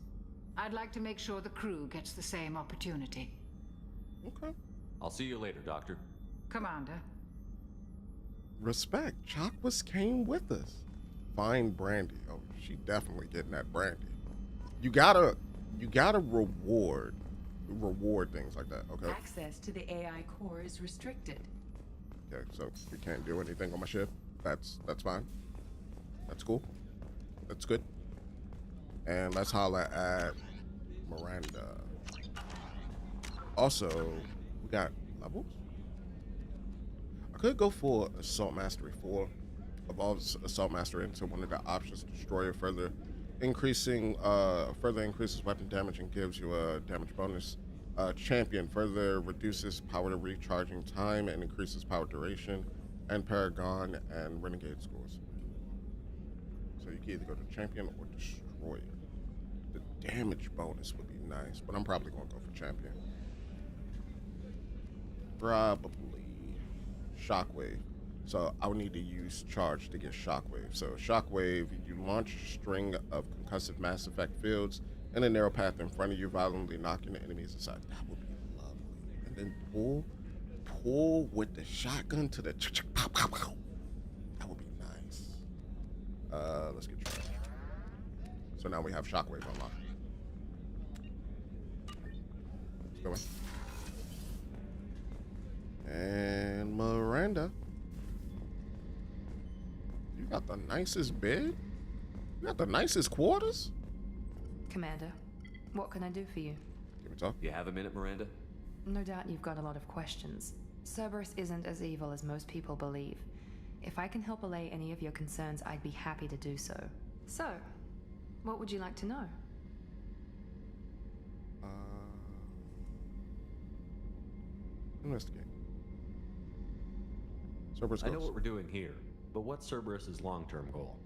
I'd like to make sure the crew gets the same opportunity. Okay. I'll see you later, Doctor. Commander. Respect. Chakwas came with us. Fine brandy. Oh, she definitely getting that brandy. You gotta reward things like that. Okay. Access to the AI core is restricted. Okay, so we can't do anything on my ship. That's fine. That's cool. That's good. And let's holler at Miranda. Also, we got levels. I could go for Assault Mastery 4. Evolve Assault Mastery into one of the options. Destroyer further increases weapon damage and gives you a damage bonus. Champion further reduces power to recharging time and increases power duration. And Paragon and Renegade scores. So you can either go to Champion or Destroyer. The damage bonus would be nice, but I'm probably going to go for Champion. Probably Shockwave. So I would need to use Charge to get Shockwave. So Shockwave, you launch a string of concussive Mass Effect fields in a narrow path in front of you, violently knocking the enemies aside. That would be lovely. And then pull with the shotgun to the pow, pow, pow. That would be nice. Let's get Charge. So now we have Shockwave unlocked. Let's go in. And Miranda. You got the nicest bed? You got the nicest quarters? Commander, what can I do for you? Give it talk. You have a minute, Miranda? No doubt you've got a lot of questions. Cerberus isn't as evil as most people believe. If I can help allay any of your concerns, I'd be happy to do so. So, what would you like to know? Investigate. Cerberus I know goes. what we're doing here, but what's Cerberus's long-term goal?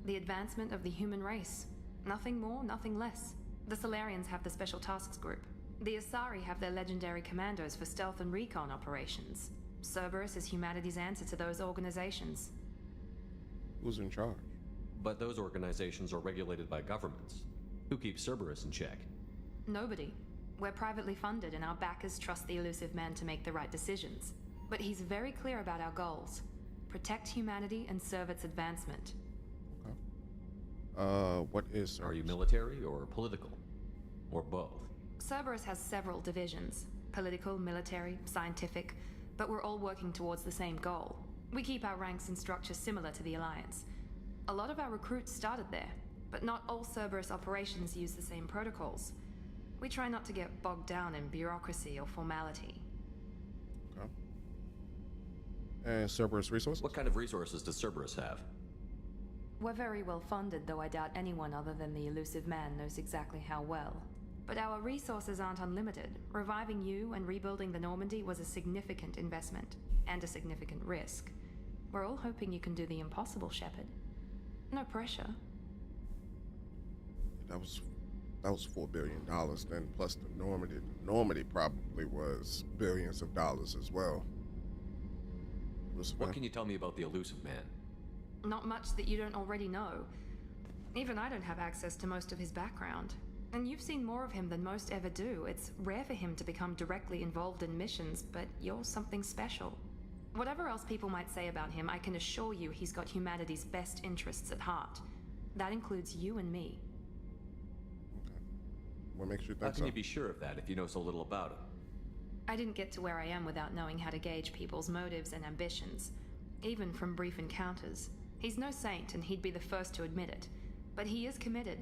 The advancement of the human race. Nothing more, nothing less. The Solarians have the Special Tasks Group. The Asari have their legendary commandos for stealth and recon operations. Cerberus is humanity's answer to those organizations. Who's in charge? But those organizations are regulated by governments. Who keeps Cerberus in check? Nobody. We're privately funded and our backers trust the elusive man to make the right decisions. But he's very clear about our goals. Protect humanity and serve its advancement. What is Cerberus? Are you military or political? Or both? Cerberus has several divisions. Political, military, scientific, but we're all working towards the same goal. We keep our ranks and structures similar to the Alliance. A lot of our recruits started there, but not all Cerberus operations use the same protocols. We try not to get bogged down in bureaucracy or formality. Okay. And Cerberus resources? What kind of resources does Cerberus have? We're very well funded, though I doubt anyone other than the elusive man knows exactly how well. But our resources aren't unlimited. Reviving you and rebuilding the Normandy was a significant investment, and a significant risk. We're all hoping you can do the impossible, Shepard. No pressure. That was $4 billion then, plus the Normandy. The Normandy probably was billions of dollars as well. What can you tell me about the elusive man? Not much that you don't already know. Even I don't have access to most of his background. And you've seen more of him than most ever do. It's rare for him to become directly involved in missions, but you're something special. Whatever else people might say about him, I can assure you he's got humanity's best interests at heart. That includes you and me. Okay. What makes you think so? How can you be sure of that if you know so little about him? I didn't get to where I am without knowing how to gauge people's motives and ambitions, even from brief encounters. He's no saint, and he'd be the first to admit it. But he is committed.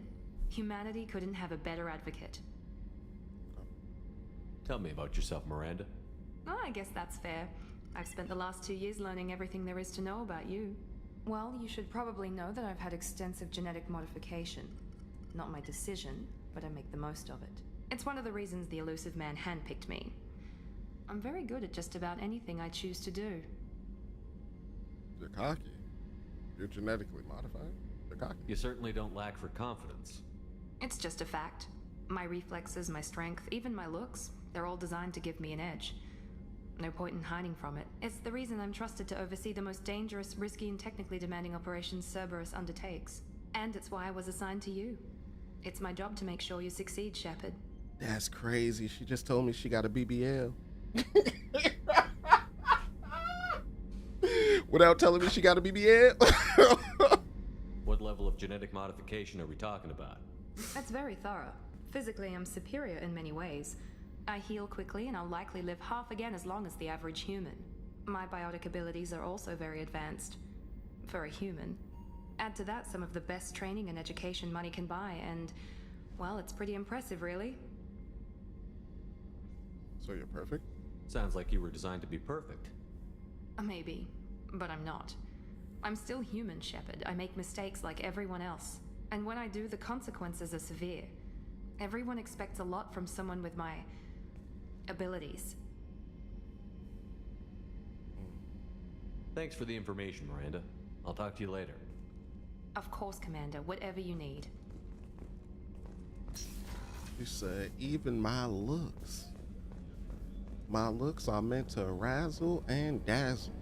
Humanity couldn't have a better advocate. Tell me about yourself, Miranda. Oh, I guess that's fair. I've spent the last 2 years learning everything there is to know about you. Well, you should probably know that I've had extensive genetic modification. Not my decision, but I make the most of it. It's one of the reasons the elusive man handpicked me. I'm very good at just about anything I choose to do. You're cocky. You're genetically modified. You're cocky. You certainly don't lack for confidence. It's just a fact. My reflexes, my strength, even my looks, they're all designed to give me an edge. No point in hiding from it. It's the reason I'm trusted to oversee the most dangerous, risky, and technically demanding operations Cerberus undertakes. And it's why I was assigned to you. It's my job to make sure you succeed, Shepard. That's crazy. She just told me she got a BBL. Without telling me she got a BBL. What level of genetic modification are we talking about? That's very thorough. Physically, I'm superior in many ways. I heal quickly, and I'll likely live half again as long as the average human. My biotic abilities are also very advanced. For a human. Add to that some of the best training and education money can buy, and, well, it's pretty impressive, really. So you're perfect? Sounds like you were designed to be perfect. Maybe, but I'm not. I'm still human, Shepard. I make mistakes like everyone else. And when I do, the consequences are severe. Everyone expects a lot from someone with my abilities. Thanks for the information, Miranda. I'll talk to you later. Of course, Commander. Whatever you need. You said, even my looks. My looks are meant to razzle and dazzle.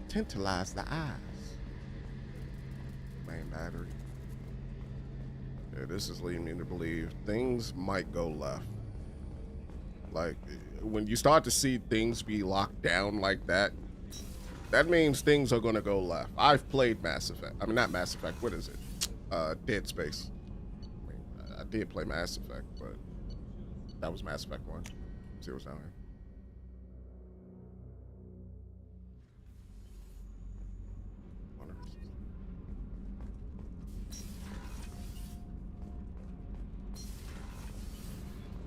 Tantalize the eyes. Main battery. Yeah, this is leading me to believe things might go left. Like, when you start to see things be locked down like that, that means things are gonna go left. I've played Mass Effect. I mean, not Mass Effect, what is it? Dead Space. I mean, I did play Mass Effect, but that was Mass Effect 1. See what's down here.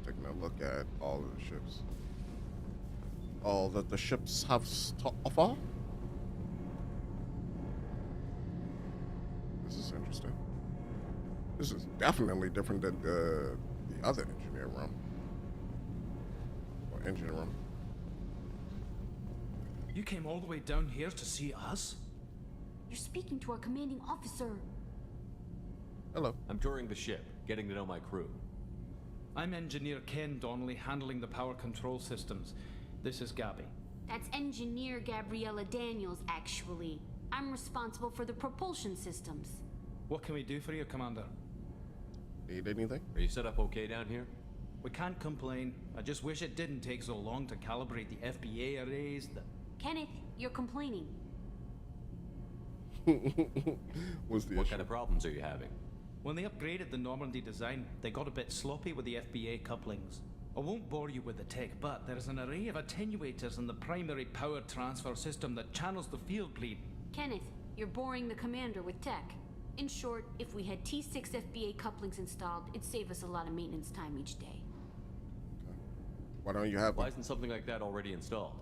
Taking a look at all of the ships. All that the ships have to offer. This is interesting. This is definitely different than the other engineer room. Or engine room. You came all the way down here to see us? You're speaking to our commanding officer. Hello. I'm touring the ship, getting to know my crew. I'm Engineer Ken Donnelly, handling the power control systems. This is Gabby. That's Engineer Gabriella Daniels, actually. I'm responsible for the propulsion systems. What can we do for you, Commander? Need anything? Are you set up okay down here? We can't complain. I just wish it didn't take so long to calibrate the FBA arrays. Kenneth, you're complaining. What's the What issue? kind of problems are you having? When they upgraded the Normandy design, they got a bit sloppy with the FBA couplings. I won't bore you with the tech, but there is an array of attenuators in the primary power transfer system that channels the field bleed. Kenneth, you're boring the commander with tech. In short, if we had T6 FBA couplings installed, it'd save us a lot of maintenance time each day. Why don't you have Why them? isn't something like that already installed?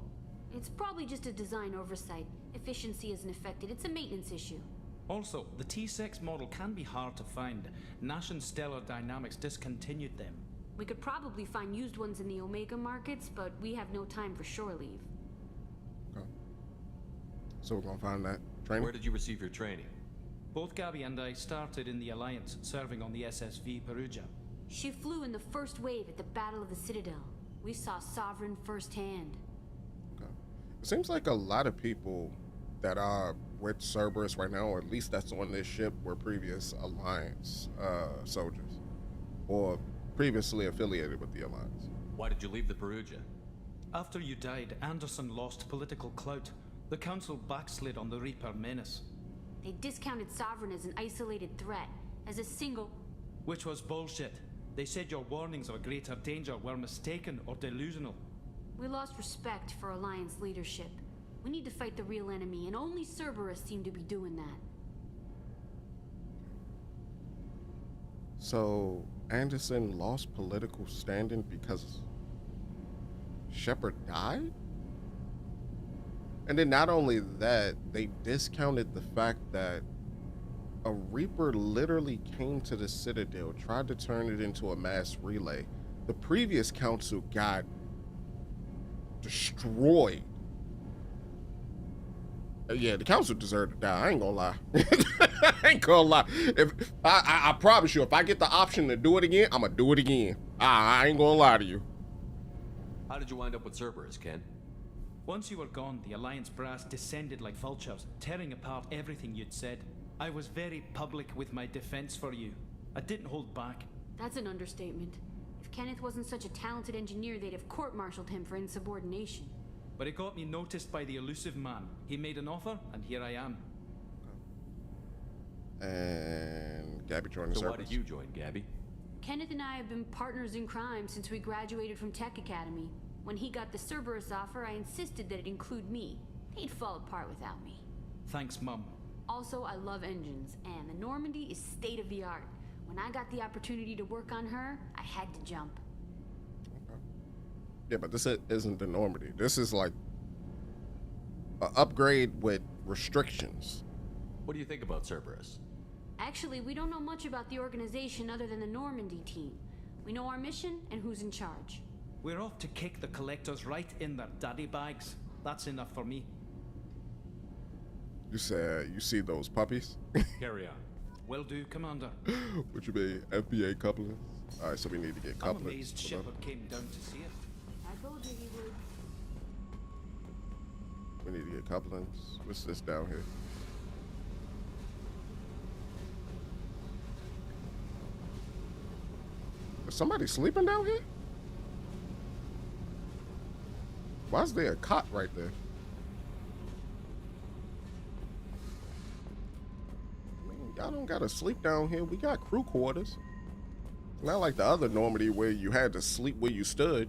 It's probably just a design oversight. Efficiency isn't affected. It's a maintenance issue. Also, the T6 model can be hard to find. Nash and Stellar Dynamics discontinued them. We could probably find used ones in the Omega markets, but we have no time for shore leave. Okay. So we're gonna find that training. Where did you receive your training? Both Gabby and I started in the Alliance, serving on the SSV Perugia. She flew in the first wave at the Battle of the Citadel. We saw Sovereign firsthand. Okay. It seems like a lot of people that are with Cerberus right now, or at least that's on this ship, were previous Alliance soldiers, or previously affiliated with the Alliance. Why did you leave the Perugia? After you died, Anderson lost political clout. The Council backslid on the Reaper menace. They discounted Sovereign as an isolated threat, as a single... Which was bullshit. They said your warnings of a greater danger were mistaken or delusional. We lost respect for Alliance leadership. We need to fight the real enemy, and only Cerberus seemed to be doing that. So, Anderson lost political standing because Shepard died? And then not only that, they discounted the fact that a Reaper literally came to the Citadel, tried to turn it into a mass relay. The previous council got destroyed. Yeah, the council deserved to die. I ain't gonna lie. I ain't gonna lie. If I promise you, if I get the option to do it again, I'm gonna do it again. I ain't gonna lie to you. How did you wind up with Cerberus, Ken? Once you were gone, the Alliance brass descended like vultures, tearing apart everything you'd said. I was very public with my defense for you. I didn't hold back. That's an understatement. If Kenneth wasn't such a talented engineer, they'd have court-martialed him for insubordination. But it got me noticed by the elusive man. He made an offer, and here I am. And Gabby joined the So why service. did you join, Gabby? Kenneth and I have been partners in crime since we graduated from Tech Academy. When he got the Cerberus offer, I insisted that it include me. He'd fall apart without me. Thanks, Mum. Also, I love engines, and the Normandy is state-of-the-art. When I got the opportunity to work on her, I had to jump. Okay. Yeah, but this isn't the Normandy. This is like an upgrade with restrictions. What do you think about Cerberus? Actually, we don't know much about the organization other than the Normandy team. We know our mission and who's in charge. We're off to kick the collectors right in their daddy bags. That's enough for me. You said you see those puppies? Carry on. Will do, Commander. What you mean, FBA couplings? All right, so we need to get I'm couplings. amazed Shepard came down to see it. I told you he would. We need to get couplings. What's this down here? Is somebody sleeping down here? Why is there a cot right there? I mean, y'all don't gotta sleep down here. We got crew quarters. Not like the other Normandy where you had to sleep where you stood.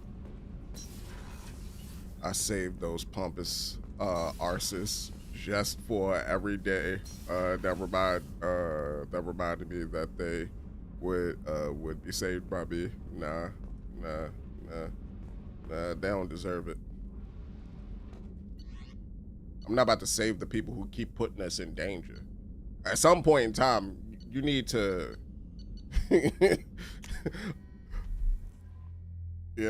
I saved those pompous arses just for every day. That reminded me that they would be saved by me. Nah, they don't deserve it. I'm not about to save the people who keep putting us in danger. At some point in time, you need to, you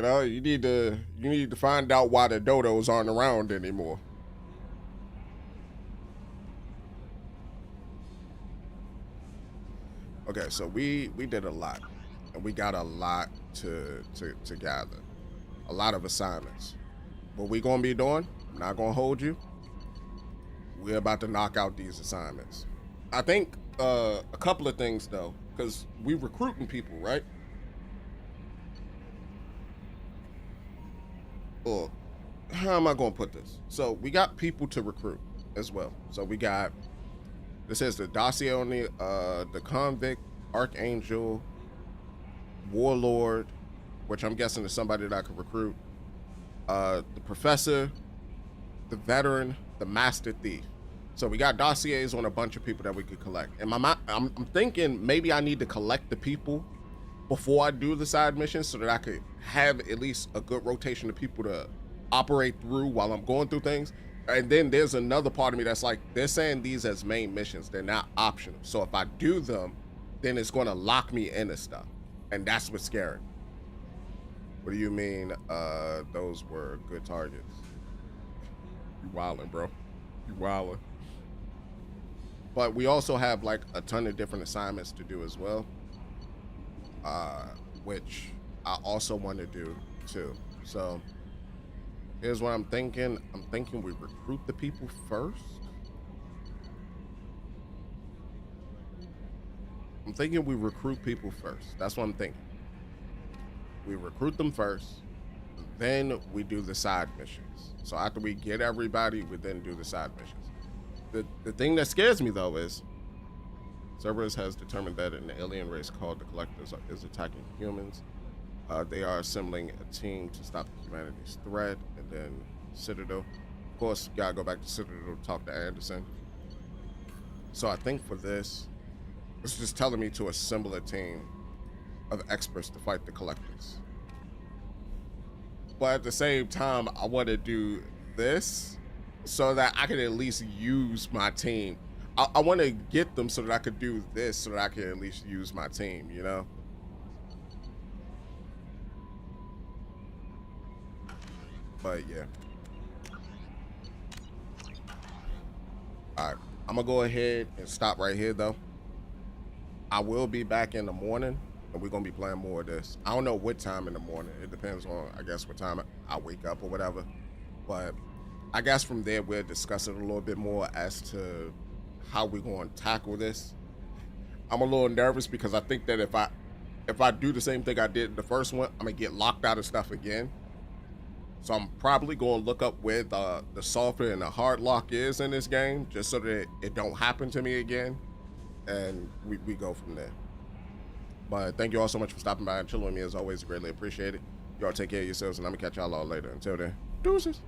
know, you need to find out why the dodos aren't around anymore. Okay, so we did a lot, and we got a lot to gather, a lot of assignments. What we gonna be doing? I'm not gonna hold you. We're about to knock out these assignments. I think a couple of things though, because we recruiting people, right? Or how am I gonna put this? So we got people to recruit as well. So we got, this is the dossier on the convict, archangel, warlord, which I'm guessing is somebody that I could recruit. The professor, the veteran, the master thief. So we got dossiers on a bunch of people that we could collect. And I'm thinking maybe I need to collect the people before I do the side missions so that I could have at least a good rotation of people to operate through while I'm going through things. And then there's another part of me that's like, they're saying these as main missions. They're not optional. So if I do them, then it's going to lock me into stuff. And that's what's scary. What do you mean those were good targets? You wildin', bro. You wildin'. But we also have like a ton of different assignments to do as well, which I also want to do too. So here's what I'm thinking. I'm thinking we recruit the people first. I'm thinking we recruit people first. That's what I'm thinking. We recruit them first, then we do the side missions. So after we get everybody, we then do the side missions. The thing that scares me though is Cerberus has determined that an alien race called the Collectors is attacking humans. They are assembling a team to stop humanity's threat, and then Citadel. Of course, gotta go back to Citadel to talk to Anderson. So I think for this, it's just telling me to assemble a team of experts to fight the Collectors. But at the same time, I want to do this so that I can at least use my team. I want to get them so that I could do this so that I can at least use my team, you know? But yeah. All right, I'm gonna go ahead and stop right here though. I will be back in the morning and we're gonna be playing more of this. I don't know what time in the morning. It depends on, I guess, what time I wake up or whatever. But I guess from there we'll discuss it a little bit more as to how we're going to tackle this. I'm a little nervous because I think that if I do the same thing I did in the first one, I'm gonna get locked out of stuff again. So I'm probably going to look up where the software and the hard lock is in this game, just so that it don't happen to me again, and we go from there. But thank you all so much for stopping by and chilling with me. As always, greatly appreciate it. Y'all take care of yourselves, and I'm gonna catch y'all all later. Until then, deuces.